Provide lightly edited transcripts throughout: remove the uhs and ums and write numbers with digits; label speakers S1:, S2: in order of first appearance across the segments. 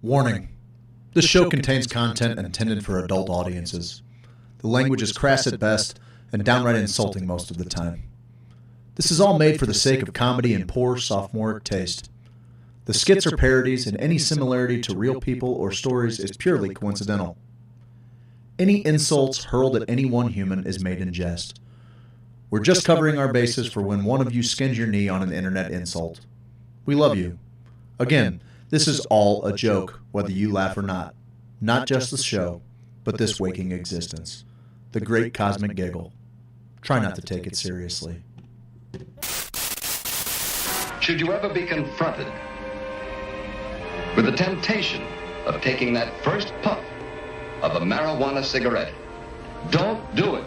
S1: Warning. This show contains content intended for adult audiences. The language is crass at best and downright insulting most of the time. This is all made for the sake of comedy and poor sophomoric taste. The skits are parodies, and any similarity to real people or stories is purely coincidental. Any insults hurled at any one human is made in jest. We're just covering our bases for when one of you skins your knee on an internet insult. We love you. Again, this is all a joke, whether you laugh or not. Not just the show, but this waking existence. The great cosmic giggle. Try not to take it seriously.
S2: Should you ever be confronted with the temptation of taking that first puff of a marijuana cigarette, don't do it.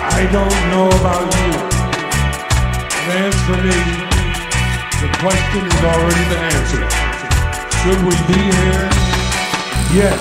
S3: I don't know about you, but as for me, the question has already been answered. Should we be here? Yes.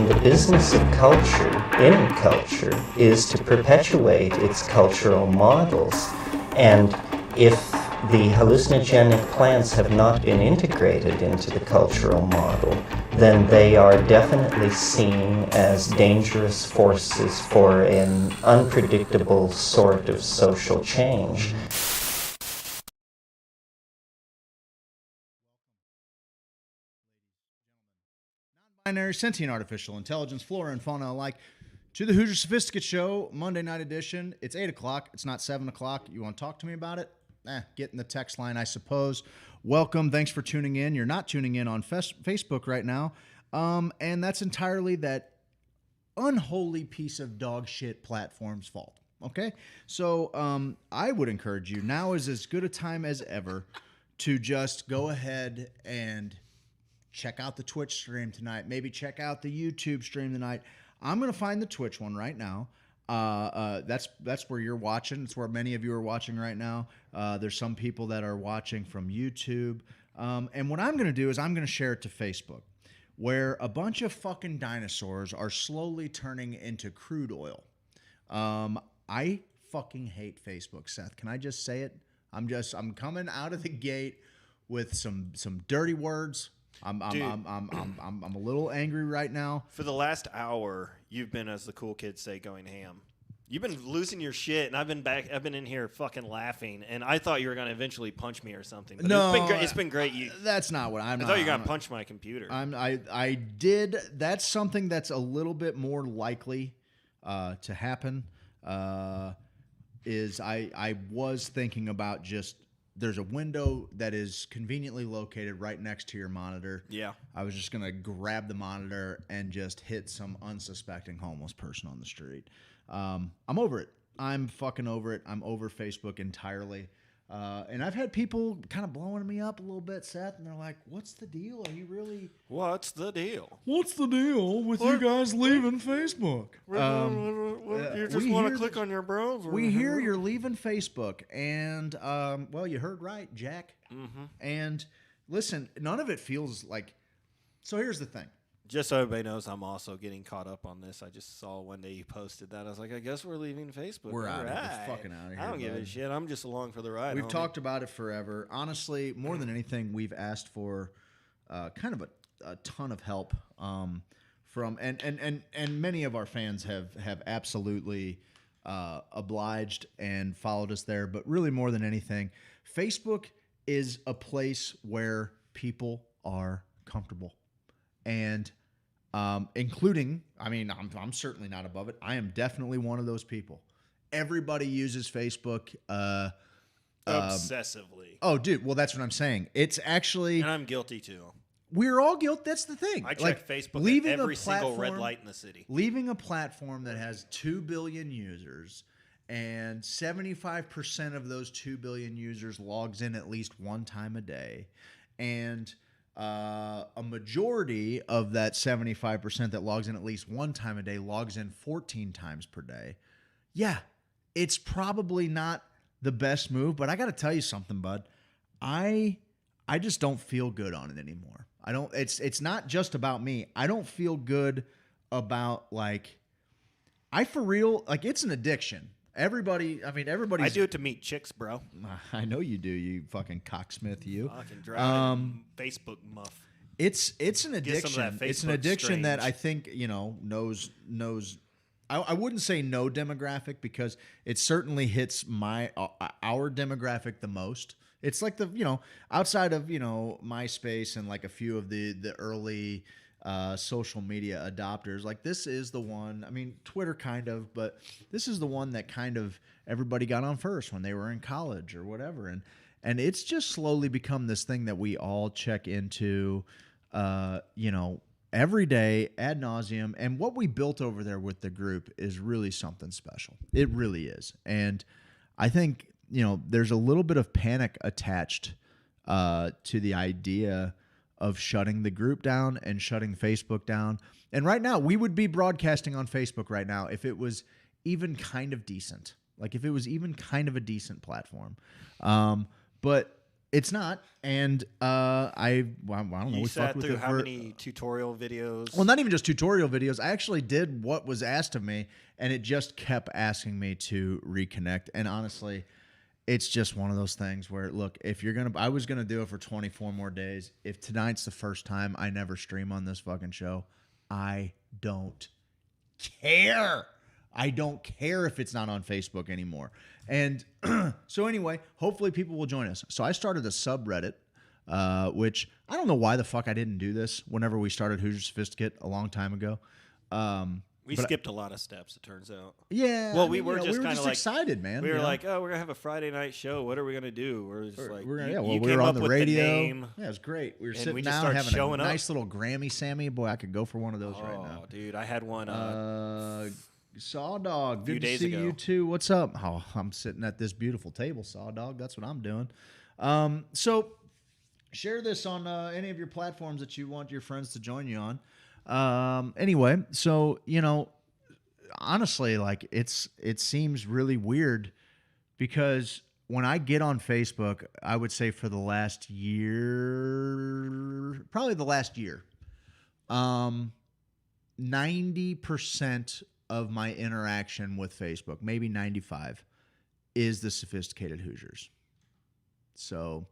S4: The business of culture, any culture, is to perpetuate its cultural models. And if the hallucinogenic plants have not been integrated into the cultural model, then they are definitely seen as dangerous forces for an unpredictable sort of social change.
S1: Non-binary, sentient, artificial intelligence, flora and fauna alike, to the Hoosier Sophisticate Show, Monday night edition. It's 8 o'clock. It's not 7 o'clock. You want to talk to me about it? Get in the text line, I suppose. Welcome. Thanks for tuning in. You're not tuning in on Facebook right now. And that's entirely that unholy piece of dog shit platform's fault. Okay? So I would encourage you, now is as good a time as ever to just go ahead and check out the Twitch stream tonight. Maybe check out the YouTube stream tonight. I'm going to find the Twitch one right now. That's where you're watching. It's where many of you are watching right now. There's some people that are watching from YouTube. And what I'm going to do is I'm going to share it to Facebook, where a bunch of fucking dinosaurs are slowly turning into crude oil. I fucking hate Facebook, Seth. Can I just say it? I'm coming out of the gate with some dirty words. I'm a little angry right now.
S5: For the last hour, you've been, as the cool kids say, going ham. You've been losing your shit, and I've been in here fucking laughing, and I thought you were going to eventually punch me or something. But
S1: no,
S5: it's been great.
S1: That's not what I
S5: thought you were going to punch my computer.
S1: I did. That's something that's a little bit more likely to happen. Is I was thinking about just. There's a window that is conveniently located right next to your monitor. Yeah. I was just going to grab the monitor and just hit some unsuspecting homeless person on the street. I'm over it. I'm fucking over it. I'm over Facebook entirely. And I've had people kind of blowing me up a little bit, Seth, and they're like, what's the deal? Are you really...
S5: What's the deal?
S1: What's the deal with you guys leaving Facebook?
S5: You just want to click on your browser.
S1: We hear you're leaving Facebook, and, well, you heard right, Jack. Mm-hmm. And listen, none of it feels like... So here's the thing.
S5: Just so everybody knows, I'm also getting caught up on this. I just saw one day you posted that. I was like, I guess we're leaving Facebook.
S1: We're out of here. We're fucking out of here.
S5: I don't give a shit. I'm just along for the ride.
S1: We've talked about it forever. Honestly, more than anything, we've asked for kind of a ton of help from and many of our fans have absolutely obliged and followed us there. But really, more than anything, Facebook is a place where people are comfortable. And including, I mean, I'm certainly not above it. I am definitely one of those people. Everybody uses Facebook.
S5: Obsessively.
S1: Oh, dude. Well, that's what I'm saying. It's actually...
S5: And I'm guilty too.
S1: we're all guilty. That's the thing.
S5: I check
S1: like,
S5: Facebook
S1: leaving
S5: at every
S1: a
S5: single red
S1: platform-
S5: light in the city.
S1: Leaving a platform that has 2 billion users and 75% of those 2 billion users logs in at least one time a day. And a majority of that 75% that logs in at least one time a day logs in 14 times per day. Yeah, it's probably not the best move, but I got to tell you something, bud. I just don't feel good on it anymore. I don't. It's not just about me. I don't feel good about like. I for real like it's an addiction. Everybody. I mean, everybody's.
S5: I do it to meet chicks, bro.
S1: I know you do. You fucking cocksmith. You.
S5: Fucking drive Facebook muff.
S1: It's an
S5: Get some of
S1: addiction.
S5: that
S1: It's an
S5: Facebook
S1: addiction that
S5: strange.
S1: I think knows. I wouldn't say no demographic because it certainly hits our demographic the most. It's like outside of MySpace and like a few of the early social media adopters. Like this is the one. I mean, Twitter kind of, but this is the one that kind of everybody got on first when they were in college or whatever. And it's just slowly become this thing that we all check into, every day ad nauseum. And what we built over there with the group is really something special. It really is. And I think, there's a little bit of panic attached to the idea of shutting the group down and shutting Facebook down. And right now, we would be broadcasting on Facebook right now if it was even kind of decent. Like if it was even kind of a decent platform. But it's not. And I don't know.
S5: You
S1: we
S5: sat
S1: fucked with
S5: through
S1: it
S5: how
S1: for,
S5: many tutorial videos?
S1: well, not even just tutorial videos. I actually did what was asked of me, and it just kept asking me to reconnect. And honestly, it's just one of those things where, look, I was gonna do it for 24 more days. If tonight's the first time I never stream on this fucking show, I don't care. I don't care if it's not on Facebook anymore. And so anyway, hopefully people will join us. So I started a subreddit, which I don't know why the fuck I didn't do this whenever we started Hoosier Sophisticate a long time ago.
S5: We skipped a lot of steps, it turns out.
S1: Yeah.
S5: Well, we were just kind of like
S1: excited, man.
S5: We were like, oh, we're gonna have a Friday night show. What are we gonna do? We're just like,
S1: we
S5: you
S1: were
S5: came
S1: on
S5: up
S1: the
S5: with
S1: radio.
S5: the name.
S1: Yeah, it was great. We were
S5: And
S1: sitting
S5: we just
S1: down
S5: started
S1: having a
S5: showing up.
S1: nice little Grammy Sammy. Boy, I could go for one of those right now.
S5: Oh, dude, I had one.
S1: Saw Dog,
S5: few
S1: good to
S5: days
S1: see
S5: ago.
S1: you too. What's up? Oh, I'm sitting at this beautiful table, Saw Dog. That's what I'm doing. So share this on any of your platforms that you want your friends to join you on. Anyway, so honestly, like it seems really weird because when I get on Facebook, I would say for the last year, probably the last year, 90% of my interaction with Facebook, maybe 95, is the Sophisticated Hoosiers. So,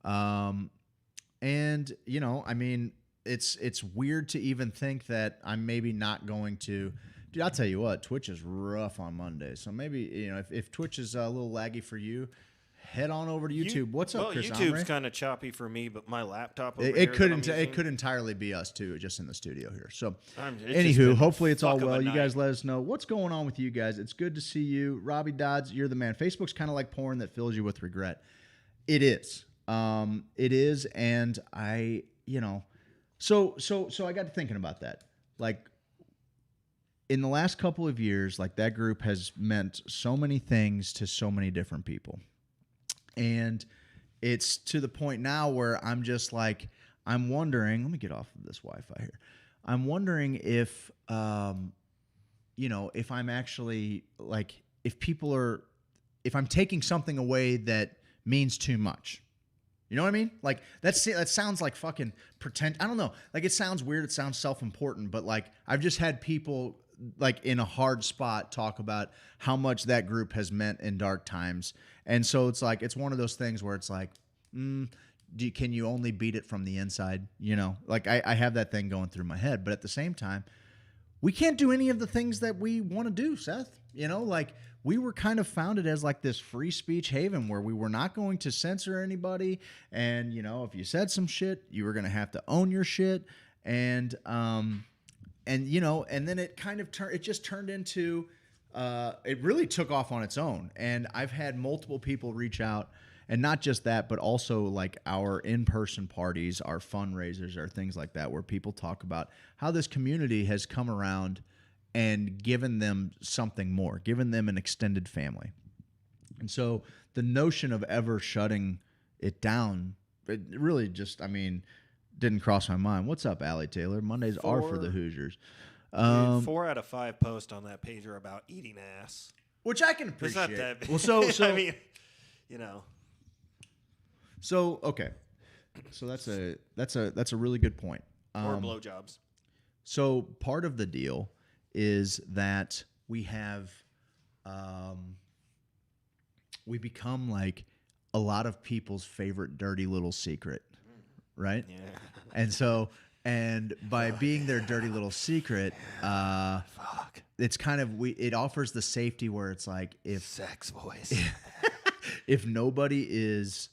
S1: and I mean, it's weird to even think that I'm maybe not going to. Dude, I'll tell you what, Twitch is rough on Mondays. So maybe, if Twitch is a little laggy for you, head on over to YouTube. What's up, Chris
S5: YouTube's
S1: Omri?
S5: kind of choppy for me, but my laptop over
S1: It
S5: here
S1: could
S5: that I'm
S1: it could
S5: using-
S1: entirely be us too, just in the studio here. So,
S5: it's just been
S1: anywho,
S5: a
S1: hopefully it's all
S5: fuck of a
S1: well. You
S5: night.
S1: guys let us know what's going on with you guys. It's good to see you, Robbie Dodds. You're the man. Facebook's kind of like porn that fills you with regret. It is. It is, and I, so I got to thinking about that. Like, in the last couple of years, like that group has meant so many things to so many different people. And it's to the point now where I'm just like, I'm wondering, let me get off of this Wi-Fi here. I'm wondering if, if I'm actually like, if I'm taking something away that means too much. You know what I mean? Like that sounds like fucking pretend. I don't know. Like it sounds weird. It sounds self-important, but like I've just had people like in a hard spot talk about how much that group has meant in dark times. And so it's like, it's one of those things where it's like, can you only beat it from the inside? Like I have that thing going through my head, but at the same time, we can't do any of the things that we want to do, Seth. Like we were kind of founded as like this free speech haven where we were not going to censor anybody. And, if you said some shit, you were going to have to own your shit. And then it kind of turned into, it really took off on its own. And I've had multiple people reach out And not just that, but also like our in-person parties, our fundraisers, our things like that, where people talk about how this community has come around and given them something more, given them an extended family. And so the notion of ever shutting it down, it really just, I mean, didn't cross my mind. What's up, Allie Taylor? Mondays are for the Hoosiers.
S5: Dude, 4 out of 5 posts on that page are about eating ass.
S1: Which I can
S5: It's
S1: appreciate.
S5: not that big.
S1: Well, so
S5: I mean, you know.
S1: So okay, so that's a really good point.
S5: Or blowjobs.
S1: So part of the deal is that we have, we become like a lot of people's favorite dirty little secret, right?
S5: Yeah.
S1: And so, and by being their dirty little secret, it's kind of it offers the safety where it's like if
S5: sex voice,
S1: if nobody is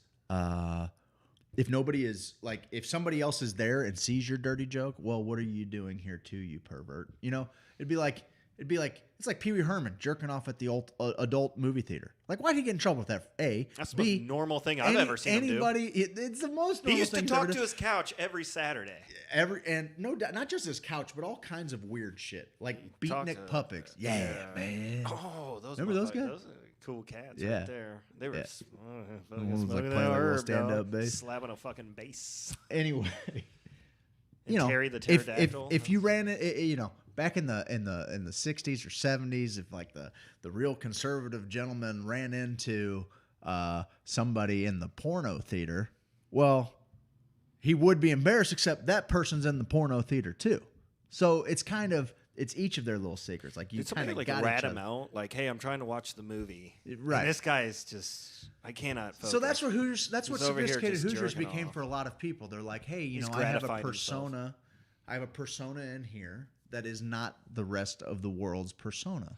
S1: like, if somebody else is there and sees your dirty joke, well, what are you doing here too, you pervert? You know, it'd be like it's like Pee Wee Herman jerking off at the adult movie theater. Like, why'd he get in trouble with that? A,
S5: that's the
S1: B,
S5: most normal thing I've ever seen
S1: anybody,
S5: him do.
S1: It's the most normal thing.
S5: He used to talk to his couch every Saturday.
S1: And no doubt, not just his couch, but all kinds of weird shit, like beatnik puppets. Yeah, man.
S5: Oh, those
S1: remember those guys?
S5: Those are cool cats
S1: Yeah.
S5: right there. They were
S1: One was like playing like a little stand-up bass,
S5: slapping a fucking bass.
S1: Anyway,
S5: and
S1: you know,
S5: Terry the pterodactyl.
S1: if you ran it, you know, back in the 60s or 70s, if like the real conservative gentleman ran into somebody in the porno theater, well, he would be embarrassed, except that person's in the porno theater too. So it's kind of, it's each of their little secrets. Like, you kind of
S5: like
S1: got
S5: rat
S1: each
S5: him
S1: other.
S5: out. Like, hey, I'm trying to watch the movie.
S1: Right.
S5: And this guy is just, I cannot focus.
S1: So that's what Hoosiers, that's what
S5: He's over here
S1: sophisticated
S5: just
S1: Hoosiers
S5: jerking
S1: became
S5: off.
S1: for a lot of people. They're like, hey, you
S5: He's
S1: know, I have a
S5: gratifying
S1: persona.
S5: himself.
S1: I have a persona in here that is not the rest of the world's persona.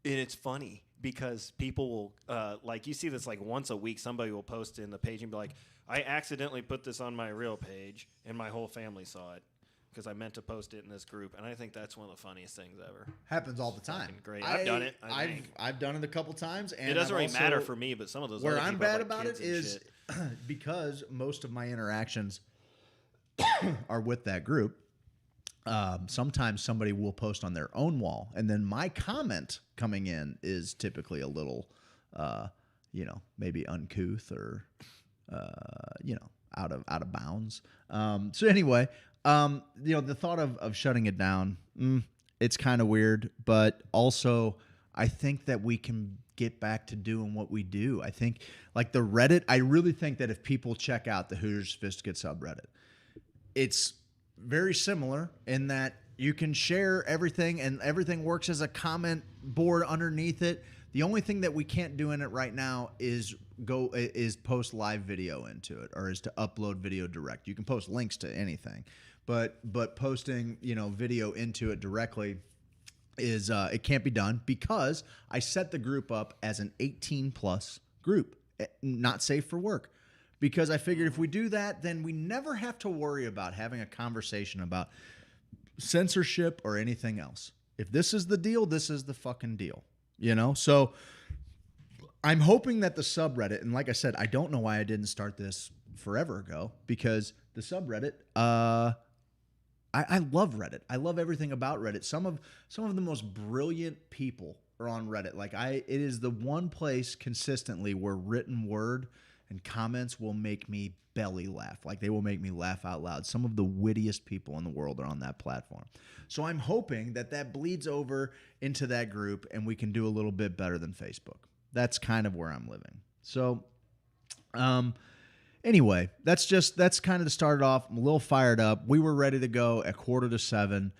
S5: And it's funny because people will, like, you see this like once a week, somebody will post in the page and be like, I accidentally put this on my real page and my whole family saw it because I meant to post it in this group. And I think that's one of the funniest things ever.
S1: Happens all the time.
S5: Fucking great. I've done it.
S1: I've done it a couple times. And
S5: it doesn't
S1: I've
S5: really
S1: also,
S5: matter for me, but some of those
S1: where
S5: other
S1: I'm
S5: people have,
S1: bad
S5: like,
S1: about it
S5: kids and
S1: is
S5: shit.
S1: because most of my interactions are with that group. Sometimes somebody will post on their own wall, and then my comment coming in is typically a little, you know, maybe uncouth or, you know, out of bounds. So anyway, you know, the thought of shutting it down, it's kind of weird, but also I think that we can get back to doing what we do. I think like the Reddit, I really think that if people check out the Hoosier Sophisticate subreddit, it's very similar in that you can share everything and everything works as a comment board underneath it. The only thing that we can't do in it right now is post live video into it, or is to upload video direct. You can post links to anything, but posting, you know, video into it directly is it can't be done because I set the group up as an 18 plus group, not safe for work. Because I figured if we do that, then we never have to worry about having a conversation about censorship or anything else. If this is the deal, this is the fucking deal. You know? So I'm hoping that the subreddit, and like I said, I don't know why I didn't start this forever ago, because the subreddit, I love Reddit. I love everything about Reddit. Some of the most brilliant people are on Reddit. It is the one place consistently where written word and comments will make me belly laugh. Like, they will make me laugh out loud. Some of the wittiest people in the world are on that platform. So I'm hoping that bleeds over into that group and we can do a little bit better than Facebook. That's kind of where I'm living. So, anyway, that's kind of to start it off. I'm a little fired up. We were ready to go at 6:45.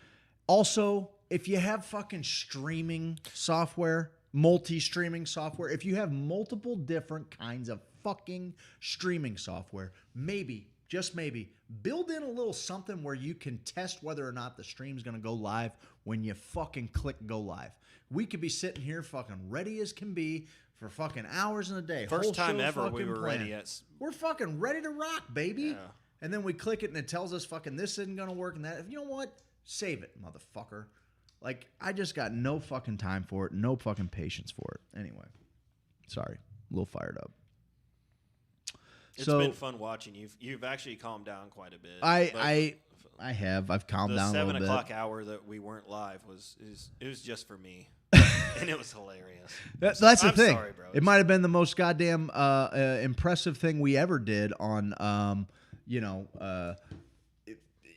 S1: Also, if you have fucking streaming software, multi-streaming software, if you have multiple different kinds of fucking streaming software, maybe, just maybe, build in a little something where you can test whether or not the stream's going to go live when you fucking click go live. We could be sitting here fucking ready as can be for fucking hours in a day.
S5: First
S1: Whole
S5: time
S1: show
S5: ever we
S1: fucking
S5: were
S1: planned.
S5: ready.
S1: We're fucking ready to rock, baby.
S5: Yeah.
S1: And then we click it and it tells us fucking this isn't going to work and that. You know what? Save it, motherfucker. Like, I just got no fucking time for it, no fucking patience for it. Anyway, sorry, a little fired up.
S5: It's been fun watching. You've actually calmed down quite a bit.
S1: I have. I've calmed down a little bit.
S5: The 7 o'clock hour that we weren't live it was just for me, and it was hilarious.
S1: That's the thing.
S5: Sorry, bro.
S1: It might have been the most goddamn impressive thing we ever did on,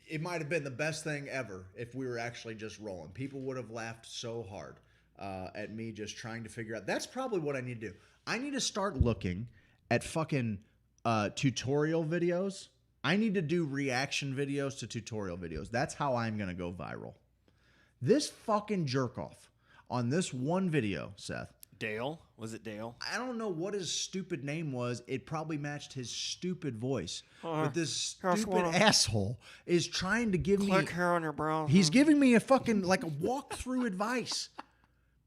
S1: it might have been the best thing ever if we were actually just rolling. People would have laughed so hard at me just trying to figure out. That's probably what I need to do. I need to start looking at fucking tutorial videos. I need to do reaction videos to tutorial videos. That's how I'm going to go viral. This fucking jerk off on this one video, Seth.
S5: Dale? Was it Dale?
S1: I don't know what his stupid name was. It probably matched his stupid voice. But this stupid asshole is trying to give me...
S5: Click here on your browser.
S1: He's giving me a fucking, like a walkthrough advice.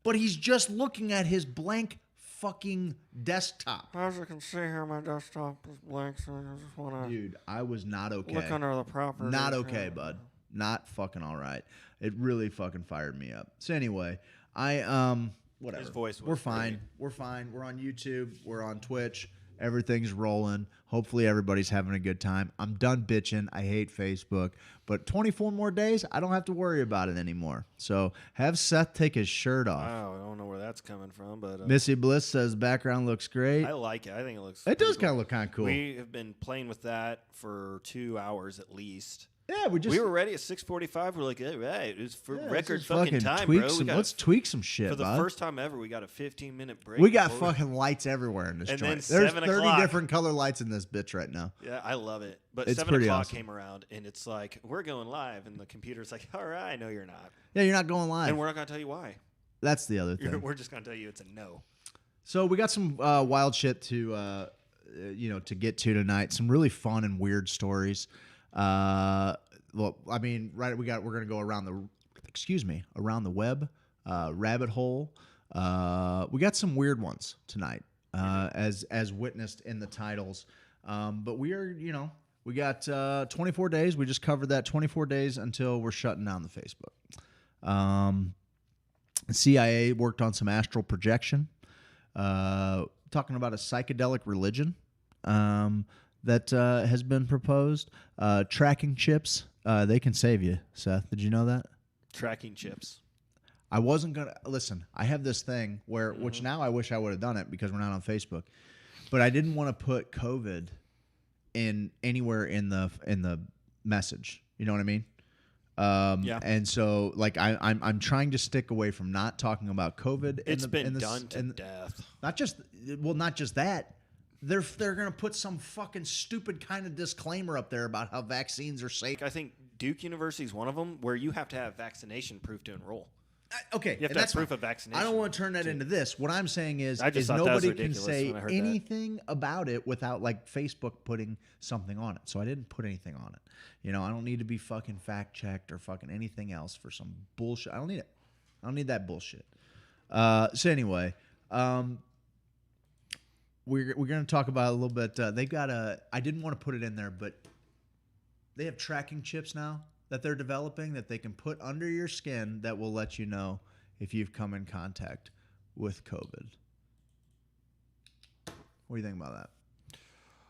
S1: But he's just looking at his blank fucking desktop.
S5: As you can see here, my desktop is blank, so I just want to...
S1: Dude, I was not okay.
S5: Look under the properties.
S1: Not okay, bud. Not fucking all right. It really fucking fired me up. So anyway, whatever.
S5: His voice was
S1: We're fine.
S5: great.
S1: We're fine. We're on YouTube. We're on Twitch. Everything's rolling. Hopefully everybody's having a good time. I'm done bitching. I hate Facebook. But 24 more days, I don't have to worry about it anymore. So have Seth take his shirt off.
S5: Wow, I don't know where that's coming from, but...
S1: Missy Bliss says background looks great.
S5: I like it. I think it looks...
S1: It does
S5: pretty
S1: kind of look kind of cool.
S5: We have been playing with that for 2 hours at least.
S1: Yeah,
S5: we were ready at 6:45. We're like, all right, it was for record
S1: let's
S5: fucking time, bro.
S1: Let's tweak some shit,
S5: for the
S1: bud.
S5: first time ever, we got a 15-minute break.
S1: We got fucking lights everywhere in this
S5: and
S1: joint.
S5: then
S1: There's
S5: 7
S1: 30
S5: o'clock.
S1: different color lights in this bitch right now.
S5: Yeah, I love it. But
S1: It's
S5: 7
S1: pretty
S5: o'clock
S1: awesome.
S5: came around, and it's like, we're going live, and the computer's like, all right, no, you're not.
S1: Yeah, you're not going live.
S5: And we're not going to tell you why.
S1: That's the other thing.
S5: We're just going to tell you it's a no.
S1: So we got some wild shit to to get to tonight. Some really fun and weird stories. Well, I mean, right? We're gonna go around the web, rabbit hole. We got some weird ones tonight, as witnessed in the titles. But we are, we got 24 days. We just covered that 24 days until we're shutting down the Facebook. The CIA worked on some astral projection, talking about a psychedelic religion that has been proposed. Tracking chips, they can save you, Seth. Did you know that?
S5: Tracking chips.
S1: I wasn't going to... Listen, I have this thing where, which now I wish I would have done it because we're not on Facebook, but I didn't want to put COVID in anywhere in the message. You know what I mean?
S5: Yeah.
S1: And so, like, I'm trying to stick away from not talking about COVID.
S5: It's been done to death.
S1: Not just that. They're gonna put some fucking stupid kind of disclaimer up there about how vaccines are safe.
S5: I think Duke University is one of them where you have to have vaccination proof to enroll.
S1: Okay,
S5: You have to have proof of vaccination.
S1: I don't want to turn that into this. What I'm saying is
S5: I just thought that was
S1: nobody can
S5: ridiculous
S1: say
S5: when I heard
S1: anything about it without like Facebook putting something on it. So I didn't put anything on it. I don't need to be fucking fact checked or fucking anything else for some bullshit. I don't need it. I don't need that bullshit. So anyway, we're going to talk about a little bit. They've got I didn't want to put it in there, but they have tracking chips now that they're developing that they can put under your skin that will let you know if you've come in contact with COVID. What do you think about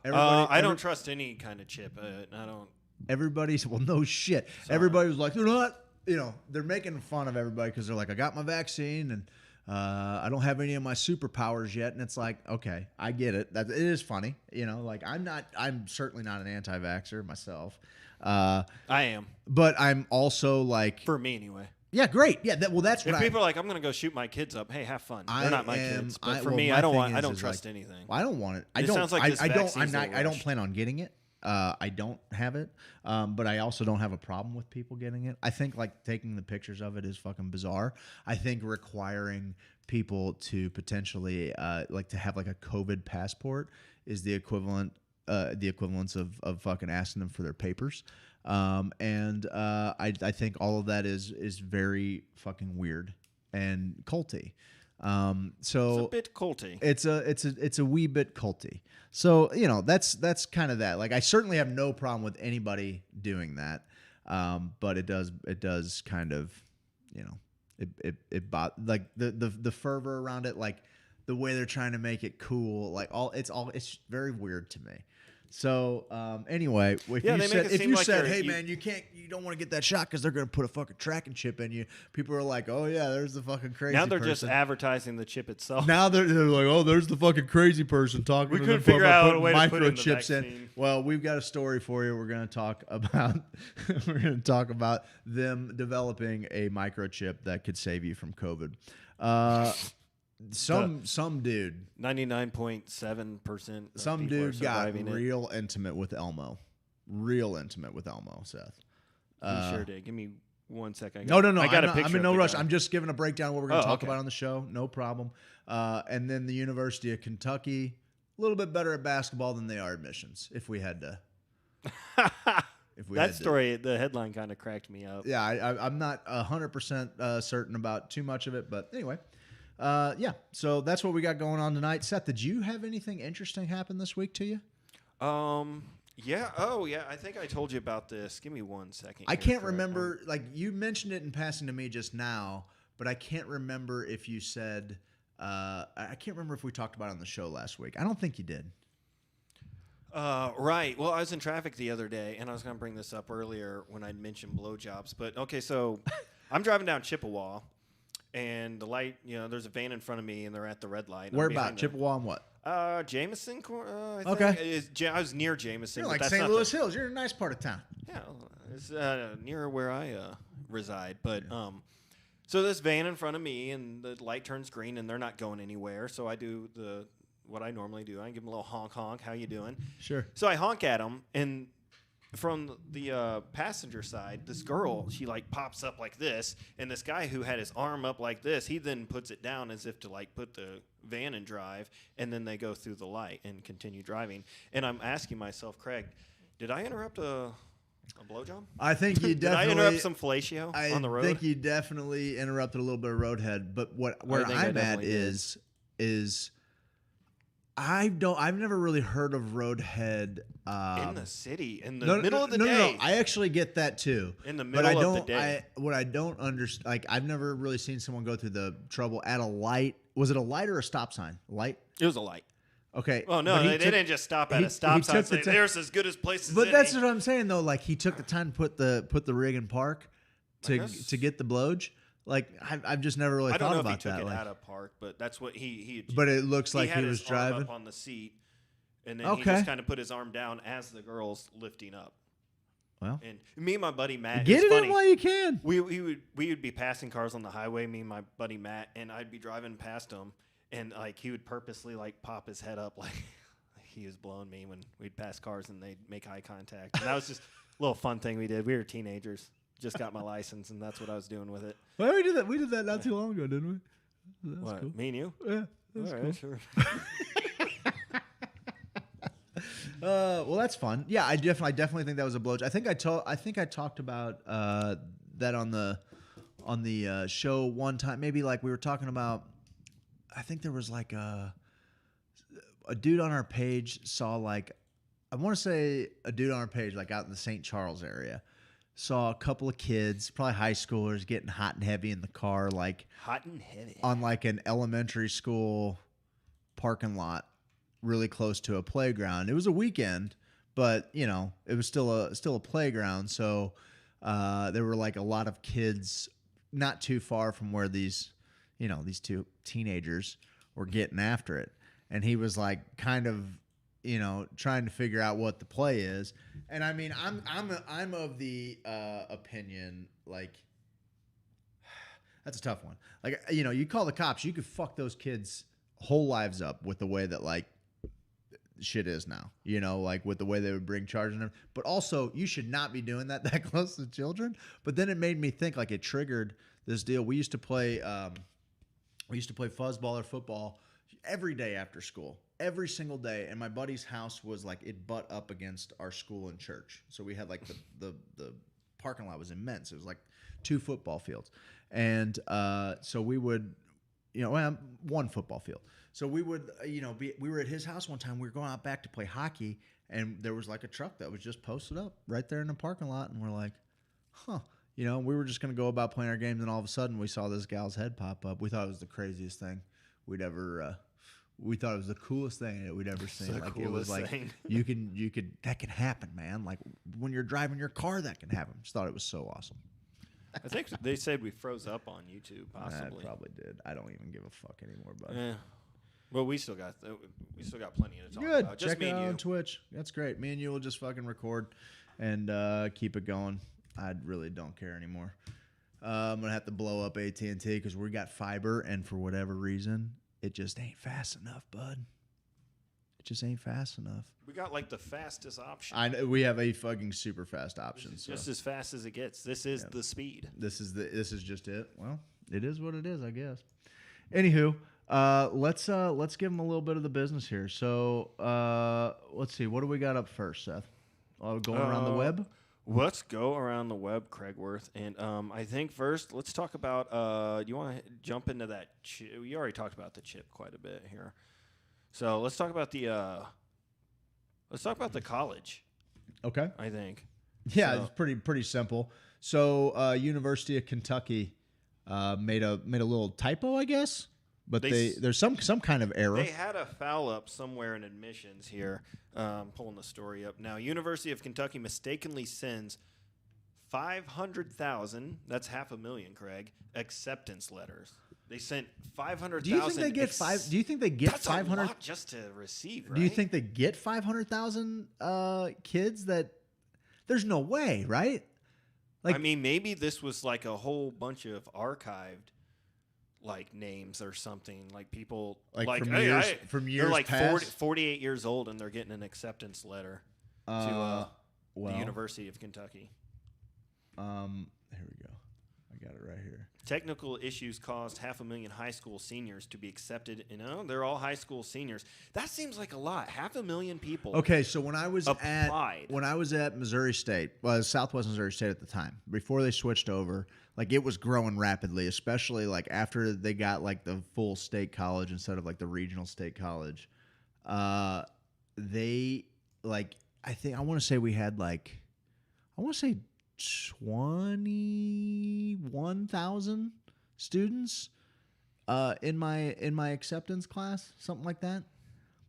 S1: that?
S5: I don't trust any kind of chip. I don't.
S1: Everybody's, well, no shit. Sorry. Everybody was like, they're not, they're making fun of everybody because they're like, I got my vaccine and I don't have any of my superpowers yet. And it's like, okay, I get it. It is funny. Like I'm certainly not an anti-vaxxer myself.
S5: I am.
S1: But I'm also like.
S5: For me anyway.
S1: Yeah, great. Yeah, that's what
S5: people are like, I'm going to go shoot my kids up. Hey, have fun. They're not my kids. But for me, I don't trust anything.
S1: Well, I don't want it.
S5: It sounds like this vaccine's
S1: I don't plan on getting it. I don't have it, but I also don't have a problem with people getting it. I think like taking the pictures of it is fucking bizarre. I think requiring people to potentially like to have like a COVID passport is the equivalence of fucking asking them for their papers. And I think all of that is very fucking weird and culty. So
S5: it's a bit culty.
S1: It's a wee bit culty. So that's kind of that. Like I certainly have no problem with anybody doing that, but it does kind of like the fervor around it, like the way they're trying to make it cool, like it's very weird to me. So anyway, if
S5: Yeah,
S1: you
S5: they make
S1: said,
S5: it
S1: if
S5: seem
S1: you
S5: like
S1: said,
S5: you're-
S1: hey
S5: you-
S1: man, you don't want to get that shot because they're going to put a fucking tracking chip in you. People are like, oh yeah, there's the fucking crazy.
S5: Now they're just
S1: person.
S5: advertising the chip itself.
S1: Now they're like, oh, there's the fucking crazy person talking.
S5: We
S1: to
S5: couldn't
S1: them
S5: figure
S1: about
S5: out a
S1: putting
S5: way to put in the
S1: microchips in.
S5: vaccine.
S1: Well, we've got a story for you. We're going to talk about them developing a microchip that could save you from COVID. Some dude,
S5: 99.7%.
S1: some dude got real intimate with Elmo. Real intimate with Elmo, Seth.
S5: He sure did. Give me 1 second.
S1: No.
S5: I got a picture.
S1: I'm in no
S5: of the
S1: rush.
S5: guy.
S1: I'm just giving a breakdown of what we're going to talk
S5: okay.
S1: about on the show. No problem. And then the University of Kentucky, a little bit better at basketball than they are at admissions. If we had to.
S5: That story, the headline kind of cracked me up.
S1: Yeah, I'm not 100% certain about too much of it, but anyway. Yeah, so that's what we got going on tonight. Seth, did you have anything interesting happen this week to you?
S5: Yeah. Oh, yeah. I think I told you about this. Give me 1 second.
S1: I can't remember. Like, you mentioned it in passing to me just now, but I can't remember if you said. I can't remember if we talked about it on the show last week. I don't think you did.
S5: Right. Well, I was in traffic the other day, and I was going to bring this up earlier when I mentioned blowjobs. But okay, so I'm driving down Chippewa, and the light. There's a van in front of me, and they're at the red light.
S1: Where about Chippewa and what?
S5: Jameson. I
S1: Okay.
S5: think. I was near Jameson.
S1: You're
S5: but
S1: like
S5: that's
S1: St.
S5: not
S1: Louis Hills. You're in a nice part of town.
S5: Yeah, it's near where I reside. But so this van in front of me, and the light turns green, and they're not going anywhere. So I do what I normally do. I give them a little honk honk. How you doing?
S1: Sure.
S5: So I honk at them, and from the passenger side, this girl, she like pops up like this, and this guy who had his arm up like this, he then puts it down as if to like put the van in drive, and then they go through the light and continue driving. And I'm asking myself, Craig, did I interrupt a blowjob?
S1: I think you
S5: Did
S1: definitely.
S5: I interrupt some fellatio on the road?
S1: I think you definitely interrupted a little bit of roadhead. But where
S5: think I
S1: I'm at
S5: definitely
S1: is I've never really heard of roadhead
S5: in the city, in the middle of the day.
S1: No, I actually get that too.
S5: In the middle of the day.
S1: What I don't understand, like I've never really seen someone go through the trouble at a light. Was it a light or a stop sign? Light.
S5: It was a light.
S1: Okay.
S5: Oh no, they didn't just stop at a stop sign. Say, there's as good as places.
S1: But that's what I'm saying though. Like he took the time to put the rig in park to get the blowj. Like I've just never really thought about that.
S5: I don't know if he took it out of park, but that's what he.
S1: But it looks like he was
S5: his arm
S1: driving
S5: up on the seat, and then he just kind of put his arm down as the girl's lifting up.
S1: Well,
S5: and me and my buddy Matt.
S1: Get it
S5: funny.
S1: in while you can.
S5: We would be passing cars on the highway. Me and my buddy Matt, and I'd be driving past him, and like he would purposely like pop his head up like he was blowing me when we'd pass cars and they'd make eye contact. And that was just a little fun thing we did. We were teenagers. Just got my license, and that's what I was doing with it.
S1: Well, we did that. We did that not too long ago, didn't we? That's
S5: what?
S1: Cool.
S5: Me and you?
S1: Yeah.
S5: All right, sure.
S1: Well, that's fun. Yeah, I definitely think that was a blowjob. I think I talked about that on the show one time. Maybe like we were talking about. I think there was like a dude on our page saw like I want to say a dude on our page like out in the St. Charles area. Saw a couple of kids, probably high schoolers, getting hot and heavy in the car, like
S5: hot and heavy
S1: on like an elementary school parking lot, really close to a playground. It was a weekend, but it was still a playground. So there were like a lot of kids, not too far from where these two teenagers were getting after it, and he was like kind of. Trying to figure out what the play is, and I mean, I'm of the opinion like that's a tough one. Like you call the cops, you could fuck those kids' whole lives up with the way that like shit is now. Like with the way they would bring charges and everything. But also, you should not be doing that close to children. But then it made me think like it triggered this deal. We used to play fuzzball or football every day after school. Every single day, and my buddy's house was like it butt up against our school and church. So we had like the parking lot was immense. It was like 2 football fields, and so we would, one football field. So we would, we were at his house one time. We were going out back to play hockey, and there was like a truck that was just posted up right there in the parking lot, and we're like, huh. We were just gonna go about playing our games, and all of a sudden we saw this gal's head pop up. We thought it was the craziest thing we'd ever we thought it was the coolest thing that we'd ever seen.
S5: The
S1: Like it was
S5: coolest
S1: like
S5: thing.
S1: you could that can happen, man. Like when you're driving your car, that can happen. Just thought it was so awesome.
S5: I think they said we froze up on YouTube, possibly.
S1: I probably did. I don't even give a fuck anymore, bud.
S5: Yeah. Well, we still got plenty to talk
S1: Good.
S5: about. Just
S1: Check
S5: me
S1: it
S5: and
S1: out
S5: you.
S1: on Twitch. That's great. Me and you will just fucking record and keep it going. I really don't care anymore. I'm gonna have to blow up AT&T because we got fiber, and for whatever reason, it just ain't fast enough, bud. It just ain't fast enough.
S5: We got like the fastest option.
S1: I know we have a fucking super fast option.
S5: It's
S1: So
S5: just as fast as it gets. This is the speed.
S1: this is just it. Well, it is what it is, I guess. Anywho, let's give them a little bit of the business here. So let's see, what do we got up first, Seth? Going around the web.
S5: Let's go around the web, Craigworth, and I think first let's talk about. Do you want to jump into that? We already talked about the chip quite a bit here, so let's talk about the. Let's talk about the college.
S1: Okay.
S5: I think.
S1: Yeah,
S5: So-
S1: it's pretty simple. So University of Kentucky made a little typo, I guess, but there's some kind of error.
S5: They had a foul up somewhere in admissions here. Pulling the story up now. University of Kentucky mistakenly sends 500,000. That's 500,000, Craig. Acceptance letters. They sent 500,000.
S1: Do you think they get Do you think they get
S5: That's
S1: 500?
S5: a lot just to receive. Right?
S1: Do you think they get 500,000 kids? That there's no way, right? Like,
S5: I mean, maybe this was like a whole bunch of archived. Like names or something, like people
S1: Like from
S5: hey,
S1: years- from
S5: they're
S1: years
S5: like
S1: past?
S5: 48 years old and they're getting an acceptance letter to
S1: well,
S5: the University of Kentucky.
S1: here we go. I got it right here.
S5: Technical issues caused 500,000 high school seniors to be accepted. They're all high school seniors. That seems like a lot. 500,000 people.
S1: Okay, so when I was
S5: Applied.
S1: at Missouri State, well, Southwest Missouri State at the time, before they switched over, like it was growing rapidly, especially like after they got like the full state college instead of like the regional state college. They like I want to say we had like 21,000 students in my acceptance class, something like that.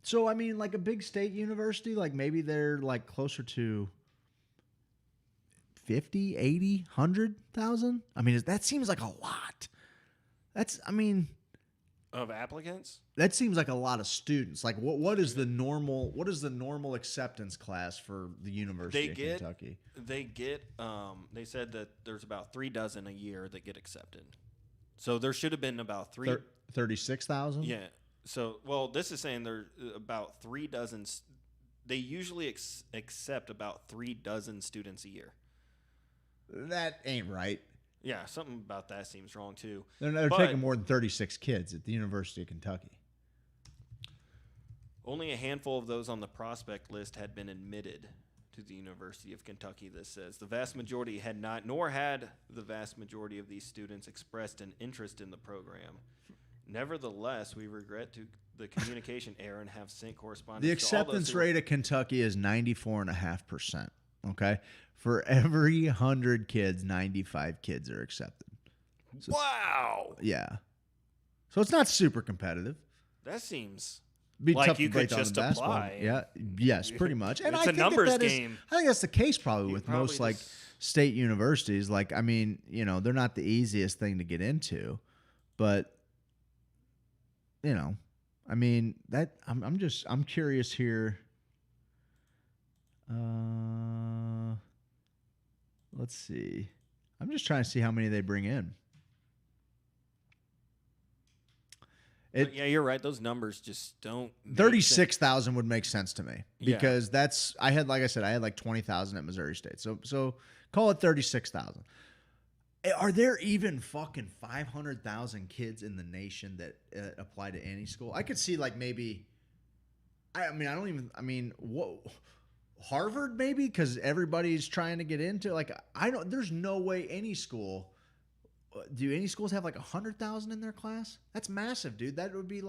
S1: So I mean, like a big state university, like maybe they're like closer to 50, 80, 100,000. I mean, that seems like a lot.
S5: Of applicants?
S1: That seems like a lot of students. Like what is the normal acceptance class for the University of Kentucky?
S5: They said that there's about 3 dozen a year that get accepted. So there should have been about
S1: 36,000?
S5: Yeah. So, well, this is saying there's about 3 dozen. They usually accept about 3 dozen students a year.
S1: That ain't right.
S5: Yeah, something about that seems wrong too.
S1: They're taking more than 36 kids at the University of Kentucky.
S5: Only a handful of those on the prospect list had been admitted to the University of Kentucky, this says. The vast majority had not, nor had the vast majority of these students expressed an interest in the program. Nevertheless, we regret the communication error and have sent correspondence
S1: The
S5: to all those
S1: acceptance
S5: who-
S1: rate at Kentucky is 94.5%. Okay? For every 100 kids, 95 kids are accepted.
S5: Wow!
S1: Yeah. So it's not super competitive.
S5: That seems
S1: Be
S5: like
S1: tough
S5: you
S1: to break
S5: could
S1: down
S5: just
S1: the basketball.
S5: apply.
S1: Yeah. Yes, pretty much. And
S5: It's
S1: I
S5: a
S1: think
S5: numbers
S1: that is,
S5: game.
S1: I think that's the case probably
S5: You
S1: with
S5: probably
S1: most like
S5: just-
S1: state universities. Like, I mean, they're not the easiest thing to get into, but I mean that I'm curious here. Let's see. I'm just trying to see how many they bring in.
S5: But yeah, you're right. Those numbers just don't. make
S1: 36,000 would make sense to me
S5: Yeah.
S1: because I had like 20,000 at Missouri State. So call it 36,000. Are there even fucking 500,000 kids in the nation that apply to any school? I could see like maybe, what, Harvard maybe? Because everybody's trying to get into there's no way any school. Do any schools have like 100,000 in their class? That's massive, dude. That'd be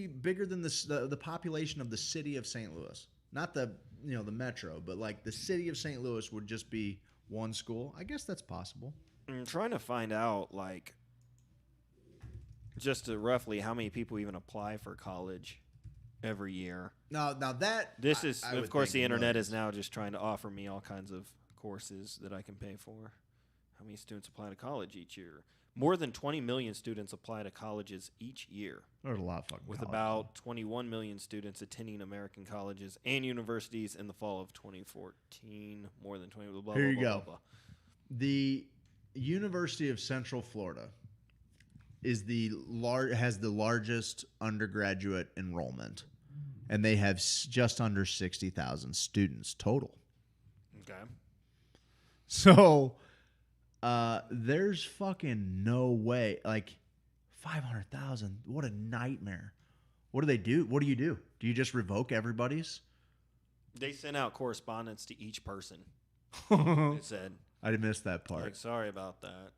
S1: bigger than the population of the city of St. Louis. Not the the metro, but like the city of St. Louis would just be one school. I guess that's possible.
S5: I'm trying to find out, like, just roughly how many people even apply for college every year.
S1: Now that
S5: This is,
S1: I would
S5: of course,
S1: think
S5: the internet
S1: millions.
S5: is now just trying to offer me all kinds of courses that I can pay for. How many students apply to college each year? More than 20 million students apply to colleges each year,
S1: There's a lot of fucking
S5: with
S1: colleges.
S5: about 21 million students attending American colleges and universities in the fall of 2014. More than 20. Blah, blah,
S1: Here
S5: blah,
S1: you
S5: blah,
S1: go.
S5: blah, blah.
S1: The University of Central Florida is has the largest undergraduate enrollment, and they have just under 60,000 students total.
S5: Okay.
S1: So there's fucking no way. Like 500,000. What a nightmare. What do they do? What do you do? Do you just revoke everybody's?
S5: They sent out correspondence to each person. It said,
S1: I missed that part.
S5: like, sorry about that.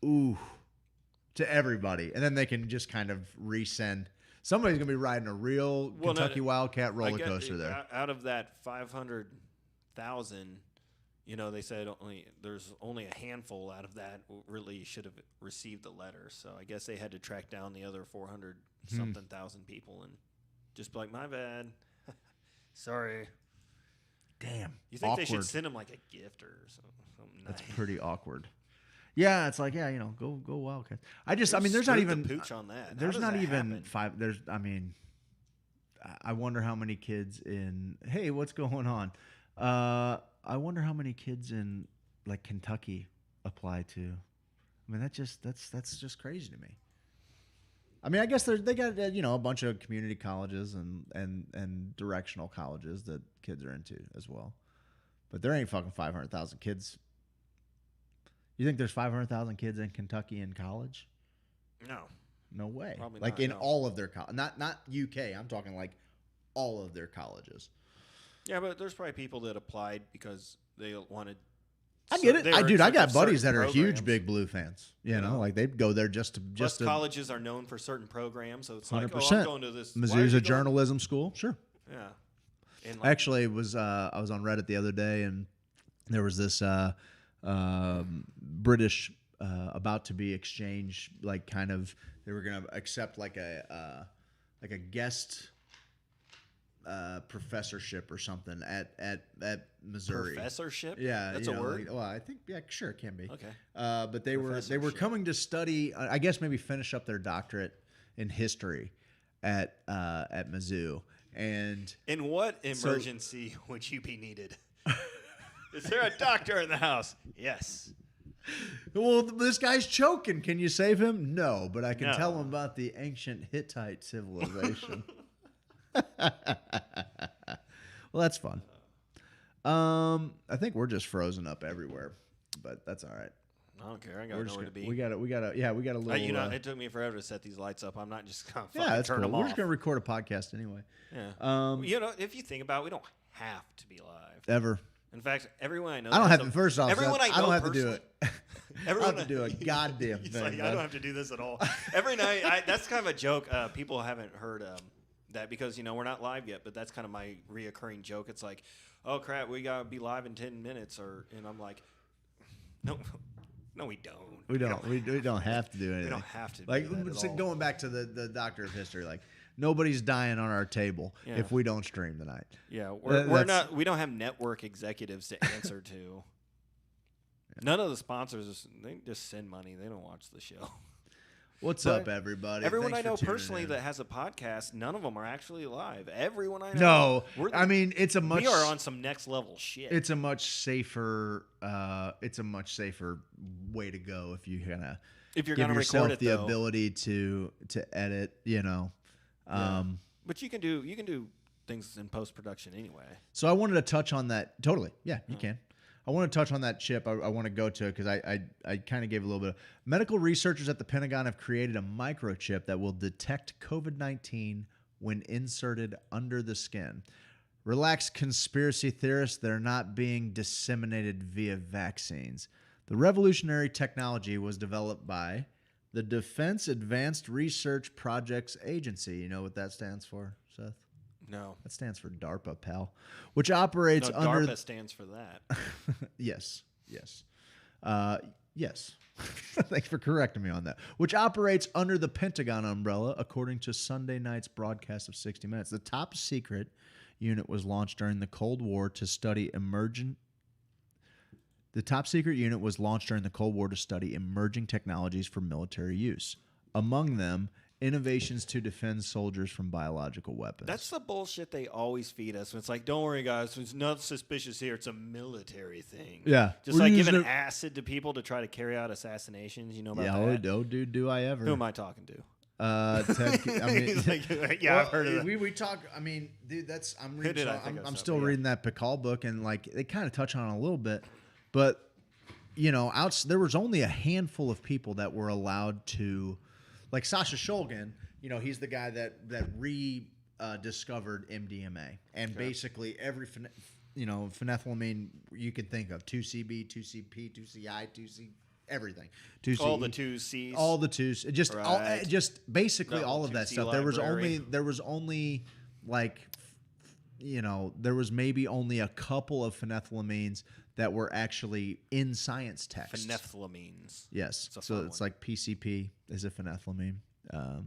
S1: Ooh. To everybody. And then they can just kind of resend. Somebody's going to be riding a real
S5: Well, no,
S1: Kentucky Wildcat
S5: I
S1: roller
S5: guess
S1: coaster there.
S5: Out of that 500,000, they said there's only a handful out of that really should have received the letter. So I guess they had to track down the other 400 something thousand people and just be like, my bad. Sorry.
S1: Damn.
S5: You think they should
S1: awkward.
S5: send them like a gift or something
S1: That's
S5: nice?
S1: pretty awkward. Yeah, it's like, go Wildcats. There's not
S5: Screwed
S1: even
S5: the pooch on that. How
S1: There's
S5: does
S1: not
S5: that
S1: even
S5: happen?
S1: 5. I wonder how many kids hey, what's going on? I wonder how many kids in like Kentucky apply to. I mean, that's just crazy to me. I mean, I guess they got a bunch of community colleges and directional colleges that kids are into as well, but there ain't fucking 500,000 kids. You think there's 500,000 kids in Kentucky in college?
S5: No.
S1: No way.
S5: Probably
S1: like
S5: not,
S1: in
S5: no.
S1: all of their not UK. I'm talking like all of their colleges.
S5: Yeah, but there's probably people that applied because they wanted.
S1: I get it.
S5: they
S1: I
S5: were in
S1: got
S5: certain
S1: buddies that are huge
S5: programs.
S1: Big Blue fans. You know, like they'd go there just
S5: Plus,
S1: to
S5: colleges are known for certain programs, so it's like,
S1: 100%.
S5: I'm going to this. why are
S1: Mizzou's
S5: you
S1: a
S5: going-
S1: journalism school. Sure.
S5: Yeah. And
S1: I actually was I was on Reddit the other day, and there was this British about to be exchanged, like kind of they were gonna accept like a guest professorship or something at Missouri.
S5: professorship.
S1: Yeah,
S5: that's
S1: you
S5: a
S1: know,
S5: word.
S1: like, well, I think sure it can be.
S5: Okay.
S1: But they were
S5: Professorship.
S1: coming to study. I guess maybe finish up their doctorate in history at Mizzou. And
S5: In what emergency would you be needed? Is there a doctor in the house? Yes.
S1: well, this guy's choking. Can you save him? No, but I can
S5: No.
S1: tell him about the ancient Hittite civilization. Well, that's fun. I think we're just frozen up everywhere, but that's all right.
S5: I don't care. I got
S1: We're just
S5: nowhere to be.
S1: we got a little.
S5: it took me forever to set these lights up. I'm not just gonna
S1: yeah,
S5: fucking
S1: that's
S5: turn
S1: cool.
S5: them
S1: We're
S5: off.
S1: just gonna record a podcast anyway.
S5: Yeah. If you think about it, we don't have to be live.
S1: Ever.
S5: In fact, everyone I know.
S1: I don't
S5: has
S1: have
S5: a-
S1: to. First off,
S5: everyone
S1: I
S5: I know
S1: don't have to do
S5: personally-
S1: it.
S5: Everyone
S1: I don't have to do a goddamn
S5: He's
S1: thing.
S5: like, I
S1: man.
S5: don't have to do this at all. Every night, that's kind of a joke. People haven't heard that because we're not live yet, but that's kind of my reoccurring joke. It's like, oh crap, we gotta be live in 10 minutes, and I'm like, no, we don't.
S1: We don't. We don't have to do anything.
S5: We don't have to.
S1: Like
S5: do that at
S1: so
S5: all.
S1: going back to the doctor of history, like nobody's dying on our table
S5: Yeah.
S1: if we don't stream tonight.
S5: Yeah, we're
S1: that's-
S5: not. We don't have network executives to answer to. None of the sponsors, they just send money. They don't watch the show.
S1: What's
S5: But
S1: up, everybody?
S5: Everyone
S1: Thanks
S5: I know
S1: for tuning
S5: personally
S1: in.
S5: that has a podcast, none of them are actually live. Everyone I know.
S1: No,
S5: we're the-
S1: I mean it's a much.
S5: we are on some next level shit.
S1: It's a much safer. It's a much safer way to go if you kind
S5: if you're
S1: give
S5: gonna
S1: yourself
S5: record it,
S1: the
S5: though.
S1: ability to edit.
S5: But you can do things in post production anyway.
S1: So I wanted to touch on that. Totally. Yeah, you can. I want to touch on that chip. I want to go to it because I kind of gave a little bit. Medical researchers at the Pentagon have created a microchip that will detect COVID-19 when inserted under the skin. Relax, conspiracy theorists. They're not being disseminated via vaccines. The revolutionary technology was developed by the Defense Advanced Research Projects Agency. You know what that stands for, Seth?
S5: No.
S1: That stands for DARPA, pal, which operates
S5: No,
S1: under
S5: DARPA stands for that.
S1: yes. Yes. Thanks for correcting me on that. Which operates under the Pentagon umbrella, according to Sunday night's broadcast of 60 Minutes. The top secret unit was launched during the Cold War to study emerging technologies for military use. Among them, innovations to defend soldiers from biological weapons.
S5: That's the bullshit they always feed us. It's like, don't worry, guys. It's nothing suspicious here. It's a military thing.
S1: Yeah.
S5: Just like giving acid to people to try to carry out assassinations. You know about that?
S1: Oh, dude, do I ever.
S5: Who am I talking to?
S1: Ted, I mean,
S5: He's like, yeah, I've heard of that.
S1: We talk. I mean, dude, that's I'm reading.
S5: did I think of
S1: I'm
S5: something,
S1: still
S5: yeah.
S1: reading that Bacall book, and like they kind of touch on it a little bit, but you know, there was only a handful of people that were allowed to, like Sasha Shulgin. You know, he's the guy that rediscovered MDMA, and basically every phenethylamine you can think of, 2CB, 2CP, 2CI, 2C. Everything. 2C,
S5: all the 2Cs.
S1: All the 2s. Just
S5: Right.
S1: just basically
S5: Double
S1: all of that
S5: 2C
S1: stuff.
S5: library.
S1: There was only like there was maybe only a couple of phenethylamines that were actually in science texts.
S5: Phenethylamines.
S1: Yes.
S5: It's a
S1: So
S5: fun
S1: it's
S5: one.
S1: like PCP is a phenethylamine.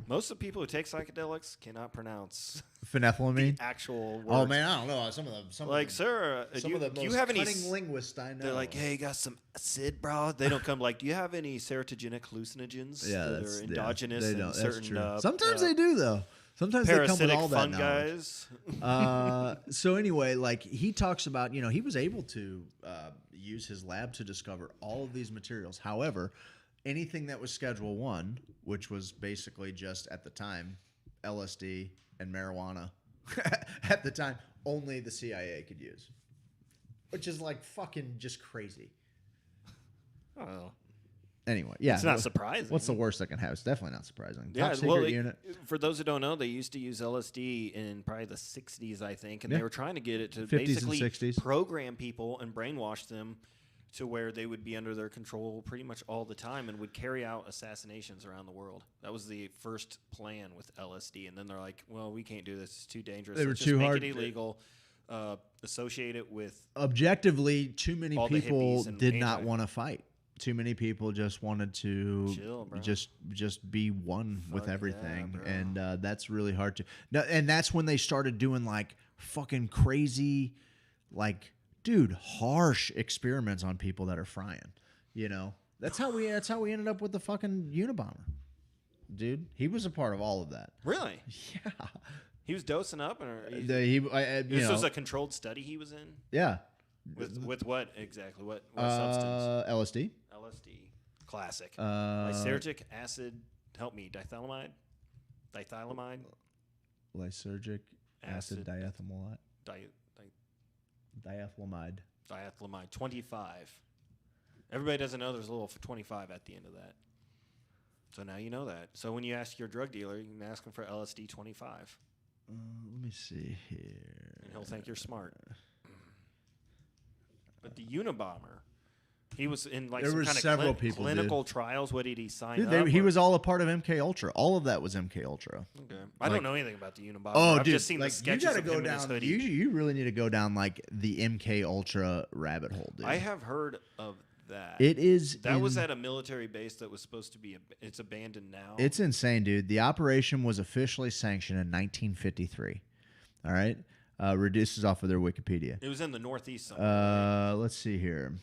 S5: Most of the people who take psychedelics cannot pronounce
S1: Phenethylamine?
S5: the actual words.
S1: Oh man, I don't know. Some of them
S5: Like, sir,
S1: some
S5: do
S1: of the
S5: you
S1: most
S5: have any?
S1: cunning linguists I know.
S5: They're like, hey, you got some acid, bro? They don't come like, do you have any serotogenic hallucinogens that are endogenous
S1: they
S5: in
S1: don't.
S5: certain?
S1: That's true. Sometimes they do though. Sometimes they come with
S5: Parasitic
S1: all that knowledge.
S5: fungi.
S1: So anyway, like he talks about, he was able to use his lab to discover all of these materials. However, anything that was Schedule 1, which was basically just at the time LSD and marijuana, at the time only the CIA could use, which is like fucking just crazy.
S5: Oh,
S1: Anyway, yeah,
S5: it's not surprising.
S1: What's the worst that can happen? It's definitely not surprising.
S5: Yeah,
S1: Top secret
S5: well,
S1: unit.
S5: for those who don't know, they used to use LSD in probably the 60s, I think, and
S1: Yeah.
S5: they were trying to get it to
S1: 50s and
S5: basically
S1: 60s.
S5: program people and brainwash them to where they would be under their control pretty much all the time and would carry out assassinations around the world. That was the first plan with LSD, and then they're like, well, we can't do this. It's too dangerous.
S1: They were
S5: Let's
S1: too
S5: just make
S1: hard
S5: it
S1: to-
S5: illegal. Associate it with
S1: Objectively, too many
S5: all the
S1: people
S5: hippies and
S1: did not
S5: anti-
S1: want to fight. Too many people just wanted to
S5: Chill, bro.
S1: just be one with
S5: Fuck yeah,
S1: everything,
S5: bro.
S1: and that's really hard to. No, and that's when they started doing like fucking crazy, like harsh experiments on people that are frying. That's how we ended up with the fucking Unabomber, dude. He was a part of all of that.
S5: Really?
S1: Yeah,
S5: He was dosing up, or
S1: this
S5: was a controlled study he was in.
S1: yeah.
S5: With what exactly? What substance?
S1: LSD.
S5: LSD. Classic. Lysergic acid. Help me. Dithylamide.
S1: Lysergic acid diethylamide. Diethylamide.
S5: Diethylamide. 25. Everybody doesn't know there's a little 25 at the end of that. So now you know that. So when you ask your drug dealer, you can ask him for LSD 25.
S1: Let me see here.
S5: And he'll think you're smart. But the Unabomber, he was in like
S1: There
S5: some
S1: were
S5: kind of
S1: several people,
S5: clinical trials. What did he sign
S1: Dude,
S5: up?
S1: he
S5: or-
S1: was all a part of MK Ultra. All of that was MK Ultra.
S5: Okay. I don't know anything about the Unabomber.
S1: Oh,
S5: I've
S1: dude,
S5: just seen
S1: like
S5: the
S1: you
S5: sketches
S1: gotta
S5: of
S1: go
S5: him in his
S1: down.
S5: hoodie.
S1: You really need to go down like the MK Ultra rabbit hole, dude.
S5: I have heard of that.
S1: It is.
S5: That was at a military base that was supposed to be. It's abandoned now.
S1: It's insane, dude. The operation was officially sanctioned in 1953. All right, reduces off of their Wikipedia.
S5: It was in the Northeast somewhere.
S1: Let's see here.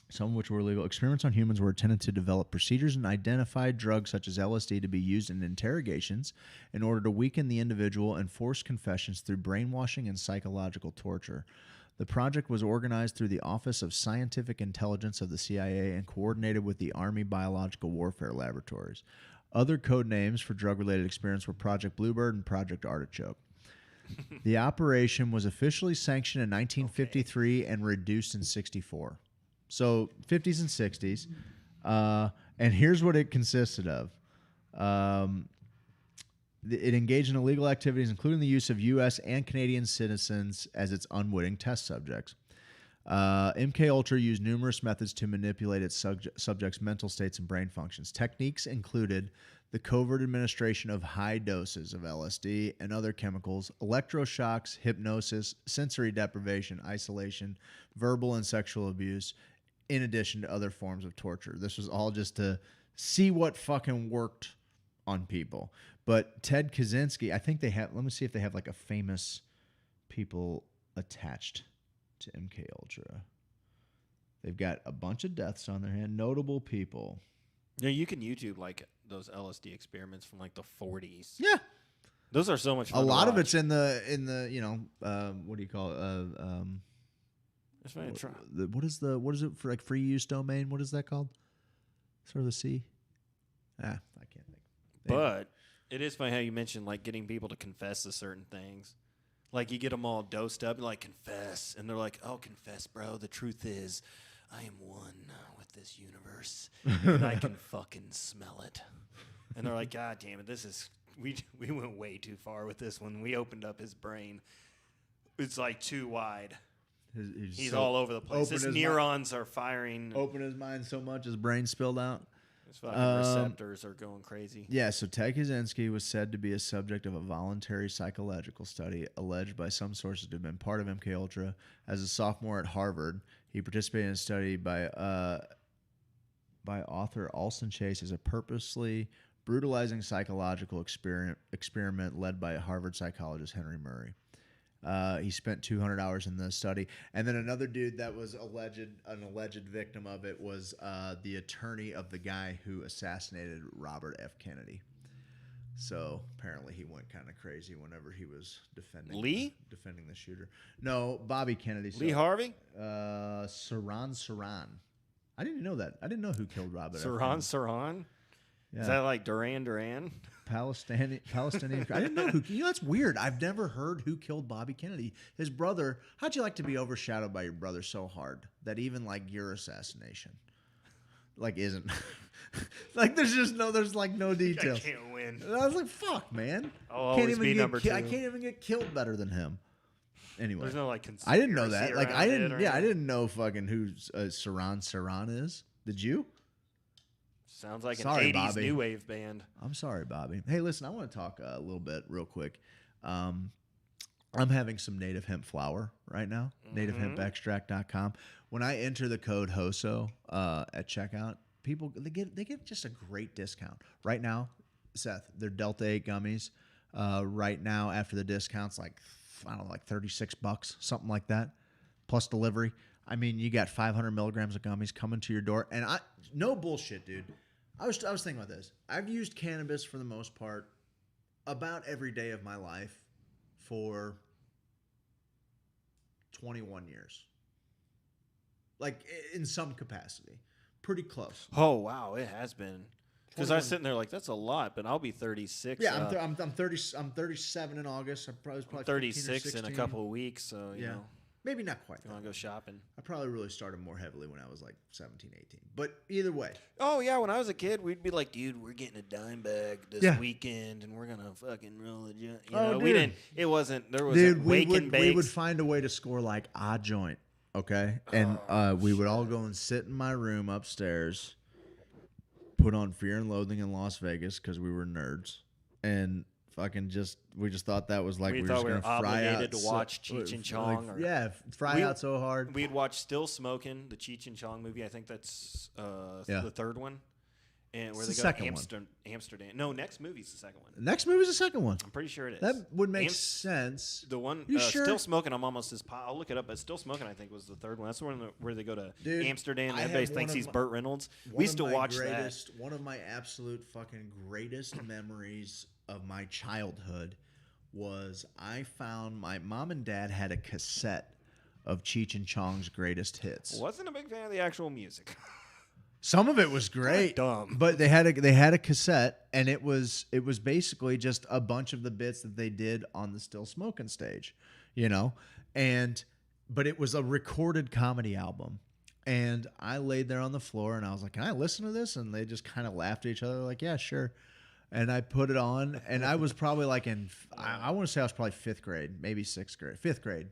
S1: Some of which were illegal. Experiments on humans were intended to develop procedures and identify drugs such as LSD to be used in interrogations in order to weaken the individual and force confessions through brainwashing and psychological torture. The project was organized through the Office of Scientific Intelligence of the CIA and coordinated with the Army Biological Warfare Laboratories. Other code names for drug-related experiments were Project Bluebird and Project Artichoke. The operation was officially sanctioned in 1953 and reduced in 64. So 50s and 60s. And here's what it consisted of. It engaged in illegal activities, including the use of U.S. and Canadian citizens as its unwitting test subjects. MK Ultra used numerous methods to manipulate its subjects' mental states and brain functions. Techniques included the covert administration of high doses of LSD and other chemicals, electroshocks, hypnosis, sensory deprivation, isolation, verbal and sexual abuse, in addition to other forms of torture. This was all just to see what fucking worked on people. But Ted Kaczynski, I think they have, let me see if they have like a famous people attached to MK Ultra. They've got a bunch of deaths on their hand, notable people.
S5: Yeah, you can YouTube like those LSD experiments from like the 40s.
S1: Yeah.
S5: Those are so much fun.
S1: A lot
S5: to
S1: of
S5: watch.
S1: it's in the you know, what do you call it?
S5: It's fun to try.
S1: What is it for, like, free use domain? What is that called? Sort of the C? I can't think.
S5: But it is funny how you mentioned like getting people to confess to certain things. Like you get them all dosed up and like confess, and they're like, "Oh, confess, bro. The truth is, I am one with this universe, and I can fucking smell it." And they're like, "God damn it, this is we went way too far with this one. We opened up his brain. It's like too wide. He's
S1: so
S5: all over the place.
S1: open
S5: His
S1: his
S5: neurons are firing.
S1: open his mind so much his brain spilled out.
S5: His fucking receptors are going crazy."
S1: Yeah, so Ted Kaczynski was said to be a subject of a voluntary psychological study alleged by some sources to have been part of MK Ultra. As a sophomore at Harvard, he participated in a study by author Alston Chase as a purposely brutalizing psychological experiment led by Harvard psychologist Henry Murray. He spent 200 hours in the study. And then another dude that was an alleged victim of it was the attorney of the guy who assassinated Robert F. Kennedy. So apparently he went kind of crazy whenever he was defending the shooter. No, Bobby Kennedy.
S5: Lee Harvey?
S1: Saran. I didn't know that. I didn't know who killed Robert F. Kennedy.
S5: Saran?
S1: Yeah.
S5: Is that like Duran?
S1: Palestinian. I didn't know who. You know, that's weird. I've never heard who killed Bobby Kennedy. His brother. How'd you like to be overshadowed by your brother so hard that even like your assassination, like, isn't like there's like no details.
S5: I can't win.
S1: I was like, fuck, man.
S5: I'll always be number two.
S1: I can't even get killed better than him. Anyway,
S5: There's no like
S1: I didn't know that.
S5: conspiracy
S1: Like, I
S5: around
S1: didn't.
S5: it or
S1: Yeah, I
S5: anything.
S1: didn't know fucking who Saran is. Did you?
S5: Sounds like
S1: Sorry,
S5: an 80s
S1: Bobby.
S5: new wave band.
S1: I'm sorry, Bobby. Hey, listen, I want to talk a little bit real quick. I'm having some native hemp flower right now, nativehempextract.com. When I enter the code HOSO at checkout, people, they get just a great discount. Right now, Seth, they're Delta 8 gummies. Right now, after the discounts, like, I don't know, like $36, something like that, plus delivery. I mean, you got 500 milligrams of gummies coming to your door. And no bullshit, dude. I was thinking about this. I've used cannabis for the most part about every day of my life for 21 years. Like, in some capacity. Pretty close.
S5: Oh, wow. It has been. Because I
S1: 21.
S5: was sitting there like, that's a lot, but I'll be 36.
S1: Yeah, I'm 37 in August. I was probably
S5: 36
S1: 15 or
S5: in a
S1: 16.
S5: couple of weeks. So, you
S1: Yeah.
S5: know,
S1: Maybe not quite.
S5: if you want to go shopping.
S1: I probably really started more heavily when I was like 17, 18. But either way.
S5: Oh, yeah. When I was a kid, we'd be like, dude, we're getting a dime bag this
S1: Yeah.
S5: weekend, and we're going to fucking roll a joint. You
S1: Oh,
S5: know, we
S1: dude.
S5: didn't, it wasn't, there was
S1: Dude,
S5: a
S1: we
S5: wake and bakes.
S1: would find a way to score like a joint, okay? And we would all go and sit in my room upstairs, put on Fear and Loathing in Las Vegas because we were nerds, and fucking we just thought that was like
S5: We
S1: we were
S5: thought
S1: just
S5: we were
S1: gonna fry out.
S5: obligated to watch Cheech and Chong or-
S1: fry
S5: We-
S1: out so hard.
S5: We'd watch Still Smoking, the Cheech and Chong movie. I think that's
S1: Yeah.
S5: the third one. And where
S1: It's
S5: they
S1: the
S5: go to
S1: second one.
S5: Amsterdam. No, next movie's the second one.
S1: The next movie's the second one.
S5: I'm pretty sure it is.
S1: That would make
S5: Am-
S1: sense.
S5: The one,
S1: You sure?
S5: Still Smoking, I'm almost I'll look it up, but Still Smoking, I think, was the third one. That's the one where they go to
S1: Dude,
S5: Amsterdam.
S1: I have
S5: Everybody
S1: one
S5: thinks
S1: of
S5: he's
S1: my-
S5: Burt Reynolds.
S1: One
S5: We
S1: of
S5: used to
S1: my
S5: watch
S1: greatest, One of my absolute fucking greatest memories of my childhood was I found my mom and dad had a cassette of Cheech and Chong's greatest hits.
S5: that. Wasn't a big fan of the actual music.
S1: Some of it was great,
S5: dumb.
S1: but they had a cassette, and it was basically just a bunch of the bits that they did on the Still Smoking stage, you know, but it was a recorded comedy album, and I laid there on the floor and I was like, "Can I listen to this?" And they just kind of laughed at each other, like, "Yeah, sure." And I put it on, and I was probably like I want to say I was probably fifth grade, maybe fifth grade.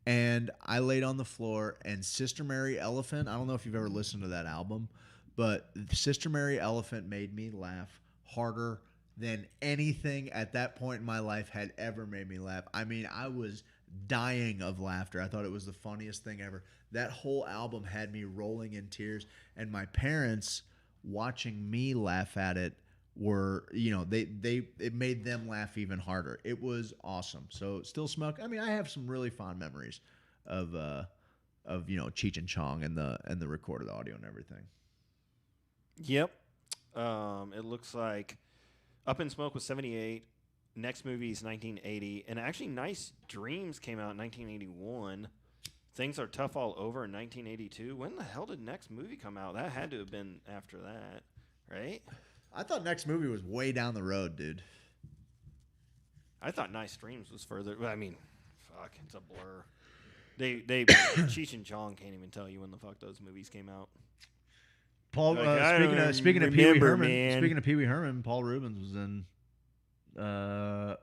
S1: And I laid on the floor, and Sister Mary Elephant, I don't know if you've ever listened to that album, but Sister Mary Elephant made me laugh harder than anything at that point in my life had ever made me laugh. I mean, I was dying of laughter. I thought it was the funniest thing ever. That whole album had me rolling in tears, and my parents watching me laugh at it were, it made them laugh even harder. It was awesome. So Still Smoke. I mean, I have some really fond memories of Cheech and Chong and the recorded audio and everything.
S5: Yep. It looks like Up in Smoke was 78. Next movie is 1980. And actually, Nice Dreams came out in 1981. Things Are Tough All Over in 1982. When the hell did Next movie come out? That had to have been after that, right?
S1: I thought Next movie was way down the road, dude.
S5: I thought Nice Dreams was further. I mean, fuck, it's a blur. They Cheech and Chong can't even tell you when the fuck those movies came out.
S1: Paul,
S5: Like,
S1: speaking of Pee Wee Herman,
S5: man.
S1: speaking of Pee Wee Herman, Paul Rubens was in.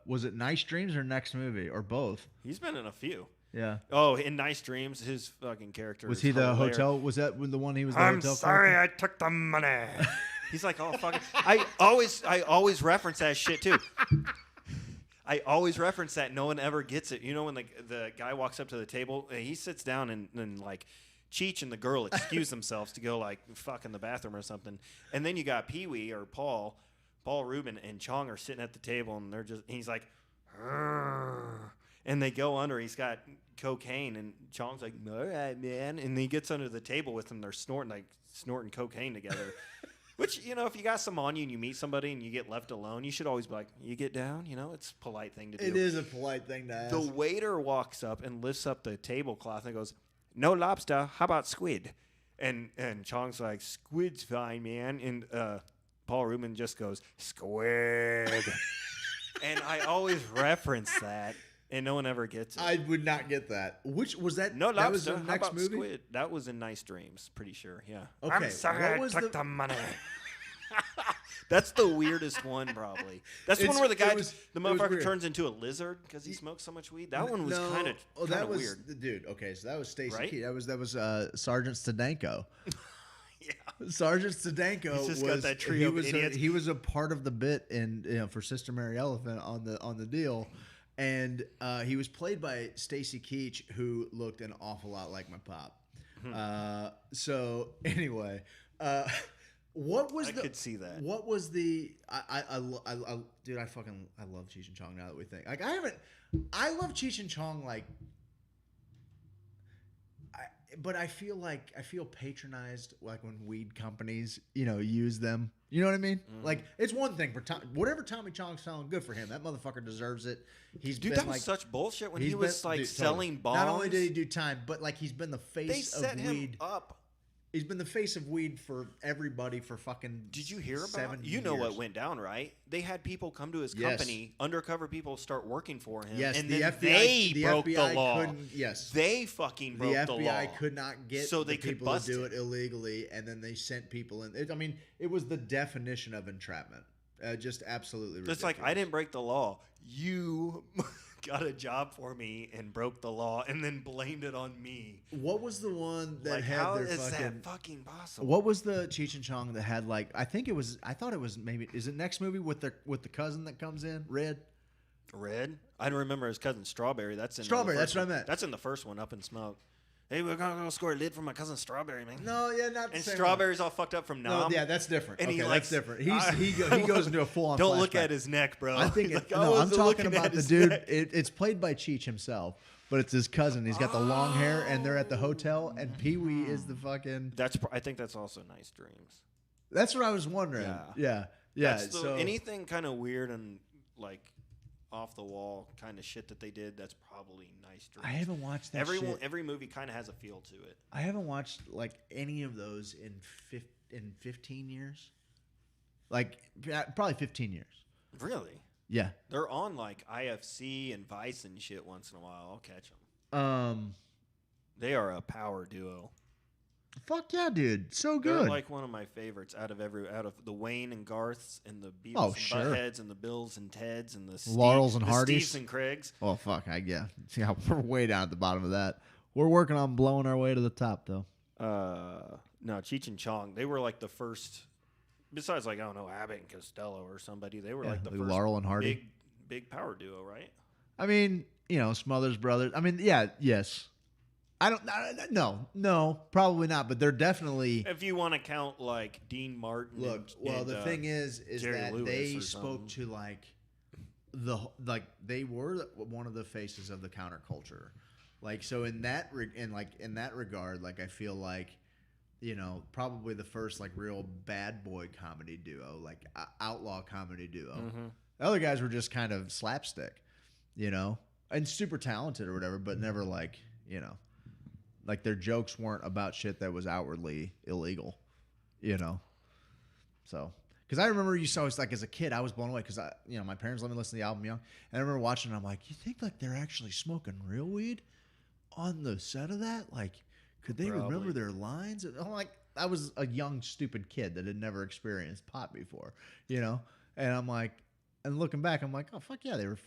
S1: Was it Nice Dreams or Next movie or both?
S5: He's been in a few.
S1: Yeah.
S5: Oh, in Nice Dreams, his fucking character
S1: Was
S5: is
S1: he the
S5: hilarious.
S1: hotel? Was that the one he was? The
S5: I'm
S1: hotel
S5: sorry,
S1: character?
S5: I took the money. He's like, oh fucking. I always reference that shit too. I always reference that. No one ever gets it. You know when the guy walks up to the table, he sits down and like Cheech and the girl excuse themselves to go like fuck in the bathroom or something, and then you got Pee Wee or Paul Rubin and Chong are sitting at the table and he's like, "Arr." And they go under. He's got cocaine and Chong's like, all right, man, and he gets under the table with them. They're snorting cocaine together. Which, if you got some on you and you meet somebody and you get left alone, you should always be like, you get down? It's a polite thing to do.
S1: It is a polite thing to ask.
S5: The waiter walks up and lifts up the tablecloth and goes, no lobster, how about squid? And Chong's like, squid's fine, man. And Paul Rubin just goes, squid. And I always reference that, and no one ever gets it.
S1: I would not get that. Which was that?
S5: No lobster,
S1: that was the
S5: how
S1: next
S5: about
S1: movie?
S5: Squid? That was in Nice Dreams, pretty sure, yeah.
S1: Okay,
S5: I'm sorry,
S1: what was
S5: I took the money. That's the weirdest one, probably. That's the one where the motherfucker
S1: weird.
S5: turns into a lizard because he smokes so much weed. That one was kind of weird.
S1: Dude, okay, so that was Stacy
S5: Right?
S1: Key. That was Sergeant Stadenko.
S5: Yeah.
S1: Sergeant Stadenko
S5: He's just
S1: was
S5: got that trio of idiots.
S1: he was a part of the bit in for Sister Mary Elephant on the deal, and he was played by Stacy Keach, who looked an awful lot like my pop. So anyway, what was
S5: I could see that.
S1: What was the dude? I love Cheech and Chong. Now that we think, like, I love Cheech and Chong, like. But I feel patronized, like when weed companies, use them. You know what I mean?
S5: Mm-hmm.
S1: Like, it's one thing for whatever Tommy Chong's selling, good for him. That motherfucker deserves it.
S5: Dude, that was such bullshit when he was selling bombs.
S1: Not only did he do time, but like he's been the
S5: They
S1: face
S5: set
S1: of
S5: him
S1: weed.
S5: up.
S1: He's been the face of weed for everybody for fucking.
S5: Did you hear about?
S1: 7
S5: You know what
S1: years.
S5: went down, right? They had people come to his
S1: Yes.
S5: company, undercover people, start working for him.
S1: Yes,
S5: and
S1: the
S5: then
S1: FBI
S5: they broke
S1: FBI
S5: the law.
S1: couldn't. Yes,
S5: They fucking broke
S1: the
S5: the law.
S1: FBI could not get
S5: So they
S1: the
S5: could
S1: people
S5: bust
S1: to do
S5: it.
S1: it illegally, and then they sent people in. It was the definition of entrapment. Just absolutely ridiculous.
S5: It's like, I didn't break the law. You got a job for me and broke the law and then blamed it on me.
S1: What was the one that
S5: Like,
S1: had
S5: how
S1: their
S5: is
S1: fucking?
S5: that fucking possible?
S1: What was the Cheech and Chong that had, like? I thought it was maybe. Is it Next movie with the cousin that comes in Red?
S5: Red? I don't remember his cousin Strawberry. That's in
S1: Strawberry,
S5: The
S1: that's
S5: first
S1: what I
S5: one.
S1: meant.
S5: That's in the first one, Up in Smoke. Hey, we're gonna go score a lid for my cousin Strawberry, man.
S1: No, yeah, not the
S5: And
S1: same
S5: Strawberry's all fucked up from
S1: one.
S5: Nom.
S1: No, yeah, that's different.
S5: And
S1: Okay,
S5: he
S1: that's
S5: likes-
S1: different. He goes into a full on.
S5: Don't look at his neck, bro.
S1: I think
S5: He's like,
S1: no, I'm
S5: was
S1: talking
S5: looking
S1: about
S5: at
S1: the
S5: his
S1: dude.
S5: neck.
S1: It's played by Cheech himself, but it's his cousin. He's got the long hair, and they're at the hotel, and Pee Wee is the fucking.
S5: I think that's also Nice Dreams.
S1: That's what I was wondering. Yeah. So
S5: anything kind of weird and like off the wall kind of shit that they did, that's probably Nice Dreams.
S1: I haven't watched that shit.
S5: Every movie kind of has a feel to it.
S1: I haven't watched like any of those in 15 years. Like probably 15 years.
S5: Really?
S1: Yeah.
S5: They're on like IFC and Vice and shit once in a while. I'll catch them. They are a power duo.
S1: Fuck yeah, dude. So good.
S5: They're like one of my favorites out of the Wayne and Garths and the Beavis
S1: Oh,
S5: and
S1: sure.
S5: Buttheads and the Bills and Teds and the
S1: Laurels and Hardys.
S5: Steves and Craigs.
S1: Oh fuck, See how we're way down at the bottom of that. We're working on blowing our way to the top though.
S5: No, Cheech and Chong. They were like the first. Besides, like, I don't know, Abbott and Costello or somebody. They were like the
S1: like
S5: first
S1: Laurel and Hardy.
S5: big power duo, right?
S1: I mean, Smothers Brothers. I mean, yeah, yes. No, probably not. But they're definitely.
S5: If you want to count like Dean Martin.
S1: The thing is
S5: Jerry
S1: that
S5: Lewis
S1: they
S5: or
S1: spoke
S5: something.
S1: to they were one of the faces of the counterculture. Like, so in that regard, like I feel like, probably the first like real bad boy comedy duo, like outlaw comedy duo.
S5: Mm-hmm.
S1: The other guys were just kind of slapstick, and super talented or whatever, but never like, like their jokes weren't about shit that was outwardly illegal, So, because I remember like as a kid, I was blown away because my parents let me listen to the album young, and I remember watching it. I'm like, you think like they're actually smoking real weed on the set of that? Like, could they remember their lines? I'm like, I was a young stupid kid that had never experienced pot before, and I'm like. And looking back, I'm like, oh, fuck yeah, they were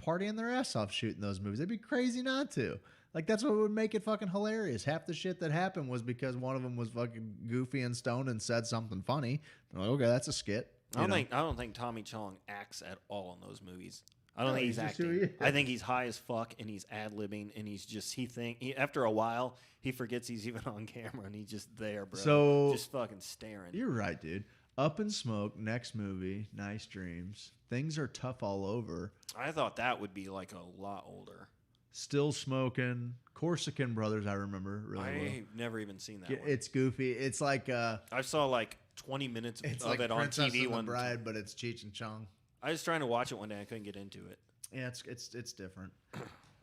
S1: partying their ass off shooting those movies. They'd be crazy not to. Like, that's what would make it fucking hilarious. Half the shit that happened was because one of them was fucking goofy and stoned and said something funny. I'm like, okay, that's a skit.
S5: I don't think Tommy Chong acts at all in those movies. I don't think he's acting. I think he's high as fuck and he's ad-libbing and after a while, he forgets he's even on camera and he's just there, bro.
S1: So,
S5: just fucking staring.
S1: You're right, dude. Up in Smoke, next movie, Nice Dreams. Things Are Tough All Over.
S5: I thought that would be like a lot older.
S1: Still Smoking. Corsican Brothers, I remember really well.
S5: I've never even seen that one.
S1: It's goofy. It's like...
S5: I saw like 20 minutes of
S1: like
S5: it on
S1: Princess
S5: TV
S1: and
S5: one
S1: the Bride, but it's Cheech and Chong.
S5: I was trying to watch it one day. I couldn't get into it.
S1: Yeah, it's different.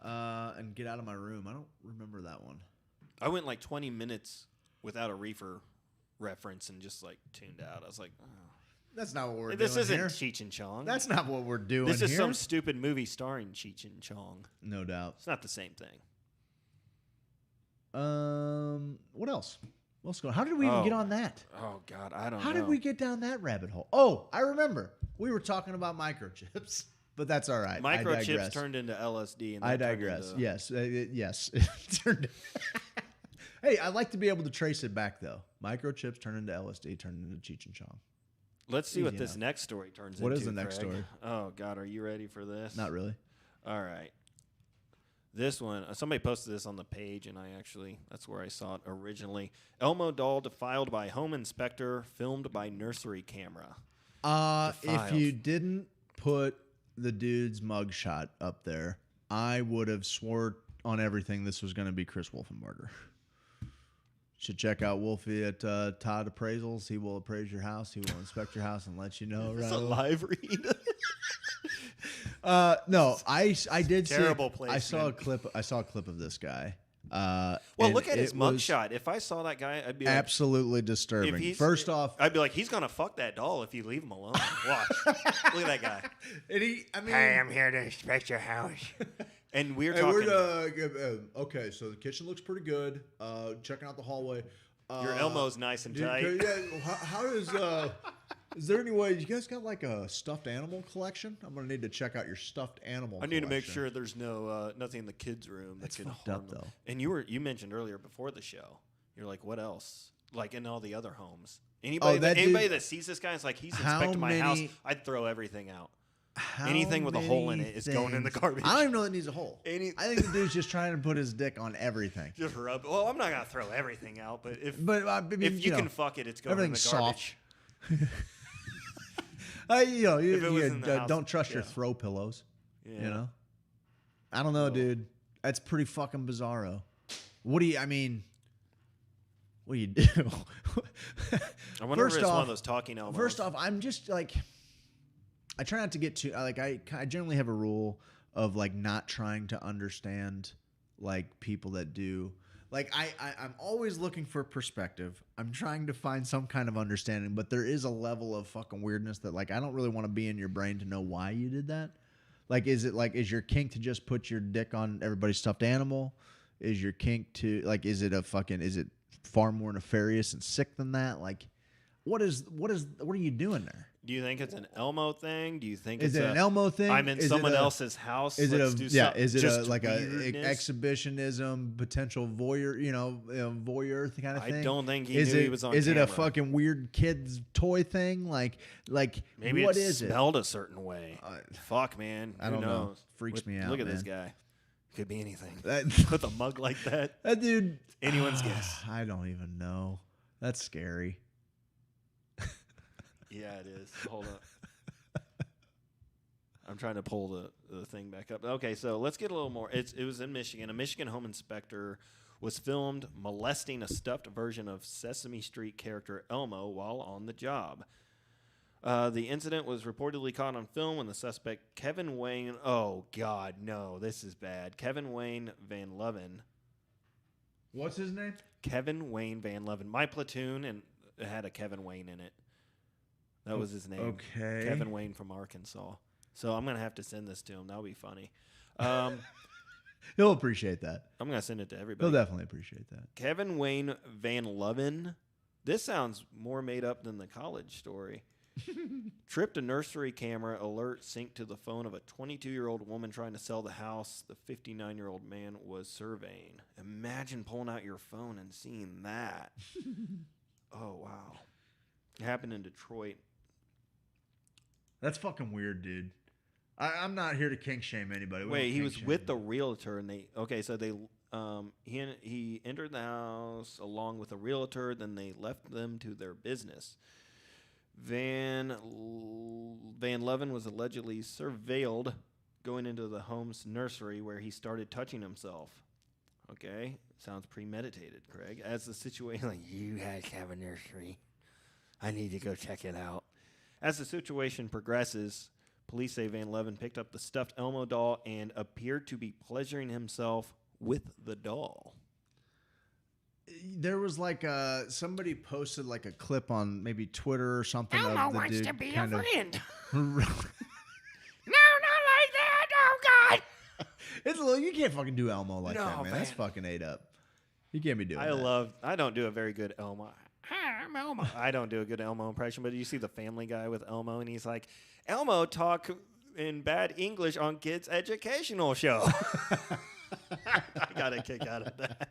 S1: And Get Out of My Room. I don't remember that one.
S5: I went like 20 minutes without a reefer reference and just like tuned out. I was like, oh.
S1: That's not what we're doing
S5: This isn't
S1: here.
S5: Cheech and Chong.
S1: That's not what we're doing
S5: This is
S1: here.
S5: some stupid movie starring Cheech and Chong.
S1: No doubt.
S5: It's not the same thing.
S1: What else? Let's go. How did we even get on that?
S5: Oh, God, I don't know.
S1: How did we get down that rabbit hole? Oh, I remember. We were talking about microchips, but that's all right.
S5: Microchips turned into LSD. And
S1: I digress. Yes. Yes. Hey, I like to be able to trace it back, though. Microchips turned into LSD, turned into Cheech and Chong.
S5: Let's see what this next story turns into.
S1: What is the next story?
S5: Oh, God, are you ready for this?
S1: Not really.
S5: All right. This one, somebody posted this on the page, and that's where I saw it originally. Elmo doll defiled by home inspector, filmed by nursery camera.
S1: If you didn't put the dude's mugshot up there, I would have swore on everything this was going to be Chris Wolfenbarger. Should check out Wolfie at Todd Appraisals. He will appraise your house. He will inspect your house and let you know.
S5: It's a live read.
S1: No, I did
S5: Terrible
S1: see.
S5: placement.
S1: I saw a clip of this guy.
S5: Well, look at his mugshot. If I saw that guy, I'd be like,
S1: absolutely disturbing. First off,
S5: I'd be like, he's gonna fuck that doll if you leave him alone. Watch. Look at that guy.
S1: Hi,
S5: I'm here to inspect your house. And we're
S1: hey,
S5: talking.
S1: Okay, so the kitchen looks pretty good. Checking out the hallway.
S5: Your Elmo's nice and tight.
S1: Yeah, how does is there any way you guys got like a stuffed animal collection? I'm gonna need to check out your stuffed animal.
S5: I need to make sure there's no nothing in the kids' room that can harm them.
S1: Though.
S5: And you mentioned earlier before the show, you're like, what else? Like in all the other homes. Anybody that sees this guy is like, he's inspecting my house. I'd throw everything out. Anything with a hole in it is going in the garbage.
S1: I don't even know that needs a hole. I think the dude's just trying to put his dick on everything.
S5: Just rub. Well, I'm not gonna throw everything out, but if you can fuck it, it's going in the garbage.
S1: Soft. Don't trust your throw pillows.
S5: Yeah.
S1: You know. I don't know, dude. That's pretty fucking bizarro. What do you do?
S5: I wonder if it's one of those talking Elmos.
S1: First off, I'm just like, I try not to get too like I generally have a rule of like not trying to understand like people that do. Like I'm always looking for perspective. I'm trying to find some kind of understanding, but there is a level of fucking weirdness that like I don't really want to be in your brain to know why you did that. Like, is your kink to just put your dick on everybody's stuffed animal? Is your kink to like is it far more nefarious and sick than that? Like, what are you doing there?
S5: Do you think it's an Elmo thing? Do you think
S1: Is
S5: it's
S1: it an Elmo thing?
S5: I'm in
S1: Is it
S5: someone
S1: a-
S5: else's house.
S1: Is it
S5: Let's
S1: a
S5: do
S1: yeah?
S5: something.
S1: Is it
S5: Just
S1: like a
S5: weirdness?
S1: exhibitionism, potential voyeur, voyeur kind of thing?
S5: I don't think he
S1: is
S5: knew
S1: it,
S5: he was on
S1: Is it
S5: camera.
S1: a fucking weird kid's toy thing? Like
S5: Maybe
S1: what
S5: it
S1: is it?
S5: smelled a certain way. Fuck, man.
S1: I don't
S5: Who
S1: know.
S5: knows?
S1: Freaks me out,
S5: Look at this
S1: man.
S5: guy. Could be anything.
S1: That,
S5: With a mug like that.
S1: that dude.
S5: Anyone's guess.
S1: I don't even know. That's scary.
S5: Yeah, it is. Hold up. I'm trying to pull the thing back up. Okay, so let's get a little more. It was in Michigan. A Michigan home inspector was filmed molesting a stuffed version of Sesame Street character Elmo while on the job. The incident was reportedly caught on film when the suspect, Kevin Wayne... Oh, God, no. This is bad. Kevin Wayne Van Leeuwen.
S1: What's his name?
S5: Kevin Wayne Van Leeuwen. My platoon and it had a Kevin Wayne in it. That was his name.
S1: Okay.
S5: Kevin Wayne from Arkansas. So I'm going to have to send this to him. That'll be funny.
S1: He'll appreciate that.
S5: I'm going to send it to everybody.
S1: He'll definitely appreciate that.
S5: Kevin Wayne Van Leeuwen. This sounds more made up than the college story. Tripped a nursery camera alert synced to the phone of a 22-year-old woman trying to sell the house the 59-year-old man was surveying. Imagine pulling out your phone and seeing that. Oh, wow. It happened in Detroit.
S1: That's fucking weird, dude. I'm not here to kink shame anybody.
S5: Wait, he was with the realtor, and he entered the house along with a realtor. Then they left them to their business. Van Leeuwen was allegedly surveilled going into the home's nursery where he started touching himself. Okay, sounds premeditated, Craig. As the situation, like, you guys have a nursery. I need to go check it out. As the situation progresses, police say Van Leeuwen picked up the stuffed Elmo doll and appeared to be pleasuring himself with the doll.
S1: There was like somebody posted like a clip on maybe Twitter or something.
S6: Elmo
S1: of the
S6: wants
S1: dude
S6: to be a
S1: kind of-
S6: friend. No, not like that. Oh, God.
S1: It's a little, you can't fucking do Elmo like
S5: No,
S1: that, man. That's
S5: man.
S1: fucking ate up. You can't be doing that.
S5: I don't do a very good Elmo.
S6: Hi, I'm Elmo.
S5: I don't do a good Elmo impression, but you see the Family Guy with Elmo, and he's like, Elmo talk in bad English on kids' educational show. I got a kick out of that.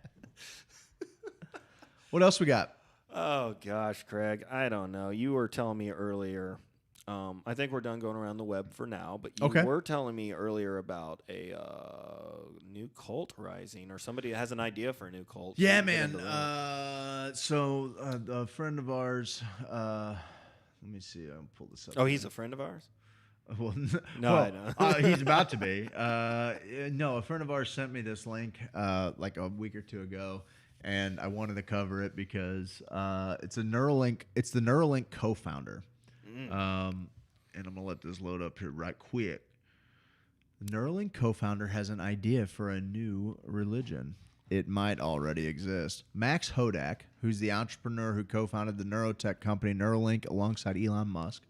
S1: What else we got?
S5: Oh, gosh, Craig. I don't know. You were telling me earlier. I think we're done going around the web for now, but you were telling me earlier about a new cult rising, or somebody that has an idea for a new cult.
S1: Yeah,
S5: Get
S1: man.
S5: into that.
S1: So a friend of ours, let me see. I'll pull this up.
S5: Oh, he's a friend of ours?
S1: Well,
S5: No, I know.
S1: He's about to be. No, a friend of ours sent me this link like a week or two ago, and I wanted to cover it because it's a Neuralink. It's the Neuralink co-founder. And I'm gonna let this load up here right quick. The Neuralink co-founder has an idea for a new religion. It might already exist. Max Hodak, who's the entrepreneur who co-founded the neurotech company Neuralink alongside Elon Musk,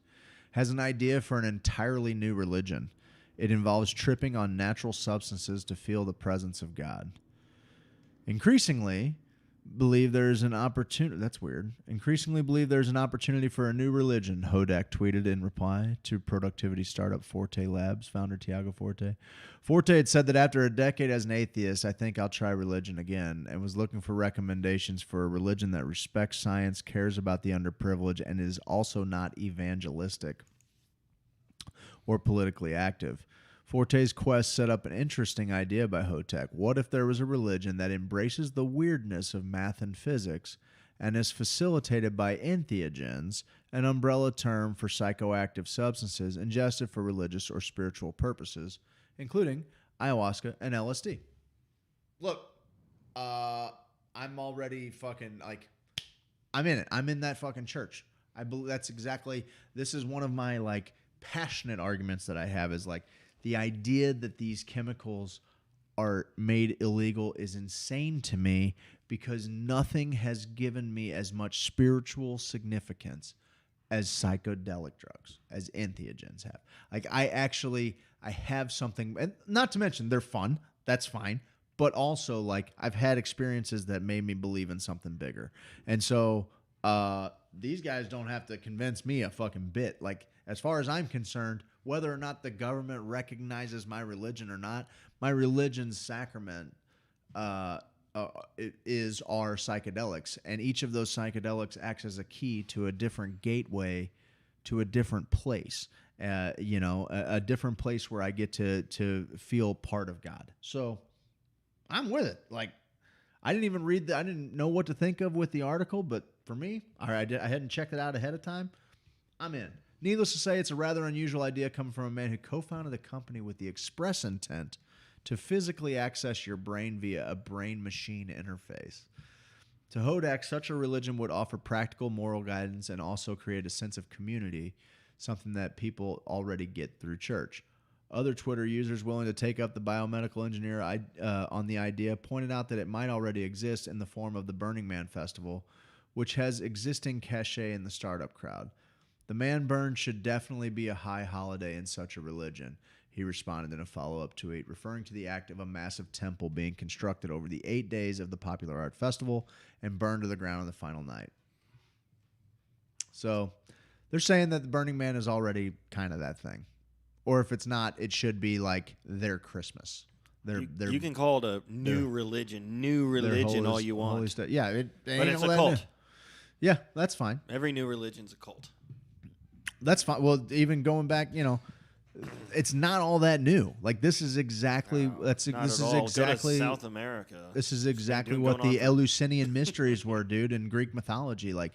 S1: has an idea for an entirely new religion. It involves tripping on natural substances to feel the presence of God. Increasingly believe there's an opportunity. That's weird. Increasingly believe there's an opportunity for a new religion, Hodak tweeted in reply to productivity startup Forte Labs founder Tiago Forte. Forte had said that after a decade as an atheist, I think I'll try religion again, and was looking for recommendations for a religion that respects science, cares about the underprivileged, and is also not evangelistic or politically active. Forte's quest set up an interesting idea by Hotek. What if there was a religion that embraces the weirdness of math and physics and is facilitated by entheogens, an umbrella term for psychoactive substances ingested for religious or spiritual purposes, including ayahuasca and LSD? Look, I'm already fucking, like, I'm in it. I'm in that fucking church. I believe that's exactly, this is one of my, like, passionate arguments that I have is, like, the idea that these chemicals are made illegal is insane to me because nothing has given me as much spiritual significance as psychedelic drugs, as entheogens have. Like, I have something, and not to mention they're fun, that's fine, but also, like, I've had experiences that made me believe in something bigger. And so these guys don't have to convince me a fucking bit. Like, as far as I'm concerned, whether or not the government recognizes my religion or not, my religion's sacrament is our psychedelics, and each of those psychedelics acts as a key to a different gateway to a different place. A different place where I get to feel part of God. So I'm with it. Like, I didn't even read I didn't know what to think of with the article, but for me, I hadn't checked it out ahead of time. I'm in. Needless to say, it's a rather unusual idea coming from a man who co-founded a company with the express intent to physically access your brain via a brain-machine interface. To Hodak, such a religion would offer practical moral guidance and also create a sense of community, something that people already get through church. Other Twitter users willing to take up the biomedical engineer on the idea pointed out that it might already exist in the form of the Burning Man Festival, which has existing cachet in the startup crowd. The man burned should definitely be a high holiday in such a religion, he responded in a follow-up tweet, referring to the act of a massive temple being constructed over the 8 days of the popular art festival and burned to the ground on the final night. So they're saying that the Burning Man is already kind of that thing. Or if it's not, it should be like their Christmas.
S5: You can call it a new religion all you want.
S1: Yeah,
S5: but it's a cult.
S1: New. Yeah, that's fine.
S5: Every new religion's a cult.
S1: That's fine. Well, even going back, it's not all that new. Like, this is exactly this is exactly
S5: Go to South America.
S1: This is exactly what the Eleusinian mysteries were, dude, in Greek mythology. Like,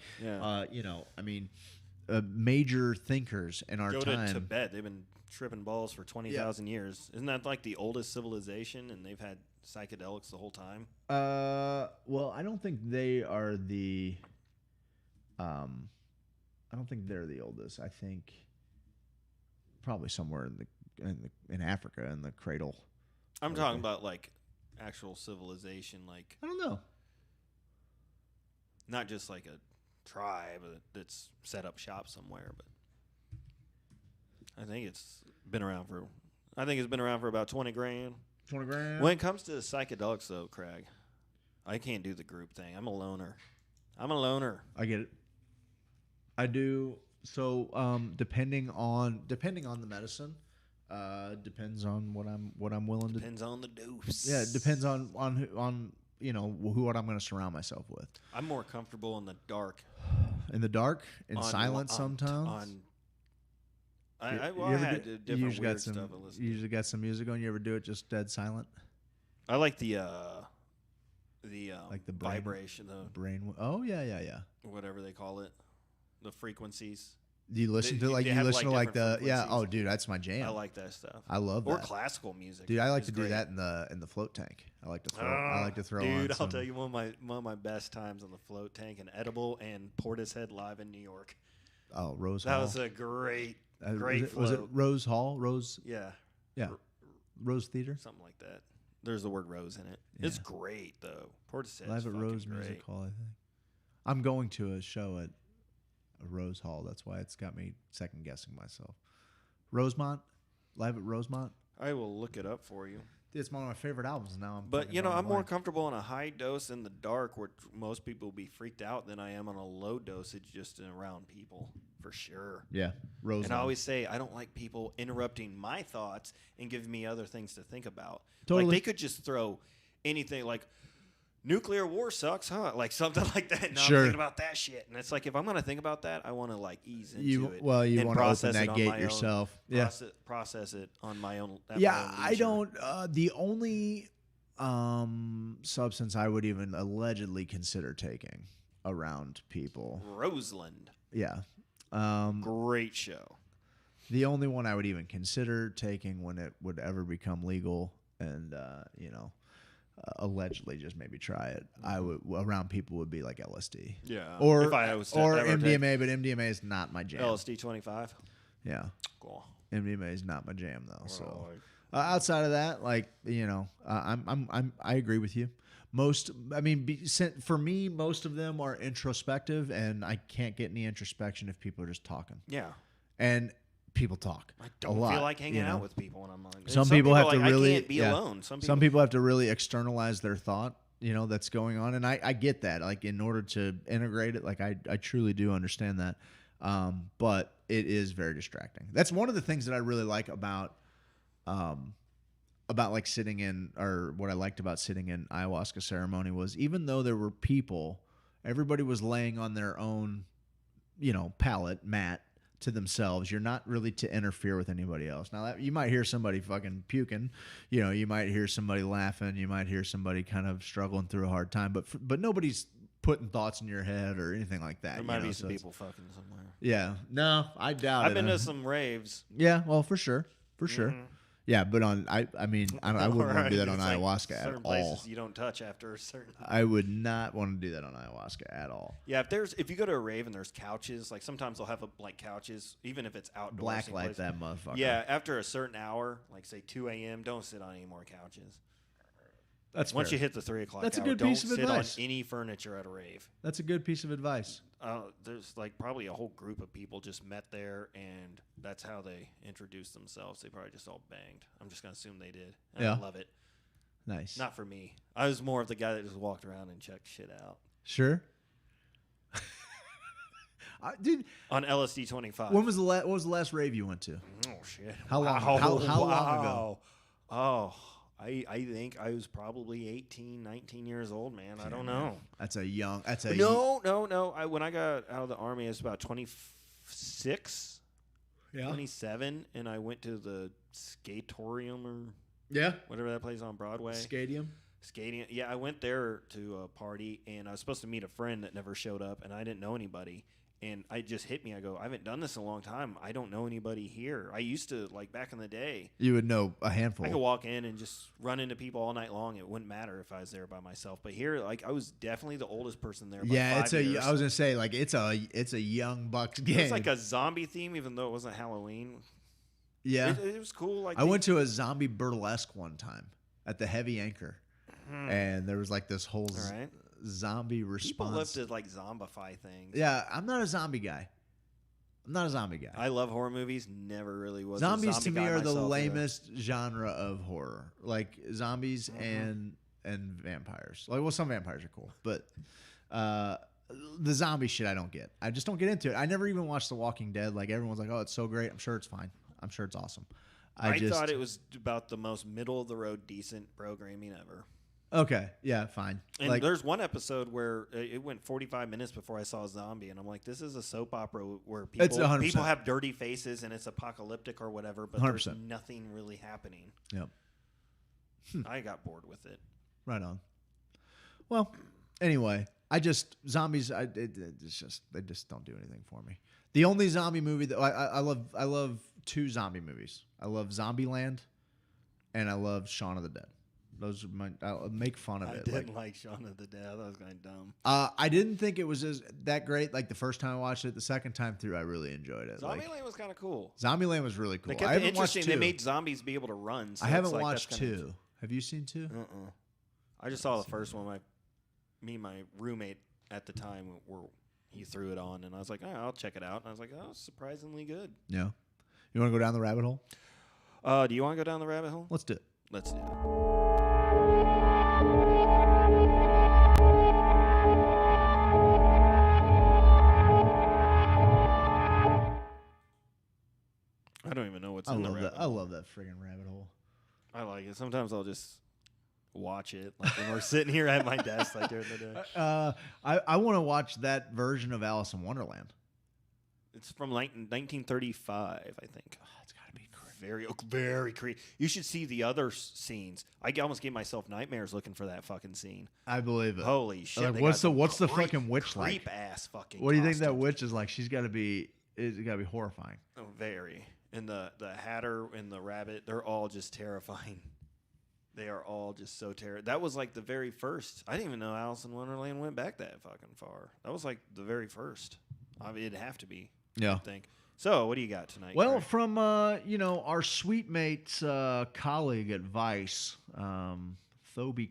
S1: major thinkers in our time.
S5: Go to Tibet. They've been tripping balls for 20,000 years. Isn't that like the oldest civilization, and they've had psychedelics the whole time?
S1: Well, I don't think they are the. I don't think they're the oldest. I think probably somewhere in Africa in the cradle.
S5: I'm talking about like actual civilization, like
S1: I don't know.
S5: Not just like a tribe that's set up shop somewhere, but I think it's been around for about 20 grand.
S1: 20 grand.
S5: When it comes to psychedelics, though, Craig, I can't do the group thing. I'm a loner.
S1: I get it. I do. So, depending on the medicine, depends on what I'm willing to.
S5: Depends on the dose.
S1: Yeah, it depends on what I'm going to surround myself with.
S5: I'm more comfortable in the dark.
S1: In the dark, in silence sometimes.
S5: I had different weird stuff.
S1: You usually got some music on. You ever do it just dead silent?
S5: I like the
S1: brain,
S5: vibration, the
S1: brain. Oh yeah.
S5: Whatever they call it, the frequencies.
S1: Do you listen to the yeah? Oh, dude, that's my jam.
S5: I like that stuff.
S1: I love that.
S5: Or classical music.
S1: Dude, I like to do that in the float tank. I like to throw.
S5: Dude,
S1: on
S5: I'll tell you one of my best times on the float tank and Edible and Portishead live in New York.
S1: Oh, Rose Hall.
S5: That was a great float.
S1: Was it Rose Hall? Rose.
S5: Yeah.
S1: Yeah. Rose Theater.
S5: Something like that. There's the word Rose in it. Yeah. It's great though. Portishead.
S1: Live at Rose Music Hall, I think. I'm going to a show at Rose Hall. That's why it's got me second guessing myself. Rosemont, live at Rosemont.
S5: I will look it up for you.
S1: Dude, it's one of my favorite albums now.
S5: I'm more comfortable on a high dose in the dark, where most people will be freaked out, than I am on a low dosage just around people, for sure.
S1: Yeah, Rosemont.
S5: And I always say I don't like people interrupting my thoughts and giving me other things to think about.
S1: Totally.
S5: Like, they could just throw anything like, nuclear war sucks, huh? Like something like that. No,
S1: sure.
S5: I'm thinking about that shit. And it's like, if I'm going to think about that, I want to like ease into it.
S1: Well, you want to open that gate
S5: own,
S1: yourself. Yeah.
S5: Process it on my own.
S1: I don't. The only substance I would even allegedly consider taking around people.
S5: Roseland.
S1: Yeah.
S5: Great show.
S1: The only one I would even consider taking when it would ever become legal and, allegedly just maybe try it. I would around people would be like LSD.
S5: Yeah.
S1: Or MDMA, but MDMA is not my jam.
S5: LSD 25.
S1: Yeah.
S5: Cool.
S1: MDMA is not my jam though. So outside of that, I agree with you. For me, most of them are introspective, and I can't get any introspection if people are just talking.
S5: Yeah.
S1: And people talk.
S5: I don't feel like hanging out with people when I'm like.
S1: Some people have to really
S5: I can't be alone.
S1: Some people have to really externalize their thought that's going on. And I get that. Like, in order to integrate it, like, I truly do understand that. But it is very distracting. That's one of the things that I really like about like sitting in, or what I liked about sitting in ayahuasca ceremony was, even though there were people, everybody was laying on their own, pallet mat to themselves. You're not really to interfere with anybody else. Now, you might hear somebody fucking puking, you might hear somebody laughing, you might hear somebody kind of struggling through a hard time, but nobody's putting thoughts in your head or anything like that.
S5: There might be some people fucking somewhere.
S1: Yeah. No, I doubt it.
S5: I've been to some raves.
S1: Yeah, well, for sure. Yeah, but I wouldn't want to do that on
S5: It's like
S1: ayahuasca at
S5: certain
S1: all.
S5: places you don't touch after a certain.
S1: I would not want to do that on ayahuasca at all.
S5: Yeah, if you go to a rave and there's couches, like sometimes they'll have couches, even if it's outdoors.
S1: Black light that motherfucker.
S5: Yeah, after a certain hour, like say 2 a.m., don't sit on any more couches.
S1: That's
S5: once
S1: fair.
S5: you hit the 3 o'clock
S1: That's
S5: hour,
S1: a good piece of
S5: don't sit
S1: advice.
S5: on any furniture at a rave.
S1: That's a good piece of advice.
S5: There's probably a whole group of people just met there, and that's how they introduced themselves. They probably just all banged. I'm just gonna assume they did. And
S1: Yeah.
S5: I love it.
S1: Nice.
S5: Not for me. I was more of the guy that just walked around and checked shit out.
S1: Sure. Dude,
S5: on LSD 25.
S1: What was the last rave you went to?
S5: Oh shit!
S1: How long? How long ago?
S5: Oh, I think I was probably 18, 19 years old, man. I don't know. No. When I got out of the Army, I was about 26, 27, and I went to the Skatorium or whatever that place on Broadway.
S1: Skadium?
S5: Yeah, I went there to a party, and I was supposed to meet a friend that never showed up, and I didn't know anybody. And it just hit me. I go, I haven't done this in a long time. I don't know anybody here. I used to, back in the day.
S1: You would know a handful.
S5: I could walk in and just run into people all night long. It wouldn't matter if I was there by myself. But here, I was definitely the oldest person there.
S1: Yeah,
S5: by 5 years.
S1: I was gonna say, it's a young bucks game.
S5: It's like a zombie theme, even though it wasn't Halloween.
S1: Yeah,
S5: it was cool.
S1: I went to a zombie burlesque one time at the Heavy Anchor, and there was this whole zombie response.
S5: People love to zombify things.
S1: Yeah, I'm not a zombie guy. I
S5: love horror movies. Never really was.
S1: Zombies
S5: a zombie
S1: to me
S5: guy
S1: are the
S5: myself,
S1: lamest genre of horror. Like zombies and vampires. Some vampires are cool, but the zombie shit I don't get. I just don't get into it. I never even watched The Walking Dead. Everyone's like, oh, it's so great. I'm sure it's fine. I'm sure it's awesome.
S5: I thought it was about the most middle of the road decent programming ever.
S1: Okay, yeah, fine.
S5: And there's one episode where it went 45 minutes before I saw a zombie, and I'm like, this is a soap opera where people have dirty faces and it's apocalyptic or whatever, but 100%. There's nothing really happening.
S1: Yep.
S5: I got bored with it.
S1: Right on. Well, anyway, zombies. They just don't do anything for me. The only zombie movie that I love two zombie movies. I love Zombieland, and I love Shaun of the Dead. Those are I'll make fun of it.
S5: I didn't like Shaun of the Dead. That was kind of dumb.
S1: I didn't think it was that great. The first time I watched it, the second time through, I really enjoyed it.
S5: Zombieland was kind of cool.
S1: Zombieland was really cool.
S5: They kept it interesting. They made zombies be able to run. So
S1: I haven't watched 2. Have you seen 2?
S5: I just saw the first one. Me and my roommate at the time he threw it on, and I was like, I'll check it out. And I was like, oh, it's surprisingly good.
S1: Yeah. You want to go down the rabbit hole?
S5: Do you want to go down the rabbit hole?
S1: Let's do it.
S5: Let's do it. I don't even know what's in the rabbit hole.
S1: I love that friggin' rabbit hole.
S5: I like it. Sometimes I'll just watch it when we're sitting here at my desk during the day.
S1: I want to watch that version of Alice in Wonderland.
S5: It's from 1935, I think.
S1: Oh, it's got to be
S5: very, very creepy. You should see the other scenes. I almost gave myself nightmares looking for that fucking scene.
S1: I believe it.
S5: Holy shit!
S1: What's the fucking witch like?
S5: Creep ass fucking.
S1: What do you think that witch is like? She's got to be. It's got to be horrifying.
S5: Oh, very. And the Hatter and the rabbit, they're all just terrifying. They are all just so terrible. That was the very first. I didn't even know Alice in Wonderland went back that fucking far. That was the very first. I mean, it'd have to be.
S1: Yeah.
S5: I think. So, what do you got tonight?
S1: Well,
S5: Greg?
S1: from our sweet mate's colleague at Vice, Thoby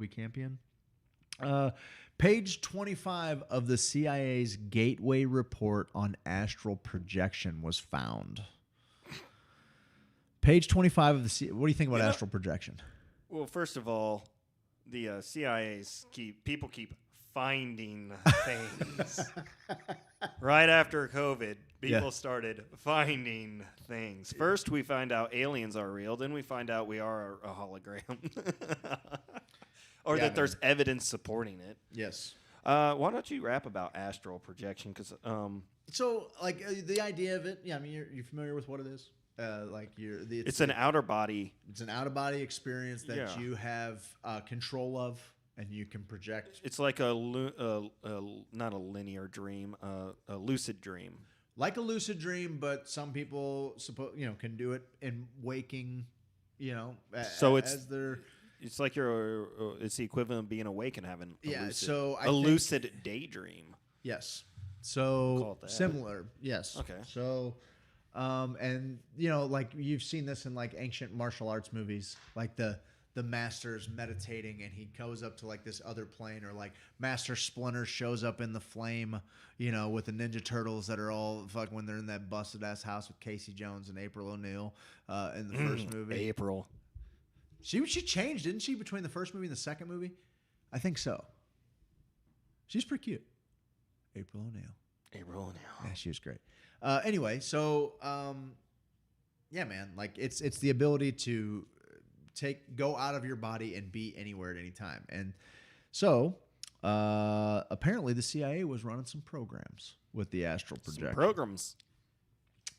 S1: Campion. Page 25 of the CIA's Gateway Report on Astral Projection was found. Page 25 of the what do you think about astral projection?
S5: Well, first of all, the CIA's people keep finding things. Right after COVID, people started finding things. First, we find out aliens are real. Then we find out we are a hologram. Or that there's evidence supporting it.
S1: Yes.
S5: Why don't you rap about astral projection? Because
S1: So, like, the idea of it, I mean, you're familiar with what it is?
S5: It's an outer body.
S1: It's an out-of-body experience that you have control of, and you can project.
S5: It's like not a linear dream, a lucid dream.
S1: Like a lucid dream, but some people can do it in waking. So
S5: it's like it's the equivalent of being awake and having a lucid daydream.
S1: Yes. So similar. Yes.
S5: Okay.
S1: So. And like you've seen this in like ancient martial arts movies, like the master's meditating and he goes up to like this other plane, or like Master Splinter shows up in the flame, with the Ninja Turtles that are all fucking when they're in that busted ass house with Casey Jones and April O'Neil in the first movie.
S5: April.
S1: She changed, didn't she, between the first movie and the second movie? I think so. She's pretty cute. April O'Neil. Yeah, she was great. Anyway, so yeah, man, like it's the ability to go out of your body and be anywhere at any time. And so apparently the CIA was running some programs with the astral projection.
S5: Programs.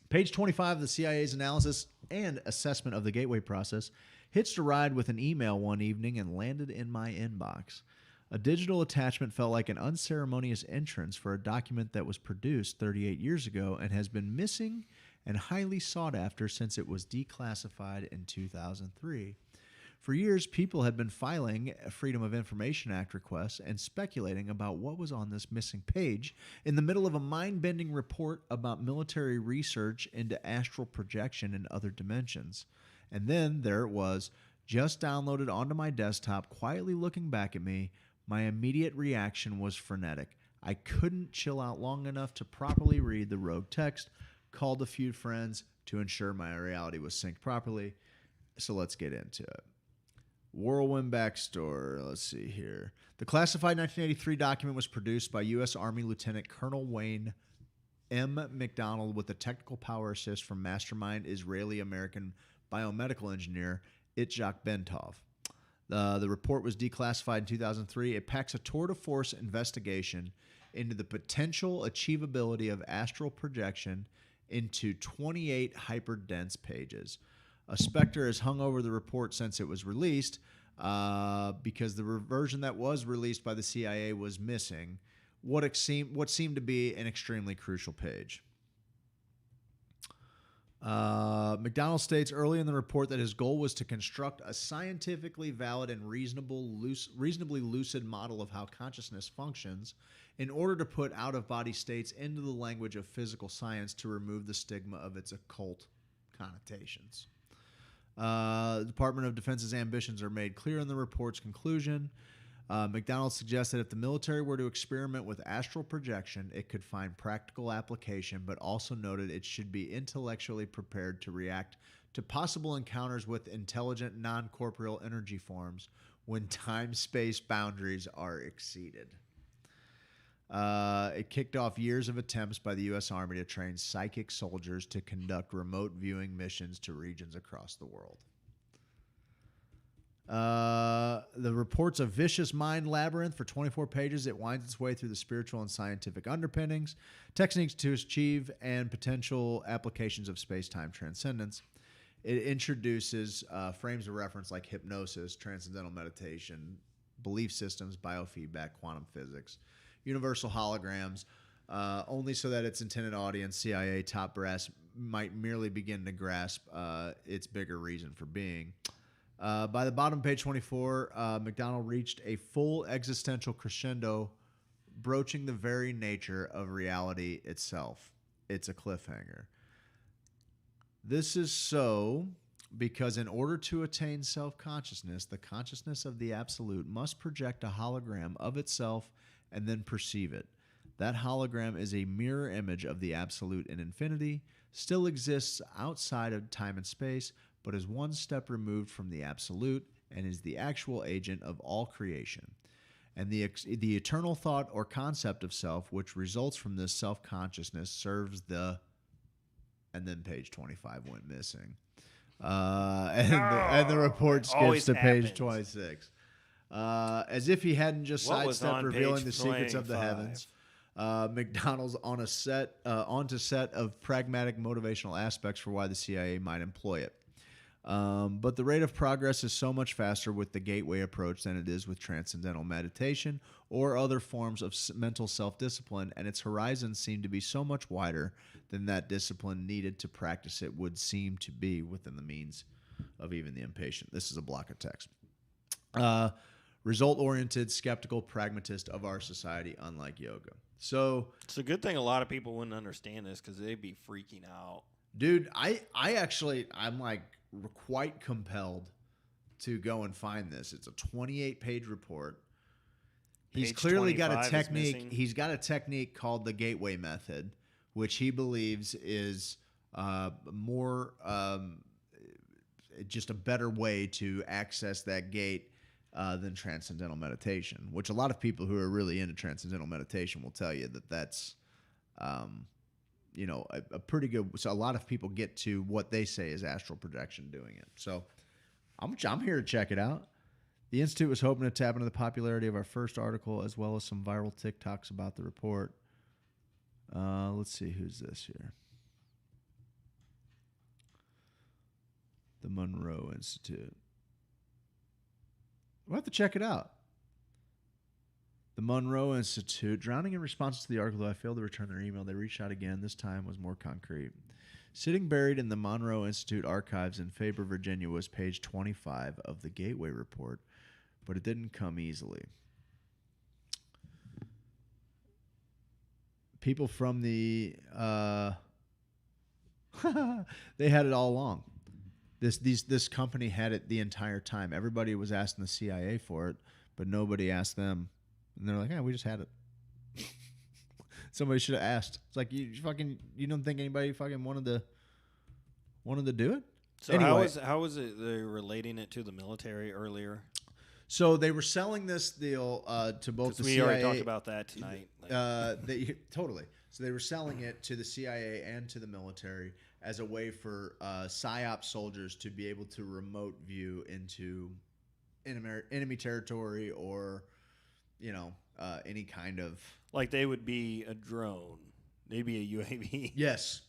S1: Page 25 of the CIA's analysis and assessment of the gateway process hitched a ride with an email one evening and landed in my inbox. A digital attachment felt like an unceremonious entrance for a document that was produced 38 years ago and has been missing and highly sought after since it was declassified in 2003. For years, people had been filing Freedom of Information Act requests and speculating about what was on this missing page in the middle of a mind-bending report about military research into astral projection and other dimensions. And then there it was, just downloaded onto my desktop, quietly looking back at me. My immediate reaction was frenetic. I couldn't chill out long enough to properly read the rogue text, called a few friends to ensure my reality was synced properly. So let's get into it. Whirlwind backstory. Let's see here. The classified 1983 document was produced by U.S. Army Lieutenant Colonel Wayne M. McDonald with the technical power assist from mastermind Israeli-American biomedical engineer Itzhak Bentov. The report was declassified in 2003. It packs a tour-de-force investigation into the potential achievability of astral projection into 28 hyperdense pages. A specter has hung over the report since it was released because the version that was released by the CIA was missing what seemed to be an extremely crucial page. McDonald states early in the report that his goal was to construct a scientifically valid and reasonably lucid model of how consciousness functions in order to put out-of-body states into the language of physical science to remove the stigma of its occult connotations. The Department of Defense's ambitions are made clear in the report's conclusion. McDonald suggests that if the military were to experiment with astral projection, it could find practical application, but also noted it should be intellectually prepared to react to possible encounters with intelligent non-corporeal energy forms when time-space boundaries are exceeded. It kicked off years of attempts by the U.S. Army to train psychic soldiers to conduct remote viewing missions to regions across the world. The report's a vicious mind labyrinth. For 24 pages, it winds its way through the spiritual and scientific underpinnings, techniques to achieve, and potential applications of space-time transcendence. It introduces frames of reference like hypnosis, transcendental meditation, belief systems, biofeedback, quantum physics, universal holograms, only so that its intended audience, CIA top brass, might merely begin to grasp its bigger reason for being. By the bottom of page 24, McDonald reached a full existential crescendo, broaching the very nature of reality itself. It's a cliffhanger. This is so because in order to attain self-consciousness, the consciousness of the absolute must project a hologram of itself and then perceive it. That hologram is a mirror image of the absolute in infinity, still exists outside of time and space, but is one step removed from the absolute and is the actual agent of all creation. And the eternal thought or concept of self, which results from this self-consciousness, serves the... And then page 25 went missing. And the report skips to page 26. As if he hadn't just sidestepped revealing the secrets of the heavens. McDonald's onto set of pragmatic motivational aspects for why the CIA might employ it. But the rate of progress is so much faster with the gateway approach than it is with transcendental meditation or other forms of mental self-discipline, and its horizons seem to be so much wider than that discipline needed to practice it would seem to be within the means of even the impatient. This is a block of text. Result-oriented, skeptical pragmatist of our society, unlike yoga. So
S5: it's a good thing a lot of people wouldn't understand this because they'd be freaking out.
S1: Dude, I'm like quite compelled to go and find this. It's a 28-page report. He's clearly got a technique. He's got a technique called the gateway method, which he believes is more just a better way to access that gate than transcendental meditation, which a lot of people who are really into transcendental meditation will tell you that that's a pretty good. So a lot of people get to what they say is astral projection doing it. So I'm here to check it out. The Institute was hoping to tap into the popularity of our first article as well as some viral TikToks about the report. Let's see, who's this here? The Monroe Institute. We'll have to check it out. The Monroe Institute. Drowning in responses to the article, I failed to return their email. They reached out again. This time was more concrete. Sitting buried in the Monroe Institute archives in Faber, Virginia, was page 25 of the Gateway Report, but it didn't come easily. People from the... they had it all along. This company had it the entire time. Everybody was asking the CIA for it, but nobody asked them. And they're like, "Yeah, we just had it." Somebody should have asked. It's like you don't think anybody fucking wanted to do it?
S5: So anyway, how was it they're relating it to the military earlier?
S1: So they were selling this deal to both the CIA.
S5: We already talked about that tonight.
S1: Totally. So they were selling it to the CIA and to the military as a way for PSYOP soldiers to be able to remote view into enemy territory or, any kind of...
S5: Like they would be a drone. They'd be a UAV.
S1: Yes,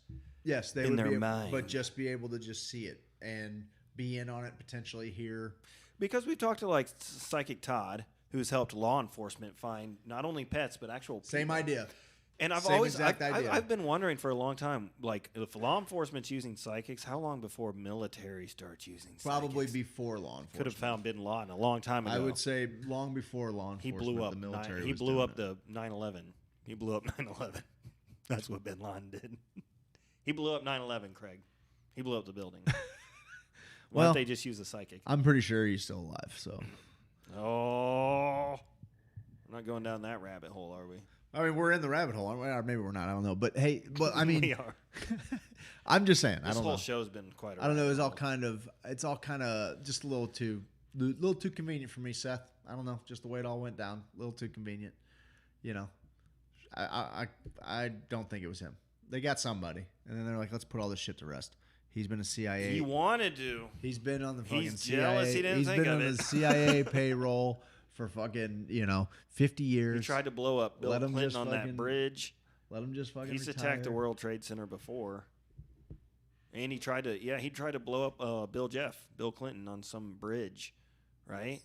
S1: they
S5: in
S1: would
S5: their
S1: be
S5: mind.
S1: But just be able to just see it and be in on it, potentially hear.
S5: Because we talked to like Psychic Todd, who's helped law enforcement find not only pets but actual people.
S1: Same idea.
S5: And I've been wondering for a long time, like if law enforcement's using psychics, how long before military starts using psychics?
S1: Probably before law enforcement.
S5: Could have found Bin Laden a long time ago.
S1: I would say long before law enforcement. The military.
S5: He blew up the 9/11. He blew up 9/11. That's what Bin Laden did. He blew up 9/11, Craig. He blew up the building. Why don't they just use a psychic?
S1: I'm pretty sure he's still alive. So.
S5: Oh, we're not going down that rabbit hole, are we?
S1: I mean, we're in the rabbit hole, or maybe we're not. I don't know. But hey, I mean,
S5: we are.
S1: I'm just saying.
S5: This whole show's been quite.
S1: I don't know. It's all kind of just a little too convenient for me, Seth. I don't know. Just the way it all went down, a little too convenient. I don't think it was him. They got somebody, and then they're like, let's put all this shit to rest. He's been a CIA.
S5: He wanted to.
S1: He's been on the fucking
S5: He's
S1: CIA.
S5: jealous he didn't think of it.
S1: He's been on the CIA payroll for fucking 50 years.
S5: He tried to blow up Bill Clinton on that bridge.
S1: Let him just fucking.
S5: He's
S1: retire.
S5: attacked the World Trade Center before, and he tried to blow up Bill Clinton on some bridge, right?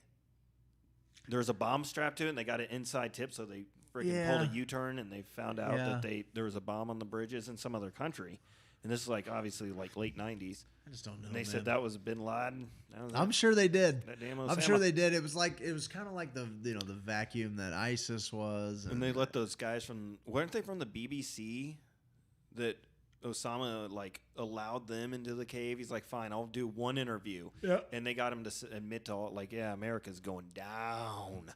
S5: There was a bomb strapped to it, and they got an inside tip, so they freaking pulled a U-turn, and they found out that there was a bomb on the bridges in some other country. And this is obviously late 90s.
S1: I just don't know.
S5: And they said that was Bin Laden.
S1: I'm sure they did.
S5: I'm
S1: sure they did. It was kind of like the the vacuum that ISIS was.
S5: And they let those guys weren't they from the BBC that Osama allowed them into the cave? He's like, fine, I'll do one interview.
S1: Yeah.
S5: And they got him to admit to all America's going down.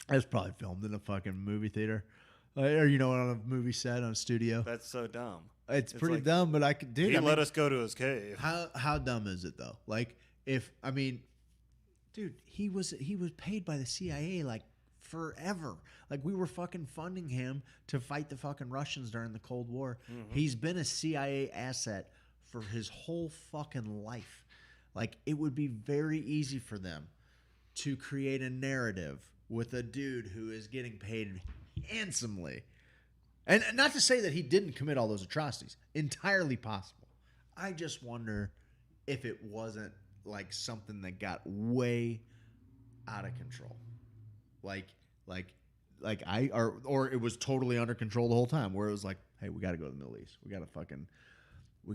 S1: That's probably filmed in a fucking movie theater, or on a movie set on a studio.
S5: That's so dumb.
S1: It's pretty dumb, but
S5: He let us go to his cave.
S1: How dumb is it though? dude, he was paid by the CIA like forever. Like we were fucking funding him to fight the fucking Russians during the Cold War. He's been a CIA asset for his whole fucking life. Like it would be very easy for them to create a narrative with a dude who is getting paid handsomely. And not to say that he didn't commit all those atrocities. Entirely possible. I just wonder if it wasn't like something that got way out of control. Or it was totally under control the whole time, where it was like, hey, we got to go to the Middle East. We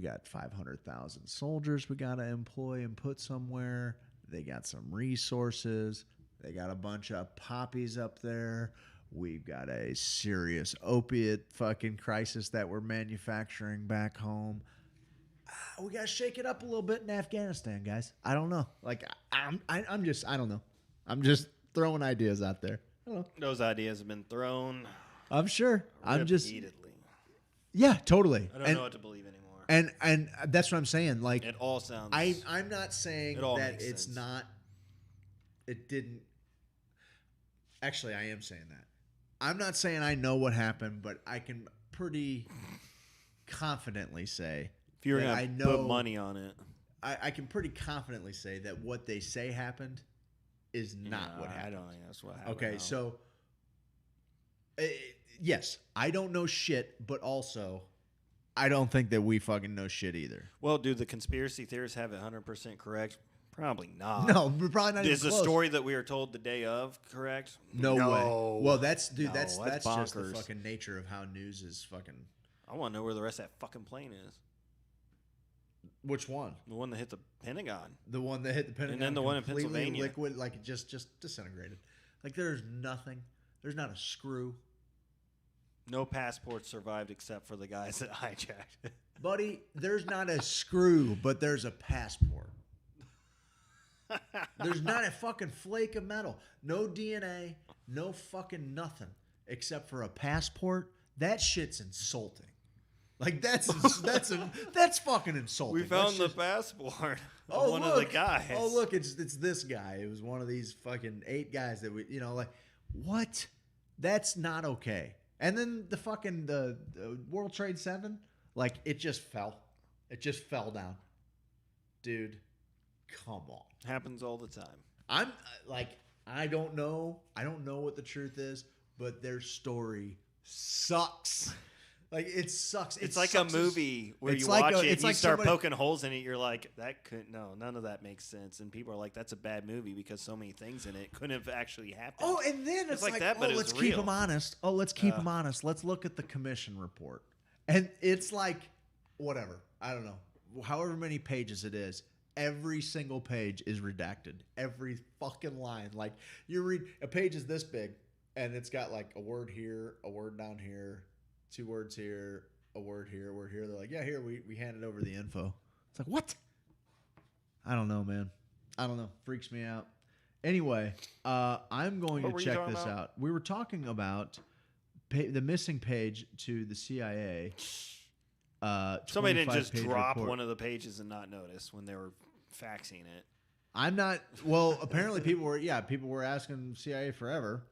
S1: got 500,000 soldiers we got to employ and put somewhere. They got some resources. They got a bunch of poppies up there. We've got a serious opiate fucking crisis that we're manufacturing back home. We got to shake it up a little bit in Afghanistan, guys. I don't know. Like, I don't know. I'm just throwing ideas out there. I don't know.
S5: Those ideas have been thrown.
S1: I'm sure.
S5: Repeatedly.
S1: Yeah, totally.
S5: I don't know what to believe anymore.
S1: And that's what I'm saying. Like,
S5: it all sounds.
S1: I'm not saying that it's
S5: sense.
S1: not. It didn't. Actually, I am saying that. I'm not saying I know what happened, but I can pretty confidently say.
S5: If you're gonna put money on it,
S1: I can pretty confidently say that what they say happened is not what happened.
S5: I don't think that's what happened.
S1: Okay,
S5: no.
S1: so yes, I don't know shit, but also I don't think that we fucking know shit either.
S5: Well, do the conspiracy theorists have it 100% correct? Probably not.
S1: No, we're probably not.
S5: Is
S1: even
S5: the
S1: close.
S5: story that we are told the day of correct?
S1: No way. Well, that's just the
S5: bonkers.
S1: fucking nature of how news is fucking.
S5: I want to know where the rest of that fucking plane is.
S1: Which one?
S5: The one that hit the Pentagon.
S1: The one that hit the Pentagon.
S5: And then the one in
S1: completely
S5: Pennsylvania.
S1: liquid, like it just disintegrated. Like there's nothing. There's not a screw.
S5: No passports survived except for the guys that hijacked.
S1: Buddy, there's not a screw, but there's a passport. There's not a fucking flake of metal. No DNA, no fucking nothing except for a passport. That shit's insulting. Like that's fucking insulting.
S5: We found the passport of
S1: Oh,
S5: one
S1: look.
S5: of the guys.
S1: Oh, look, it's this guy. It was one of these fucking 8 guys that we, like, what? That's not okay. And then the fucking the World Trade 7, like it just fell. It just fell down. Dude, come on.
S5: Happens all the time.
S1: I'm like, I don't know what the truth is, but their story sucks. Like it sucks.
S5: It's like a movie where you watch it and you start poking holes in it. You're like, none of that makes sense. And people are like, that's a bad movie because so many things in it couldn't have actually happened.
S1: Oh, and then it's like that, but let's keep them honest. Oh, let's keep them honest. Let's look at the commission report. And it's like, whatever. I don't know. However many pages it is. Every single page is redacted. Every fucking line. Like, you read, a page is this big, and it's got like a word here, a word down here, 2 words here, a word here, a word here. They're like, yeah, here, we handed over the info. It's like, what? I don't know, man. I don't know. Freaks me out. Anyway, I'm going to check this out. We were talking about the missing page to the CIA.
S5: Somebody didn't just drop one of the pages and not notice when they were faxing it.
S1: I'm not. Well, apparently people were asking CIA forever,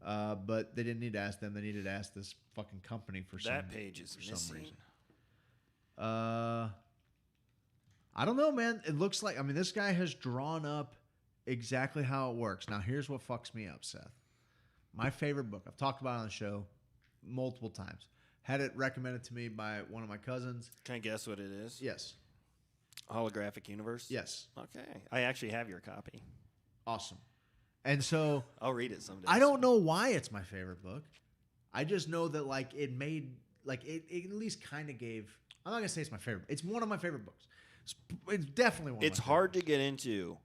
S1: but they didn't need to ask them. They needed to ask this fucking company for some.
S5: That page is missing.
S1: Some reason. I don't know, man. It looks like, this guy has drawn up exactly how it works. Now, here's what fucks me up, Seth. My favorite book. I've talked about it on the show multiple times. Had it recommended to me by one of my cousins.
S5: Can I guess what it is?
S1: Yes.
S5: Holographic Universe?
S1: Yes.
S5: Okay. I actually have your copy.
S1: Awesome. And so
S5: I'll read it someday.
S1: I don't know why it's my favorite book. I just know that it made it at least kind of gave. I'm not gonna say it's my favorite. It's one of my favorite books. It's definitely one.
S5: It's
S1: of my
S5: hard to get into.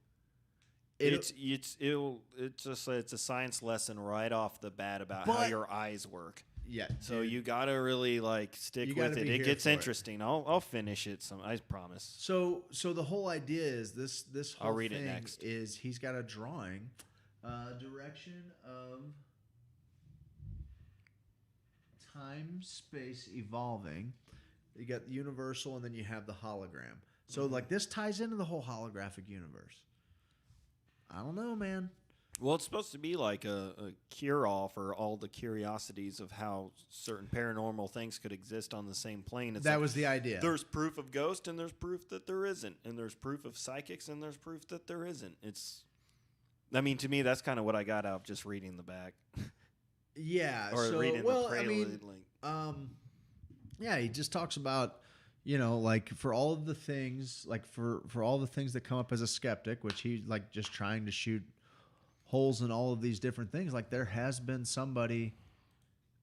S5: It's a science lesson right off the bat about how your eyes work.
S1: Yeah.
S5: So you gotta really stick with it. It gets interesting. I'll finish it. I promise.
S1: So the whole idea is this whole
S5: I'll read
S1: thing
S5: it next.
S1: is he's got a drawing, direction of time, space evolving. You got the universal, and then you have the hologram. So this ties into the whole holographic universe. I don't know, man.
S5: Well, it's supposed to be like a cure-all for all the curiosities of how certain paranormal things could exist on the same plane. It's
S1: That
S5: like,
S1: was the idea.
S5: There's proof of ghosts, and there's proof that there isn't. And there's proof of psychics, and there's proof that there isn't. I mean, to me, that's kind of what I got out of just reading the back.
S1: Yeah.
S5: Or
S1: so,
S5: reading
S1: well,
S5: the prelude.
S1: I mean, yeah, he just talks about, like for all of the things, like for all the things that come up as a skeptic, which he's like just trying to shoot holes in all of these different things. Like there has been somebody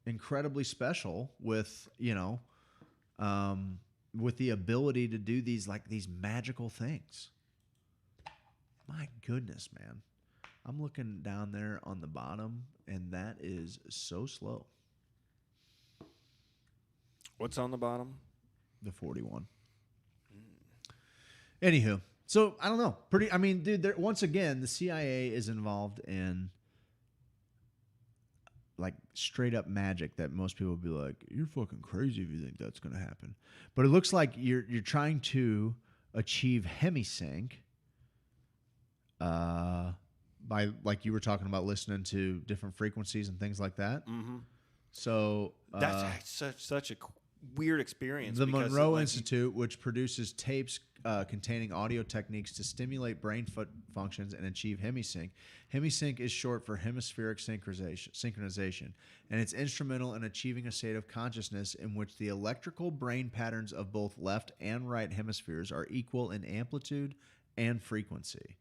S1: incredibly special with, with the ability to do these magical things. My goodness, man. I'm looking down there on the bottom, and that is so slow.
S5: What's on the bottom?
S1: The 41. Anywho, so I don't know. I mean, dude, once again, the CIA is involved in like straight up magic that most people would be like, you're fucking crazy if you think that's going to happen. But it looks like you're trying to achieve hemisync by, like you were talking about, listening to different frequencies and things like that.
S5: Mm-hmm.
S1: So
S5: that's such a weird experience.
S1: The Monroe Institute, which produces tapes containing audio techniques to stimulate brain functions and achieve hemisync. Hemisync is short for hemispheric synchronization, and it's instrumental in achieving a state of consciousness in which the electrical brain patterns of both left and right hemispheres are equal in amplitude and frequency.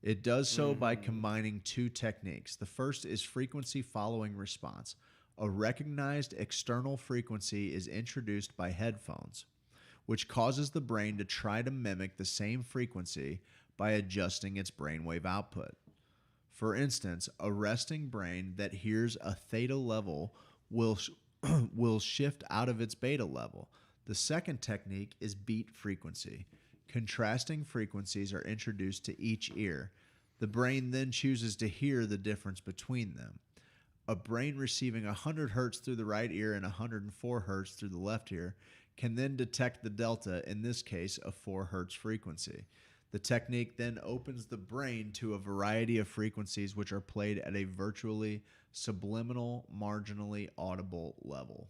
S1: It does so by combining two techniques. The first is frequency following response. A recognized external frequency is introduced by headphones, which causes the brain to try to mimic the same frequency by adjusting its brainwave output. For instance, a resting brain that hears a theta level will shift out of its beta level. The second technique is beat frequency. Contrasting frequencies are introduced to each ear. The brain then chooses to hear the difference between them. A brain receiving 100 hertz through the right ear and 104 hertz through the left ear can then detect the delta, in this case, a 4 hertz frequency. The technique then opens the brain to a variety of frequencies which are played at a virtually subliminal, marginally audible level.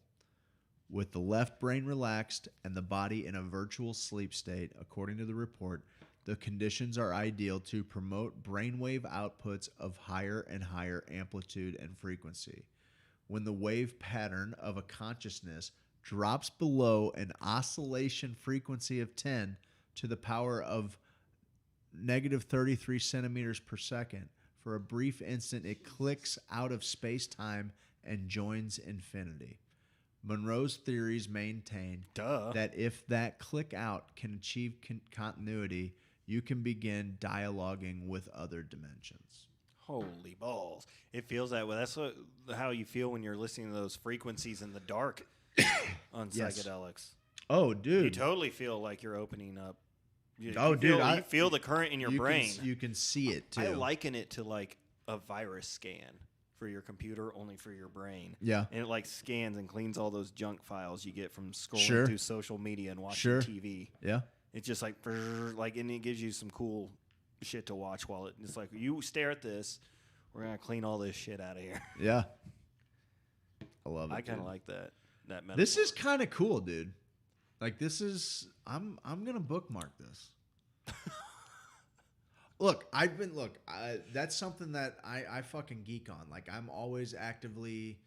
S1: With the left brain relaxed and the body in a virtual sleep state, according to the report, the conditions are ideal to promote brainwave outputs of higher and higher amplitude and frequency. When the wave pattern of a consciousness drops below an oscillation frequency of 10 to the power of negative 33 centimeters per second, for a brief instant it clicks out of space-time and joins infinity. Monroe's theories maintain that if that click out can achieve continuity, you can begin dialoguing with other dimensions.
S5: Holy balls. It feels that way. That's how you feel when you're listening to those frequencies in the dark on psychedelics.
S1: Oh, dude.
S5: You totally feel like you're opening up. You feel the current in your brain.
S1: You can see it, too.
S5: I liken it to like a virus scan for your computer, only for your brain.
S1: Yeah.
S5: And it like scans and cleans all those junk files you get from scrolling through social media and watching TV.
S1: Yeah.
S5: It's just like, and it gives you some cool shit to watch while it's like, you stare at this, we're going to clean all this shit out of here.
S1: Yeah. I love it.
S5: I kind of like that metaphor.
S1: This is kind of cool, dude. Like I'm going to bookmark this. That's something that I fucking geek on. Like I'm always actively,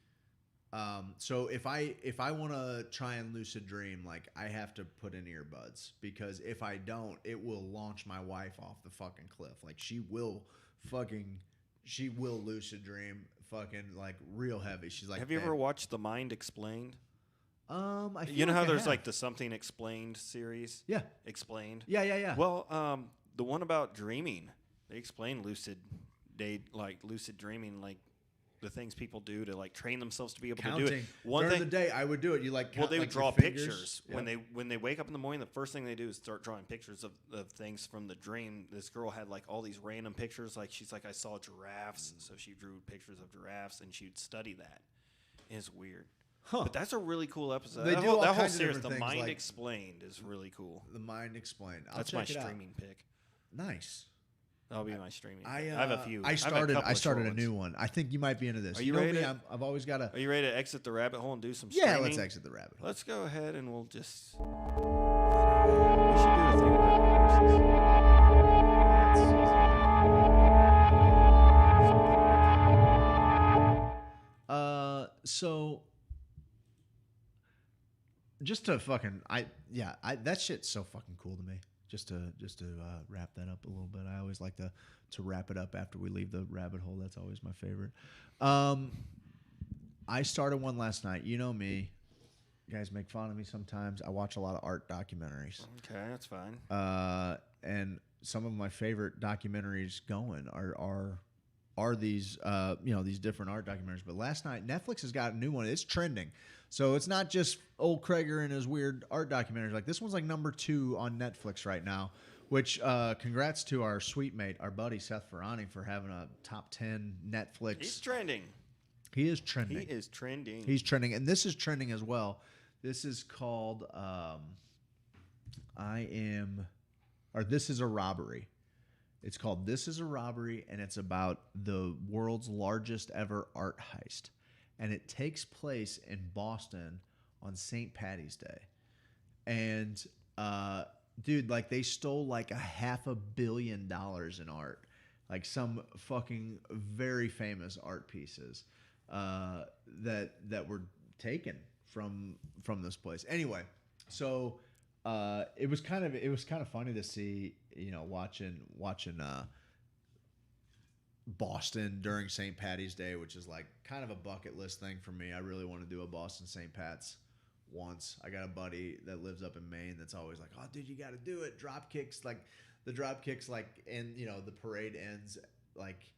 S1: so if I want to try and lucid dream, like I have to put in earbuds, because if I don't, it will launch my wife off the fucking cliff. Like she will lucid dream fucking like real heavy. She's like,
S5: have you ever watched The Mind Explained?
S1: I feel
S5: you know
S1: like
S5: how there's
S1: have.
S5: like the Something Explained series?
S1: Yeah.
S5: Explained?
S1: Yeah.
S5: Well, the one about dreaming, they explain lucid dreaming, like the things people do to like train themselves to be able to do it.
S1: During the day, I would do it. You like count,
S5: they would
S1: like,
S5: draw
S1: your fingers.
S5: pictures.
S1: Yep.
S5: When they wake up in the morning. The first thing they do is start drawing pictures of things from the dream. This girl had like all these random pictures. Like she's like, I saw giraffes, so she drew pictures of giraffes, and she'd study that. It's weird. Huh. But that's a really cool episode.
S1: They
S5: that
S1: do
S5: whole,
S1: all
S5: that whole
S1: kinds of
S5: series,
S1: different
S5: The
S1: things,
S5: Mind
S1: like-
S5: Explained, is really cool.
S1: The Mind Explained.
S5: That's my streaming pick.
S1: Nice.
S5: That'll be my streaming.
S1: I
S5: have a few.
S1: I started a new one. I think you might be into this.
S5: Are you ready?
S1: I've always got
S5: Are you ready to exit the rabbit hole and do some
S1: Yeah,
S5: streaming?
S1: let's exit the rabbit hole.
S5: Let's go ahead and we'll just. We should do a thing about
S1: So just to fucking that shit's so fucking cool to me. Just to wrap that up a little bit. I always like to wrap it up after we leave the rabbit hole. That's always my favorite. I started one last night. You know me. You guys make fun of me sometimes. I watch a lot of art documentaries.
S5: Okay, that's fine.
S1: And some of my favorite documentaries going are these these different art documentaries. But last night Netflix has got a new one. It's trending. So it's not just old Krager and his weird art documentaries. Like this one's like number 2 on Netflix right now, which congrats to our sweet mate, our buddy Seth Ferrani, for having a top 10 Netflix.
S5: He's trending.
S1: He is trending.
S5: He is trending.
S1: He's trending. And this is trending as well. This is called This Is a Robbery. It's called This Is a Robbery, and it's about the world's largest ever art heist. And it takes place in Boston on St. Patty's Day. And, dude, like they stole like $500 million in art. Like some fucking very famous art pieces that were taken from this place. Anyway, so it was kind of funny to see, watching Boston during St. Patty's Day, which is like kind of a bucket list thing for me. I really want to do a Boston St. Pat's once. I got a buddy that lives up in Maine that's always like, "Oh, dude, you got to do it." Drop kicks, and the parade ends like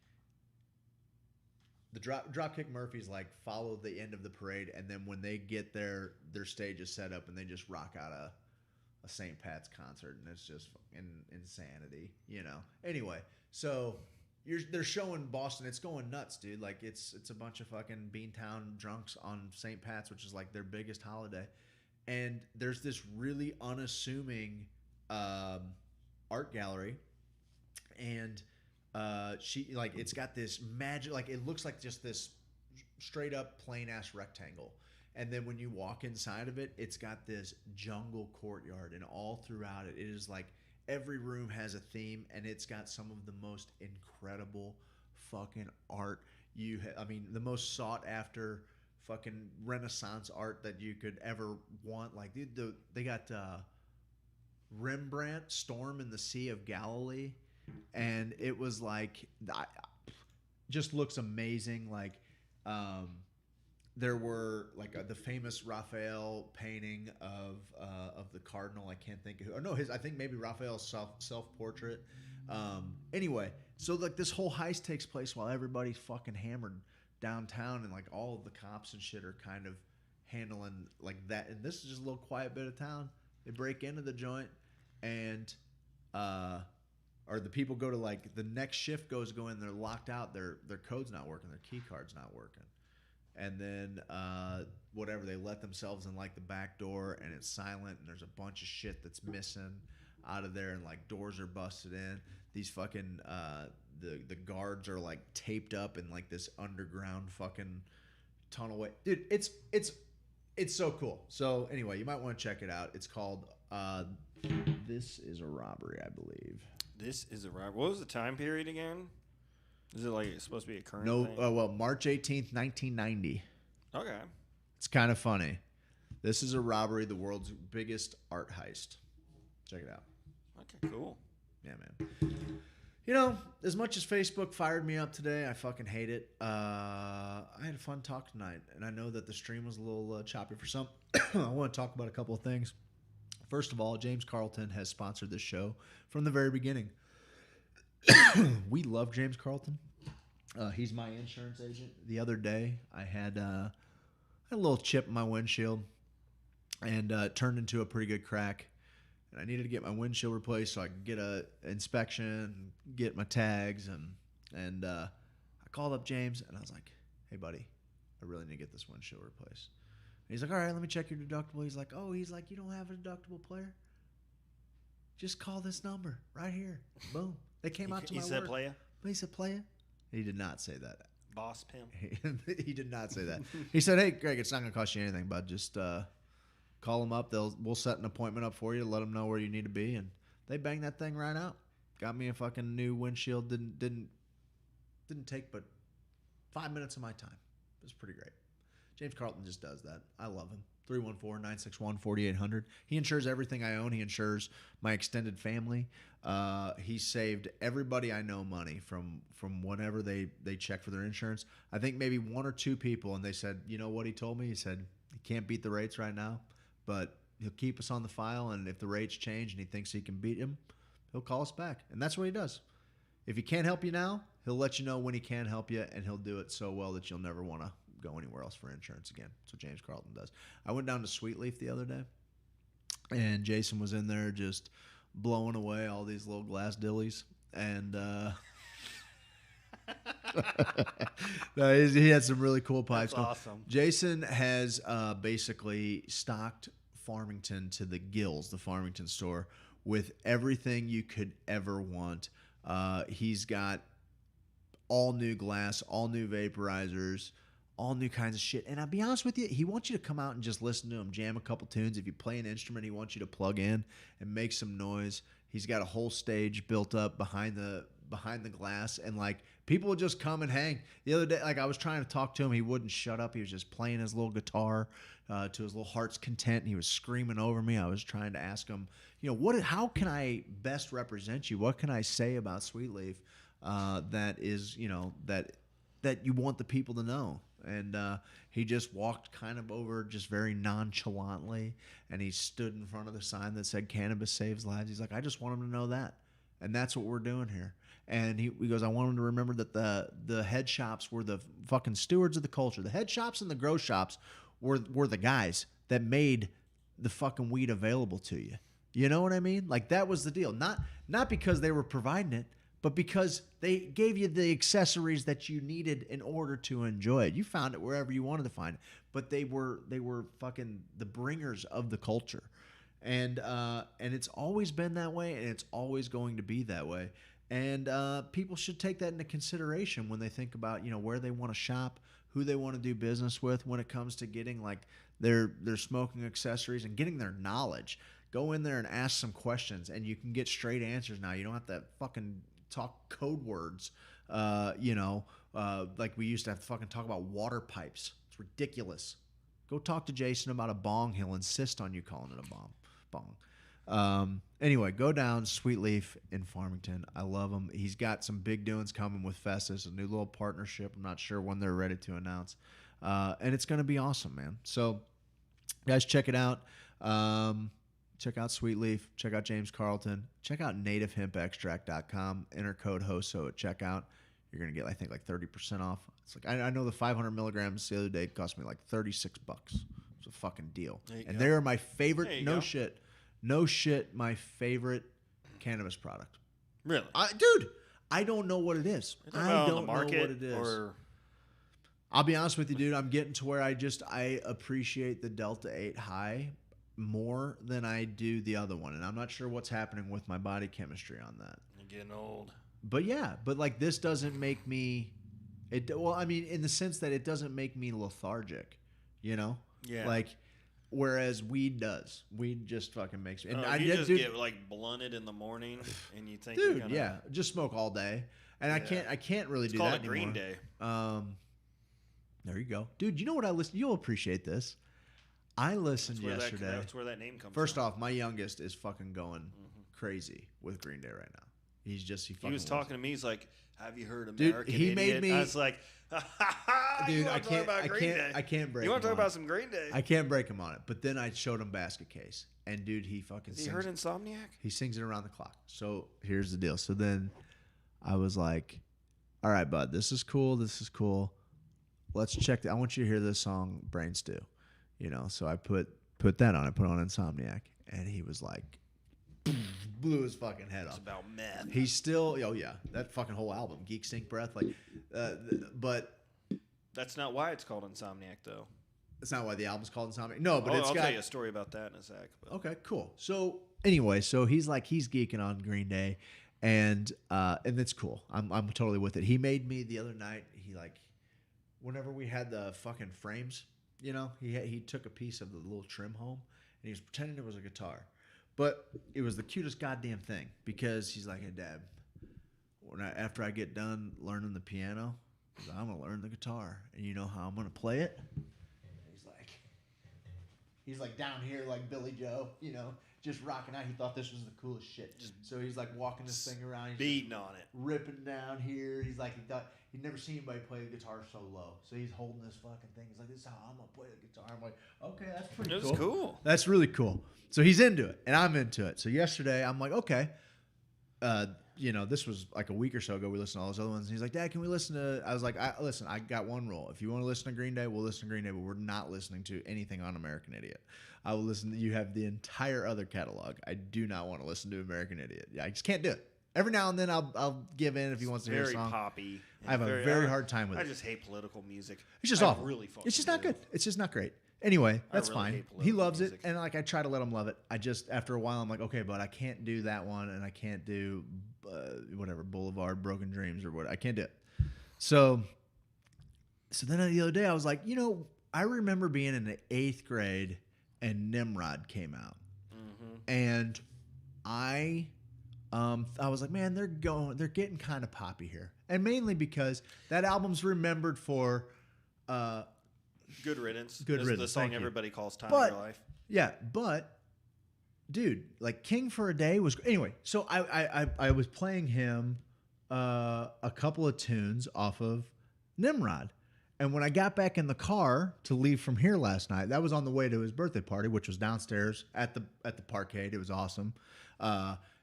S1: the drop kick Murphys like follow the end of the parade, and then when they get there, their stage is set up and they just rock out a St. Pat's concert, and it's just insanity, Anyway, so they're showing Boston. It's going nuts, dude. Like it's a bunch of fucking Beantown drunks on St. Pat's, which is like their biggest holiday. And there's this really unassuming art gallery, and it's got this magic. Like it looks like just this straight up plain ass rectangle. And then when you walk inside of it, it's got this jungle courtyard, and all throughout it is like every room has a theme, and it's got some of the most incredible fucking art the most sought after fucking Renaissance art that you could ever want. Like they got Rembrandt Storm in the Sea of Galilee, and it was like just looks amazing. Like there were like the famous Raphael painting of the Cardinal. I can't think of who. Or no, I think maybe Raphael's self-portrait. Anyway, so like this whole heist takes place while everybody's fucking hammered downtown, and like all of the cops and shit are kind of handling like that. And this is just a little quiet bit of town. They break into the joint, and or the people go to like the next shift go in. They're locked out. Their code's not working. Their key card's not working. And then whatever, they let themselves in like the back door, and it's silent, and there's a bunch of shit that's missing out of there, and like doors are busted in. These fucking the guards are like taped up in like this underground fucking tunnel way. Dude, it's so cool. So anyway, you might want to check it out. It's called This Is a Robbery, I believe.
S5: This is a robbery. What was the time period again? Is it like it's supposed to be a current thing?
S1: Well, March 18th, 1990. Okay. It's kind of funny. This is a robbery, the world's biggest art heist. Check it out.
S5: Okay, cool.
S1: Yeah, man. As much as Facebook fired me up today, I fucking hate it. I had a fun talk tonight, and I know that the stream was a little choppy for some. I want to talk about a couple of things. First of all, James Carlton has sponsored this show from the very beginning. We love James Carlton. He's my insurance agent. The other day, I had a little chip in my windshield, and it turned into a pretty good crack. And I needed to get my windshield replaced so I could get a inspection, get my tags, and I called up James, and I was like, "Hey, buddy, I really need to get this windshield replaced." And he's like, "All right, let me check your deductible." He's like, "You don't have a deductible, player? Just call this number right here. Boom." They came out to my
S5: He said
S1: work.
S5: playa?
S1: He said playa? He did not say that.
S5: Boss pimp?
S1: He did not say that. He said, "Hey, Greg, it's not going to cost you anything, bud. Just call them up. We'll set an appointment up for you. Let them know where you need to be." And they banged that thing right out. Got me a fucking new windshield. Didn't take but 5 minutes of my time. It was pretty great. James Carlton just does that. I love him. 314-961-4800. He insures everything I own. He insures my extended family. He saved everybody I know money from whenever they check for their insurance. I think maybe one or two people, and they said, you know what he told me? He said, he can't beat the rates right now, but he'll keep us on the file, and if the rates change and he thinks he can beat him, he'll call us back. And that's what he does. If he can't help you now, he'll let you know when he can help you, and he'll do it so well that you'll never want to go anywhere else for insurance again. That's what James Carlton does. I went down to Sweet Leaf the other day, and Jason was in there just blowing away all these little glass dillies, and no, he had some really cool pipes.
S5: That's awesome.
S1: Jason has basically stocked Farmington to the gills, the Farmington store, with everything you could ever want. He's got all new glass, all new vaporizers, all new kinds of shit. And I'll be honest with you, he wants you to come out and just listen to him jam a couple tunes. If you play an instrument, he wants you to plug in and make some noise. He's got a whole stage built up behind the glass, and like people would just come and hang. The other day, like I was trying to talk to him, he wouldn't shut up. He was just playing his little guitar to his little heart's content, and he was screaming over me. I was trying to ask him, how can I best represent you? What can I say about Sweet Leaf that is, that you want the people to know? And he just walked kind of over just very nonchalantly, and he stood in front of the sign that said "Cannabis Saves Lives." He's like, I just want him to know that. And that's what we're doing here. And he goes, I want him to remember that the head shops were the fucking stewards of the culture. The head shops and the grow shops were the guys that made the fucking weed available to you. You know what I mean? Like that was the deal. Not because they were providing it, but because they gave you the accessories that you needed in order to enjoy it. You found it wherever you wanted to find it. But they were fucking the bringers of the culture. And it's always been that way, and it's always going to be that way. And people should take that into consideration when they think about, where they want to shop, who they want to do business with when it comes to getting like their smoking accessories and getting their knowledge. Go in there and ask some questions, and you can get straight answers now. You don't have to fucking talk code words, like we used to have to fucking talk about water pipes. It's ridiculous. Go talk to Jason about a bong. He'll insist on you calling it a bong. Anyway, go down Sweet Leaf in Farmington. I love him. He's got some big doings coming with Festus, a new little partnership. I'm not sure when they're ready to announce. And it's going to be awesome, man. So, guys, check it out. Check out Sweet Leaf. Check out James Carlton. Check out nativehempextract.com. Enter code HOSO at checkout. You're going to get, I think, like 30% off. It's like I know the 500 milligrams the other day cost me like $36. It's a fucking deal. And they are my favorite. No shit, my favorite cannabis product.
S5: Really?
S1: Dude, I don't know what it is. I don't know what it is.
S5: Or
S1: I'll be honest with you, dude. I'm getting to where I appreciate the Delta 8 high more than I do the other one. And I'm not sure what's happening with my body chemistry on that.
S5: you're getting old.
S1: But like this doesn't make me in the sense that it doesn't make me lethargic, Yeah. Like whereas weed does. Weed just fucking makes me. And
S5: you just get like blunted in the morning, and you think,
S1: dude, just smoke all day, and I can't really do that anymore.
S5: Green Day.
S1: There you go, dude. You know what I listen? You'll appreciate this. I listened yesterday.
S5: That's where that name comes from.
S1: First off, my youngest is fucking going crazy with Green Day right now. He was
S5: talking to me. He's like, "Have you heard American
S1: Dude, he
S5: Idiot?"
S1: made me.
S5: I was like,
S1: "Dude, I can't break.
S5: You want to talk
S1: him
S5: about some Green Day?
S1: I can't break him on it." But then I showed him Basket Case, and dude, he fucking.
S5: Has he heard Insomniac?
S1: He sings it around the clock. So here's the deal. So then I was like, "All right, bud, this is cool. This is cool. Let's check. I want you to hear this song, Brain Stew." So I put that on. I put on Insomniac, and he was like, blew his fucking head off.
S5: It's about meth.
S1: He's still, that fucking whole album, Geek Stink Breath, like, but
S5: that's not why it's called Insomniac, though.
S1: That's not why the album's called Insomniac. No, but
S5: I'll tell you a story about that in a sec. But.
S1: Okay, cool. So anyway, he's geeking on Green Day, and it's cool. I'm totally with it. He made me the other night. He like, whenever we had the fucking frames, you know, he took a piece of the little trim home and he was pretending it was a guitar, but it was the cutest goddamn thing because he's like, hey Dad, after I get done learning the piano, I'm gonna learn the guitar, and you know how I'm gonna play it. He's like down here like Billy Joe, you know, just rocking out. He thought this was the coolest shit. So he's like walking this thing around. He's
S5: beating on it.
S1: Ripping down here. He's like, he thought he'd never seen anybody play the guitar so low. So he's holding this fucking thing. He's like, this is how I'm going to play the guitar. I'm like, okay, that's pretty cool.
S5: That's cool.
S1: That's really cool. So he's into it, and I'm into it. So yesterday, I'm like, okay. You know, this was like a week or so ago. We listened to all those other ones. And he's like, Dad, can we listen to... I was like, listen, I got one rule. If you want to listen to Green Day, we'll listen to Green Day, but we're not listening to anything on American Idiot. I will listen to... You have the entire other catalog. I do not want to listen to American Idiot. Yeah, I just can't do it. Every now and then, I'll give in if he wants to hear a song.
S5: Very poppy.
S1: I have a very hard time with it.
S5: I just hate political music.
S1: It's just awful.
S5: Really
S1: it's just not good. It's just not great. Anyway, that's
S5: really
S1: fine. He loves it, and like I try to let him love it. I just after a while I'm like, okay, but I can't do that one, and I can't do whatever Boulevard Broken Dreams or what. I can't do it. So then the other day I was like, you know, I remember being in the 8th grade and Nimrod came out, and I was like, man, they're getting kind of poppy here, and mainly because that album's remembered for.
S5: Good Riddance.
S1: Good Riddance.
S5: The song everybody calls Time of Your Life.
S1: Yeah, but dude, like King for a Day was anyway. So I was playing him a couple of tunes off of Nimrod, and when I got back in the car to leave from here last night, that was on the way to his birthday party, which was downstairs at the parkade. It was awesome.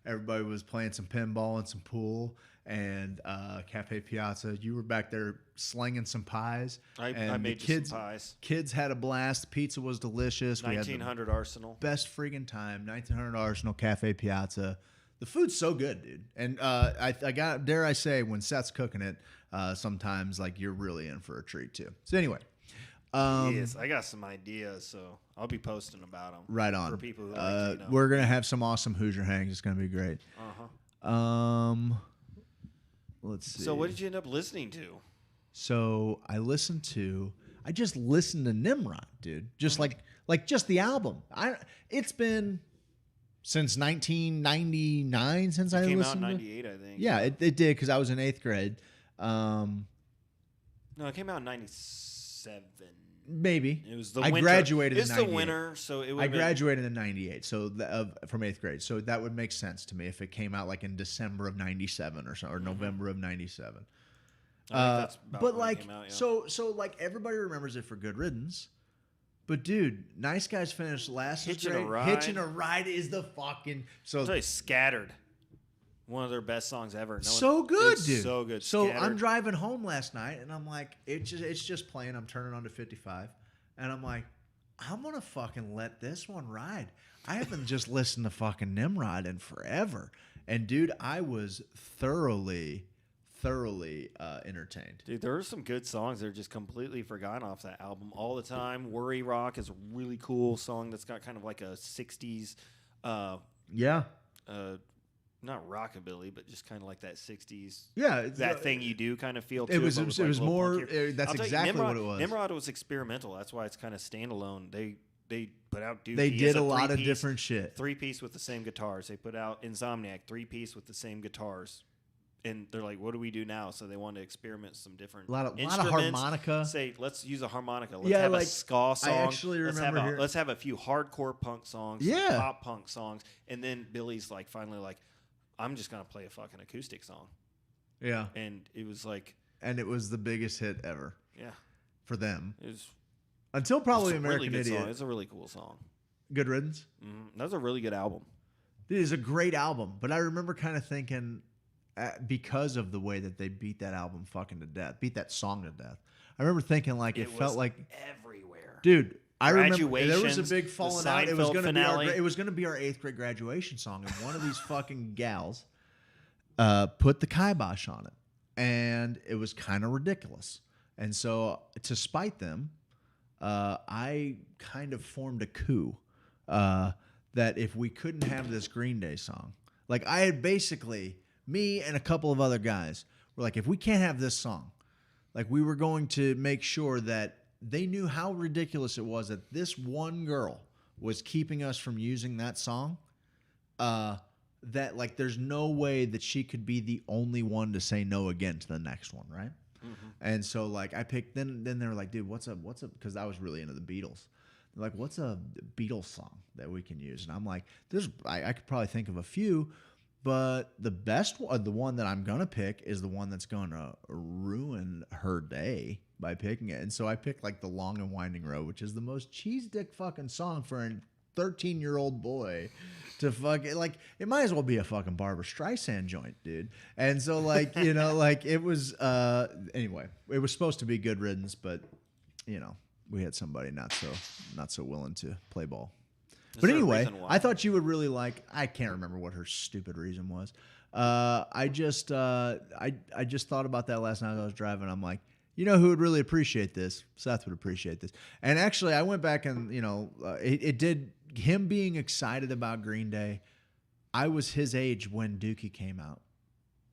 S1: Everybody was playing some pinball and some pool. And Cafe Piazza, you were back there slinging some pies.
S5: I made some pies.
S1: Kids had a blast. Pizza was delicious.
S5: 1900 Arsenal.
S1: Best friggin' time. 1900 Arsenal, Cafe Piazza. The food's so good, dude. And I got, dare I say, when Seth's cooking it, sometimes like you're really in for a treat too. So anyway.
S5: Yes, I got some ideas, so I'll be posting about them.
S1: Right on.
S5: For people who like to know.
S1: We're going to have some awesome Hoosier hangs. It's going to be great. Let's see.
S5: So what did you end up listening to?
S1: So I just listened to Nimrod, dude. Just like just the album. It's been since 1999 since I listened.
S5: It came out in 98, I think.
S1: Yeah, it did because I was in 8th grade.
S5: No, it came out in 97.
S1: Maybe.
S5: It was the
S1: I
S5: winter.
S1: graduated
S5: It's
S1: in
S5: the
S1: 98.
S5: winter, so it would
S1: I graduated in 98, so from 8th grade. So that would make sense to me if it came out like in December of 97 or so, or November of 97.
S5: That's about
S1: but
S5: when
S1: like
S5: it came out, yeah.
S1: so like everybody remembers it for Good Riddance. But dude, Nice Guys finished last.
S5: Hitching a Ride.
S1: Hitching a Ride is the fucking
S5: I'll tell you, Scattered. One of their best songs ever.
S1: So good, dude.
S5: So good.
S1: So
S5: Scattered.
S1: I'm driving home last night, and I'm like, it's just playing. I'm turning on to 55, and I'm like, I'm gonna fucking let this one ride. I haven't just listened to fucking Nimrod in forever, and dude, I was thoroughly entertained.
S5: Dude, there are some good songs that are just completely forgotten off that album all the time. Worry Rock is a really cool song that's got kind of like a 60s not rockabilly, but just kind of like that 60s.
S1: Yeah,
S5: that thing you do kind of feel to
S1: it was
S5: like
S1: more
S5: punkier.
S1: that's exactly what it was.
S5: Nimrod was experimental. That's why it's kind of standalone. They put out Dookie.
S1: They did a lot of
S5: 3-piece
S1: different shit.
S5: 3-piece with the same guitars. They put out Insomniac 3-piece with the same guitars. And they're like, what do we do now? So they wanted to experiment some different
S1: a lot of
S5: instruments.
S1: harmonica.
S5: Say, let's use a harmonica. Let's have a ska song.
S1: I actually remember
S5: let's have a few hardcore punk songs, some pop punk songs. And then Billy's like, finally like, I'm just going to play a fucking acoustic song.
S1: Yeah.
S5: And it was like...
S1: And it was the biggest hit ever.
S5: Yeah.
S1: For them.
S5: It was...
S1: Until probably
S5: it's
S1: American
S5: really
S1: Idiot.
S5: Song. It's a really cool song.
S1: Good Riddance?
S5: Mm-hmm. That was a really good album.
S1: It is a great album. But I remember kind of thinking, because of the way that they beat that album fucking to death, beat that song to death, I remember thinking like it felt like...
S5: everywhere.
S1: Dude... I remember there was a big
S5: the
S1: falling out. It was going to be our 8th grade graduation song, and one of these fucking gals put the kibosh on it, and it was kind of ridiculous. And so, to spite them, I kind of formed a coup that if we couldn't have this Green Day song, like I had basically me and a couple of other guys were like, if we can't have this song, like we were going to make sure that they knew how ridiculous it was that this one girl was keeping us from using that song. That like there's no way that she could be the only one to say no again to the next one, right? Mm-hmm. And so like I picked. Then they were like, dude, what's up? Because I was really into the Beatles. They're like, what's a Beatles song that we can use? And I'm like, I could probably think of a few. But the best one, the one that I'm going to pick is the one that's going to ruin her day by picking it. And so I picked like The Long and Winding Road, which is the most cheese dick fucking song for a 13-year-old boy to fuck it. Like, it might as well be a fucking Barbra Streisand joint, dude. And so like, you know, like it was, anyway, it was supposed to be Good Riddance, but you know, we had somebody not so willing to play ball. But anyway, I thought you would really like. I can't remember what her stupid reason was. I just thought about that last night as I was driving. I'm like, you know who would really appreciate this? Seth would appreciate this. And actually, I went back and it did him being excited about Green Day. I was his age when Dookie came out,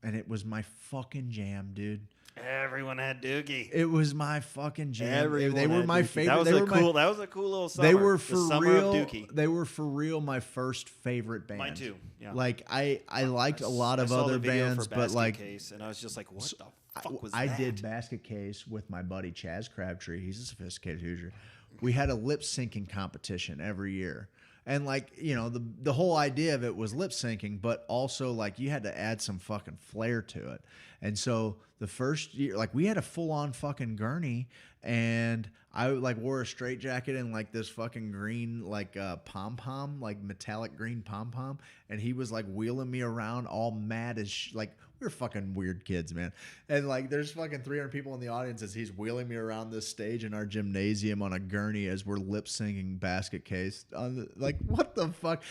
S1: and it was my fucking jam, dude.
S5: Everyone had Dookie.
S1: It was my fucking jam.
S5: Everyone
S1: they were my
S5: Dookie.
S1: favorite.
S5: That was a cool little summer.
S1: They were for real.
S5: Dookie.
S1: They were for real my first favorite band.
S5: Mine too. Yeah.
S1: Like I liked a lot of other bands, but like
S5: Case, and I was just like, what the fuck was
S1: I
S5: that?
S1: did Basket Case with my buddy Chaz Crabtree. He's a sophisticated Hoosier. We had a lip syncing competition every year. And like, you know, the whole idea of it was lip syncing, but also like you had to add some fucking flair to it. And so the first year, like we had a full on fucking gurney, and I like wore a straitjacket and like this fucking green like pom pom, like metallic green pom pom, and he was like wheeling me around all mad as like we were fucking weird kids, man. And like there's fucking 300 people in the audience as he's wheeling me around this stage in our gymnasium on a gurney as we're lip syncing Basket Case. Like what the fuck?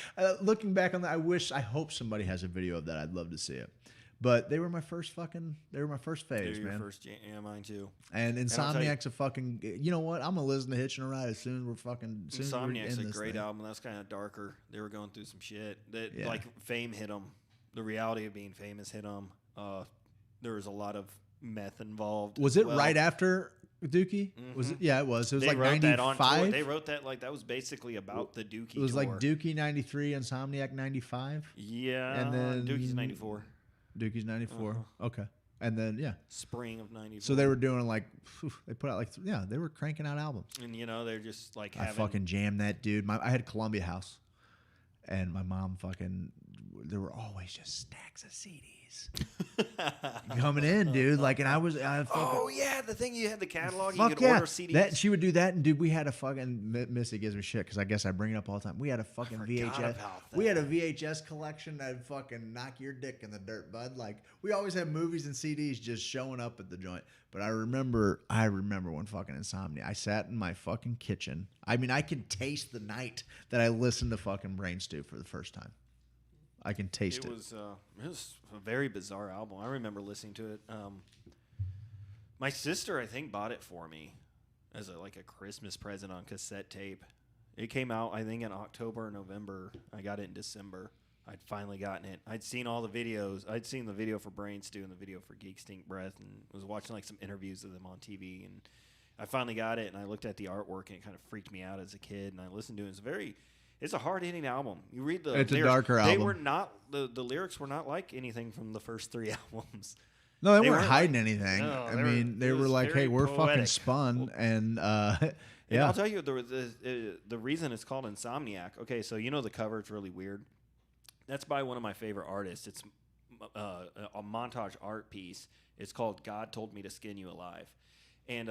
S1: Looking back on that, I hope somebody has a video of that. I'd love to see it. But they were my first phase, man.
S5: Yeah, mine too.
S1: And Insomniac's a fucking, you know what? I'm going to listen to Hitching a Ride as soon as we're fucking,
S5: Insomniac's a great album. That's kind of darker. They were going through some shit. Like fame hit them. The reality of being famous hit them. There was a lot of meth involved.
S1: Was it right after Dookie?
S5: Mm-hmm.
S1: Was it? Yeah, it was. It was like
S5: 95. They wrote that like that was basically about the Dookie tour.
S1: It was like Dookie 93, Insomniac 95?
S5: Yeah.
S1: And then
S5: Dookie's 94.
S1: Dookie's 94. Okay. And then, yeah.
S5: Spring of 94.
S1: So they were doing like, they put out like, they were cranking out albums.
S5: And, you know, they're just like
S1: I fucking jammed that, dude. I had Columbia House. And my mom fucking, there were always just stacks of CDs coming in, dude. Like, and I fucking,
S5: oh yeah, the thing you had the catalog, you could
S1: yeah.
S5: order CDs.
S1: She would do that, and dude, we had a fucking Missy gives me shit because I guess I bring it up all the time. We had a fucking VHS. We had a VHS collection that'd fucking knock your dick in the dirt, bud. Like we always had movies and CDs just showing up at the joint. But I remember when fucking Insomnia. I sat in my fucking kitchen. I mean, I can taste the night that I listened to fucking Brain Stew for the first time. I can taste it.
S5: It was a very bizarre album. I remember listening to it. My sister, I think, bought it for me as a Christmas present on cassette tape. It came out, I think, in October or November. I got it in December. I'd finally gotten it. I'd seen all the videos. I'd seen the video for Brain Stew and the video for Geek Stink Breath, and was watching like some interviews of them on TV. And I finally got it, and I looked at the artwork, and it kind of freaked me out as a kid. And I listened to it. It's a hard-hitting album. You read the lyrics.
S1: A darker album.
S5: They were not the lyrics were not like anything from the first 3 albums.
S1: No, they weren't hiding anything.
S5: No,
S1: I mean, they were like, "Hey, we're
S5: poetic.
S1: Fucking spun," and
S5: And
S1: yeah.
S5: I'll tell you the reason it's called Insomniac. Okay, so you know the cover, it's really weird. That's by one of my favorite artists. It's a montage art piece. It's called "God Told Me to Skin You Alive," and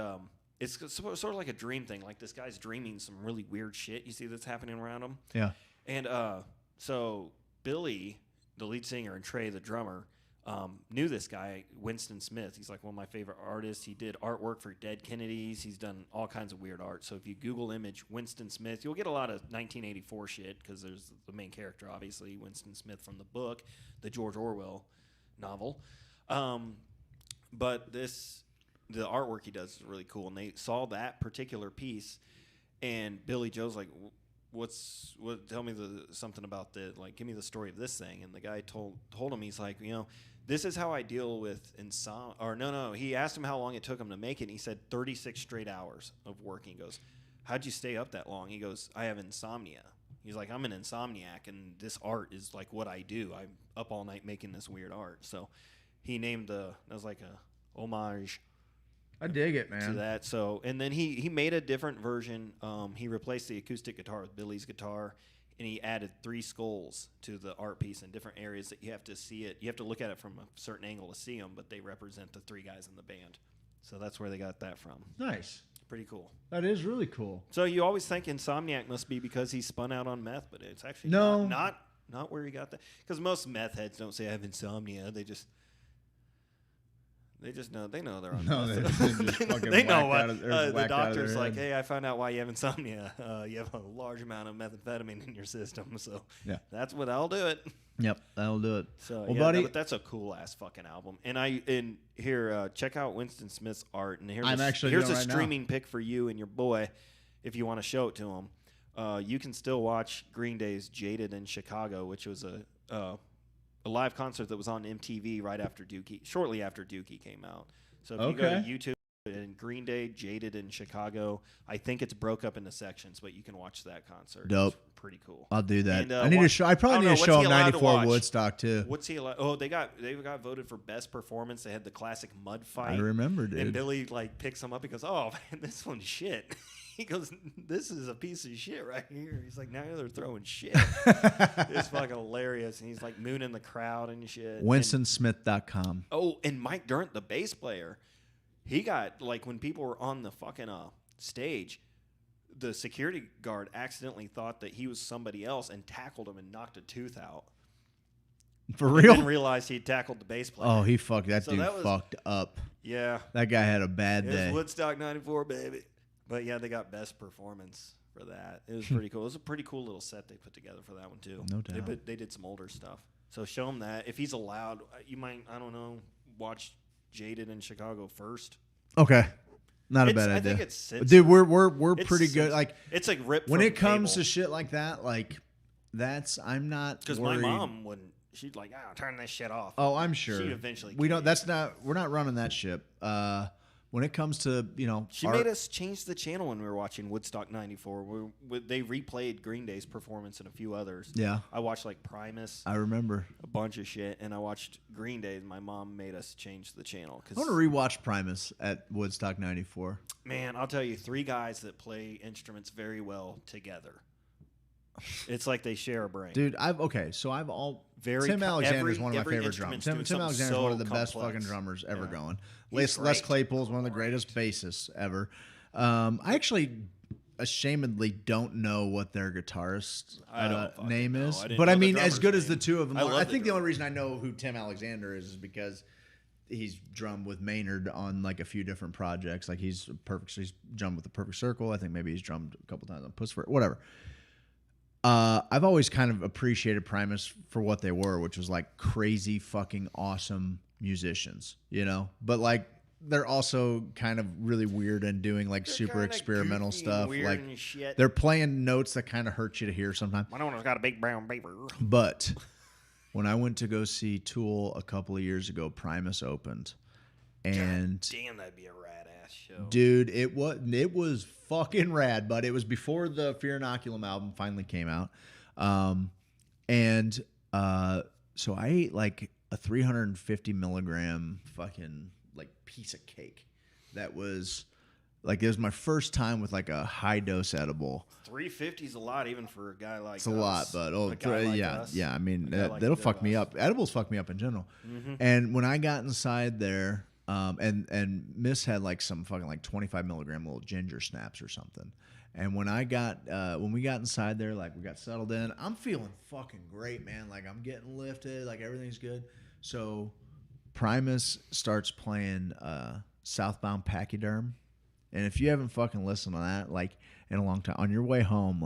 S5: it's sort of like a dream thing. Like this guy's dreaming some really weird shit you see that's happening around him.
S1: Yeah.
S5: And so Billy, the lead singer, and Trey, the drummer, knew this guy, Winston Smith. He's like one of my favorite artists. He did artwork for Dead Kennedys. He's done all kinds of weird art. So if you Google image Winston Smith, you'll get a lot of 1984 shit because there's the main character, obviously, Winston Smith from the book, the George Orwell novel. But the artwork he does is really cool. And they saw that particular piece, and Billy Joe's like, tell me something about give me the story of this thing. And the guy told him, he's like, this is how I deal with insomnia. Or no, he asked him how long it took him to make it. And he said 36 straight hours of working. He goes, how'd you stay up that long? He goes, I have insomnia. He's like, I'm an insomniac, and this art is like what I do. I'm up all night making this weird art. So he named that was like a homage.
S1: I dig it, man.
S5: To that. So, and then he made a different version. He replaced the acoustic guitar with Billy's guitar, and he added 3 skulls to the art piece in different areas that you have to see it. You have to look at it from a certain angle to see them, but they represent the 3 guys in the band. So that's where they got that from.
S1: Nice.
S5: Pretty cool.
S1: That is really cool.
S5: So you always think Insomniac must be because he spun out on meth, but it's actually not where he got that. Because most meth heads don't say I have insomnia. They just know. They know they're on meth.
S1: They just fucking
S5: they know what
S1: the
S5: doctor's like. Hey, I found out why you have insomnia. You have a large amount of methamphetamine in your system. So that's what I'll do it.
S1: Yep, that'll do it.
S5: So,
S1: well, buddy,
S5: but that's a cool ass fucking album. And here, check out Winston Smith's art. And here's a streaming pick for you and your boy, if you want to show it to him. You can still watch Green Day's "Jaded" in Chicago, which was a live concert that was on MTV shortly after Dookie came out. So if you go to YouTube and Green Day "Jaded" in Chicago, I think it's broke up into sections, but you can watch that concert.
S1: Dope.
S5: It's pretty cool.
S1: I'll do that.
S5: And,
S1: I need to show. I probably need to show him '94 Woodstock too.
S5: What's he allowed? Oh, they got voted for best performance. They had the classic mud fight.
S1: I remember, dude.
S5: And Billy picks him up. He goes, "Oh man, this one's shit." He goes, "This is a piece of shit right here." He's like, "Now they're throwing shit." It's fucking hilarious. And he's like mooning the crowd and shit.
S1: WinstonSmith.com.
S5: Oh, and Mike Dirnt, the bass player, he got when people were on the fucking stage, the security guard accidentally thought that he was somebody else and tackled him and knocked a tooth out.
S1: For real?
S5: Didn't realize he tackled the bass player.
S1: Oh, he fucked that dude. Fucked up.
S5: Yeah,
S1: that guy had a bad day.
S5: It was Woodstock '94, baby. But yeah, they got best performance for that. It was pretty cool. It was a pretty cool little set they put together for that one too.
S1: No doubt.
S5: They did some older stuff. So show him that if he's allowed. You might, I don't know, watch "Jaded" in Chicago first.
S1: Okay. Not a bad idea.
S5: I think it's
S1: dude, we're pretty good.
S5: It's ripped
S1: when
S5: from
S1: it comes
S5: Babel.
S1: to shit like that. I'm not
S5: because my mom wouldn't. She'd turn this shit off.
S1: Oh, I'm sure.
S5: She eventually.
S1: We're not running that ship. When it comes to
S5: she made us change the channel when we were watching Woodstock '94. They replayed Green Day's performance and a few others.
S1: Yeah,
S5: I watched Primus.
S1: I remember
S5: a bunch of shit, and I watched Green Day. And my mom made us change the channel.
S1: I want to rewatch Primus at Woodstock '94.
S5: Man, I'll tell you, 3 guys that play instruments very well together. It's like they share a brain,
S1: dude. Tim Alexander is one of my favorite drummers. Tim Alexander is one of the best fucking drummers ever going. Les Claypool is one of the greatest bassists ever. I actually ashamedly don't know what their guitarist name is, but I mean, as good as the two of them are, I think the only reason I know who Tim Alexander is because he's drummed with Maynard on a few different projects. He's drummed with the Perfect Circle. I think maybe he's drummed a couple times on Puss for whatever. I've always kind of appreciated Primus for what they were, which was crazy fucking awesome musicians, but they're also kind of really weird and doing super experimental stuff. They're playing notes that kind of hurt you to hear sometimes.
S5: My one's got a big brown paper.
S1: But when I went to go see Tool a couple of years ago, Primus opened, and
S5: damn, that'd be a rad ass show,
S1: dude. It was fucking rad, but it was before the Fear Inoculum album finally came out, so I ate a 350 milligram fucking piece of cake. That was it was my first time with a high dose edible.
S5: 350 is a lot, even for a guy like
S1: it's us. A lot, but yeah. I mean, that'll fuck me up. Edibles fuck me up in general. Mm-hmm. And when I got inside there, and Miss had some fucking 25 milligram little ginger snaps or something. And when we got inside there, we got settled in, I'm feeling fucking great, man. I'm getting lifted, everything's good. So Primus starts playing Southbound Pachyderm. And if you haven't fucking listened to that, in a long time, on your way home,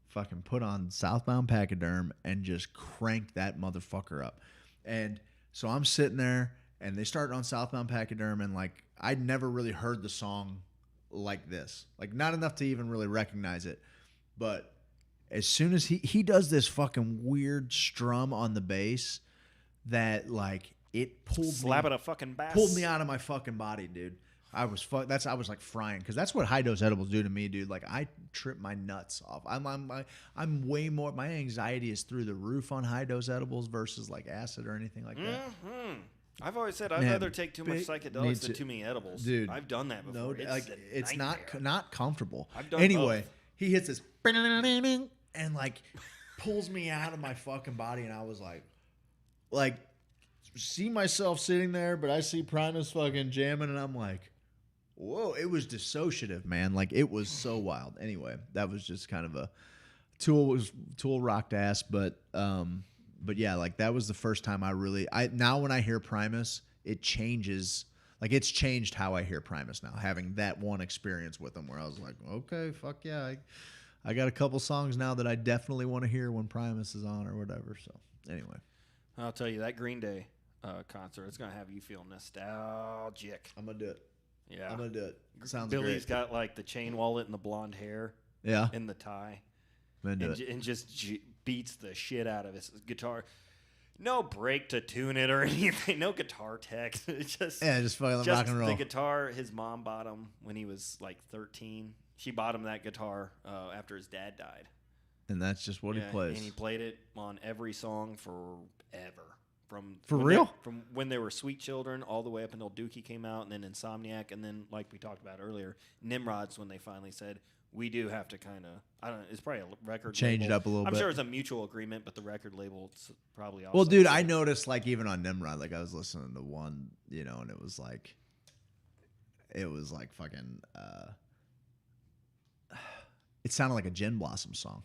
S1: fucking put on Southbound Pachyderm and just crank that motherfucker up. And so I'm sitting there, and they started on Southbound Pachyderm, and I'd never really heard the song like this. Not enough to even really recognize it. But as soon as he does this fucking weird strum on the bass that like it
S5: Slapping a fucking bass.
S1: pulled me out of my fucking body, dude. I was like frying because that's what high dose edibles do to me, dude. Like I trip my nuts off. I'm way more. My anxiety is through the roof on high dose edibles versus like acid or anything like that.
S5: I've always said I'd rather take too much psychedelics than too many edibles.
S1: Dude,
S5: I've done that before.
S1: No, it's not comfortable.
S5: I've done
S1: anyway,
S5: both.
S1: He hits this and like pulls me out of my fucking body, and I was like see myself sitting there, but I see Primus fucking jamming, and I'm like, whoa! It was dissociative, man. Like it was so wild. Anyway, that was just kind of a Tool rocked ass, but yeah, like that was the first time now when I hear Primus, it changes. Like it's changed how I hear Primus now, having that one experience with him where I was like, okay, fuck yeah. I got a couple songs now that I definitely want to hear when Primus is on or whatever. So anyway.
S5: I'll tell you, that Green Day concert, it's going to have you feel nostalgic.
S1: I'm going to do it.
S5: Yeah.
S1: I'm going to do it. Sounds
S5: Billy's
S1: great.
S5: got like the chain wallet and the blonde hair.
S1: Yeah.
S5: And the tie.
S1: I'm going to do it.
S5: And just beats the shit out of his guitar. No break to tune it or anything. No guitar tech. It's just
S1: fucking rock and roll.
S5: The guitar his mom bought him when he was like 13. She bought him that guitar after his dad died.
S1: And that's just what he plays.
S5: And he played it on every song forever.
S1: For real?
S5: From when they were Sweet Children all the way up until Dookie came out, and then Insomniac, and then, like we talked about earlier, Nimrod's when they finally said, we do have to kind of, I don't know, it's probably a record
S1: Change
S5: label.
S1: it up a little bit.
S5: I'm sure it's a mutual agreement, but the record label probably also.
S1: Well, dude, I noticed, like, even on Nimrod, like, I was listening to one, and it was like fucking, it sounded like a Gin Blossom song.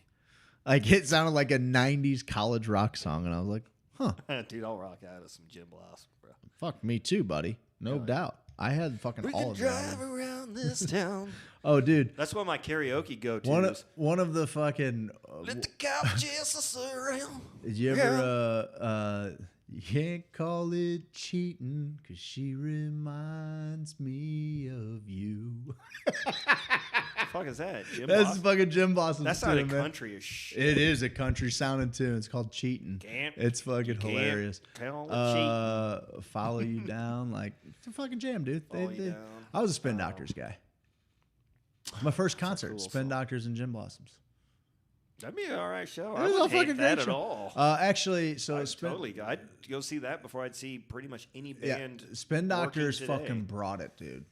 S1: Like, it sounded like a 90s college rock song, and I was like, huh.
S5: Dude, I'll rock out of some Gin Blossom, bro.
S1: Fuck, me too, buddy. No doubt. I had fucking all of
S5: We can drive around this town.
S1: Oh, dude.
S5: That's what my karaoke go-to is.
S1: One of the fucking...
S5: Let the couches surround.
S1: Did you ever... you can't call it cheating because she reminds me of you.
S5: What the fuck is that? Jim
S1: That's
S5: Blossom?
S1: fucking Jim Blossom.
S5: That's not a country as shit.
S1: It is a country sounding tune. It's called Cheating. It's fucking hilarious. Follow you down. Like, it's a fucking jam, dude. I was a Spin Doctors guy. My first concert,
S5: cool
S1: Spin
S5: song.
S1: Doctors and Jim Blossoms.
S5: That'd be an all right show.
S1: It
S5: I
S1: was a
S5: wouldn't
S1: fucking
S5: hate that
S1: great
S5: at
S1: show.
S5: all.
S1: Actually, so
S5: I'd go see that before I'd see pretty much any band.
S1: Spin Doctors
S5: working today.
S1: fucking brought it, dude.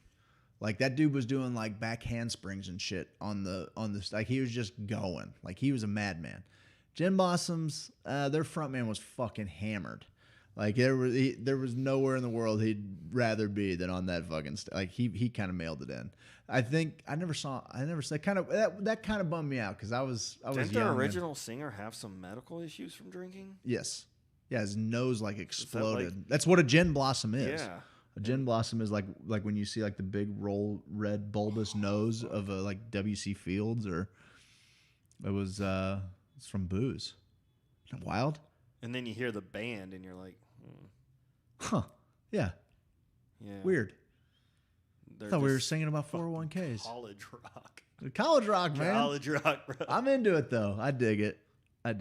S1: Like that dude was doing like back handsprings and shit on the like he was just going. Like he was a madman. Gin Blossoms, their frontman was fucking hammered. Like there was nowhere in the world he'd rather be than on that fucking like he kind of mailed it in. I think I never saw that kind of bummed me out because I was
S5: Didn't
S1: young.
S5: the original singer have some medical issues from drinking?
S1: Yes. Yeah, his nose like exploded.
S5: like-
S1: That's what a gin blossom is.
S5: Yeah.
S1: A gin blossom is like when you see like the big roll red bulbous nose of a like W.C. Fields or it's from booze. Isn't that wild?
S5: And then you hear the band and you're like,
S1: Huh. Yeah.
S5: yeah.
S1: Weird.
S5: They're
S1: I thought we were
S5: just
S1: singing about 401ks.
S5: college rock.
S1: College rock, man.
S5: College rock, bro.
S1: I'm into it though. I dig it. All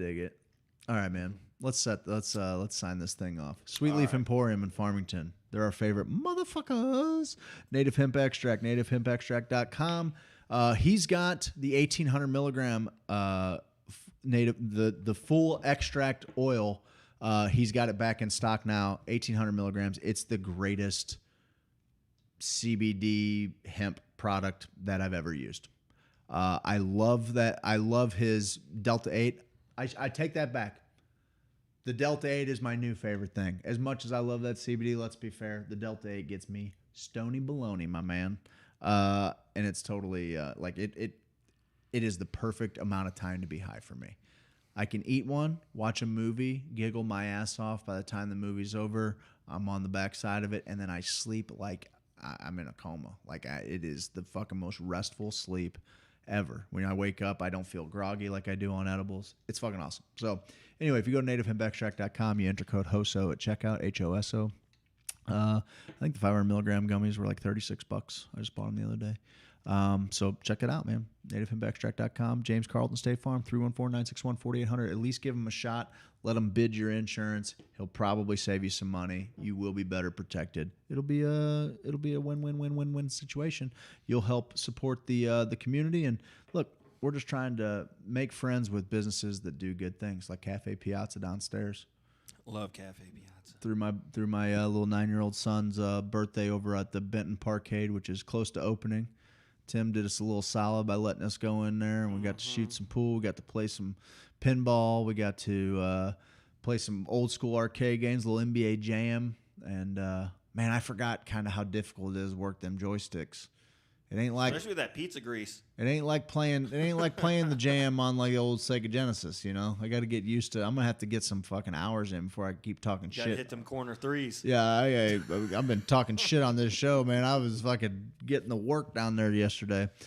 S1: right, man. Let's sign this thing off. Sweet Leaf Emporium in Farmington. They're our favorite motherfuckers. Native Hemp Extract, nativehempextract.com. He's got the 1800 milligram native the full extract oil. He's got it back in stock now. 1800 milligrams. It's the greatest CBD hemp product that I've ever used. I love that. I love his Delta 8. I take that back. The Delta 8 is my new favorite thing. As much as I love that CBD, let's be fair, the Delta 8 gets me stony baloney, my man. And it's totally like it is the perfect amount of time to be high for me. I can eat one, watch a movie, giggle my ass off. By the time the movie's over, I'm on the backside of it, and then I sleep like I'm in a coma. Like it is the fucking most restful sleep ever. When I wake up, I don't feel groggy like I do on edibles. It's fucking awesome. So anyway, if you go to nativehempextract.com, you enter code HOSO at checkout, HOSO. I think the 500 milligram gummies were like $36. I just bought them the other day. So check it out, man. NativeHempExtract.com. James Carlton State Farm, 314-961-4800. At least give him a shot. Let him bid your insurance. He'll probably save you some money. You will be better protected. It'll be a win-win-win-win-win situation. You'll help support the community. And look, we're just trying to make friends with businesses that do good things, like Cafe Piazza downstairs.
S5: Love Cafe Piazza.
S1: Through my little 9-year-old son's birthday over at the Benton Parkade, which is close to opening. Tim did us a little solid by letting us go in there, and we got to shoot some pool. We got to play some pinball. We got to play some old school arcade games, a little NBA Jam. And man, I forgot kind of how difficult it is to work them joysticks. It ain't like,
S5: especially with that pizza grease.
S1: It ain't like playing the Jam on like the old Sega Genesis. You know, I got to get used to. I'm gonna have to get some fucking hours in before I keep talking shit.
S5: Gotta hit them corner threes.
S1: Yeah, I've been talking shit on this show, man. I was fucking getting the work down there yesterday.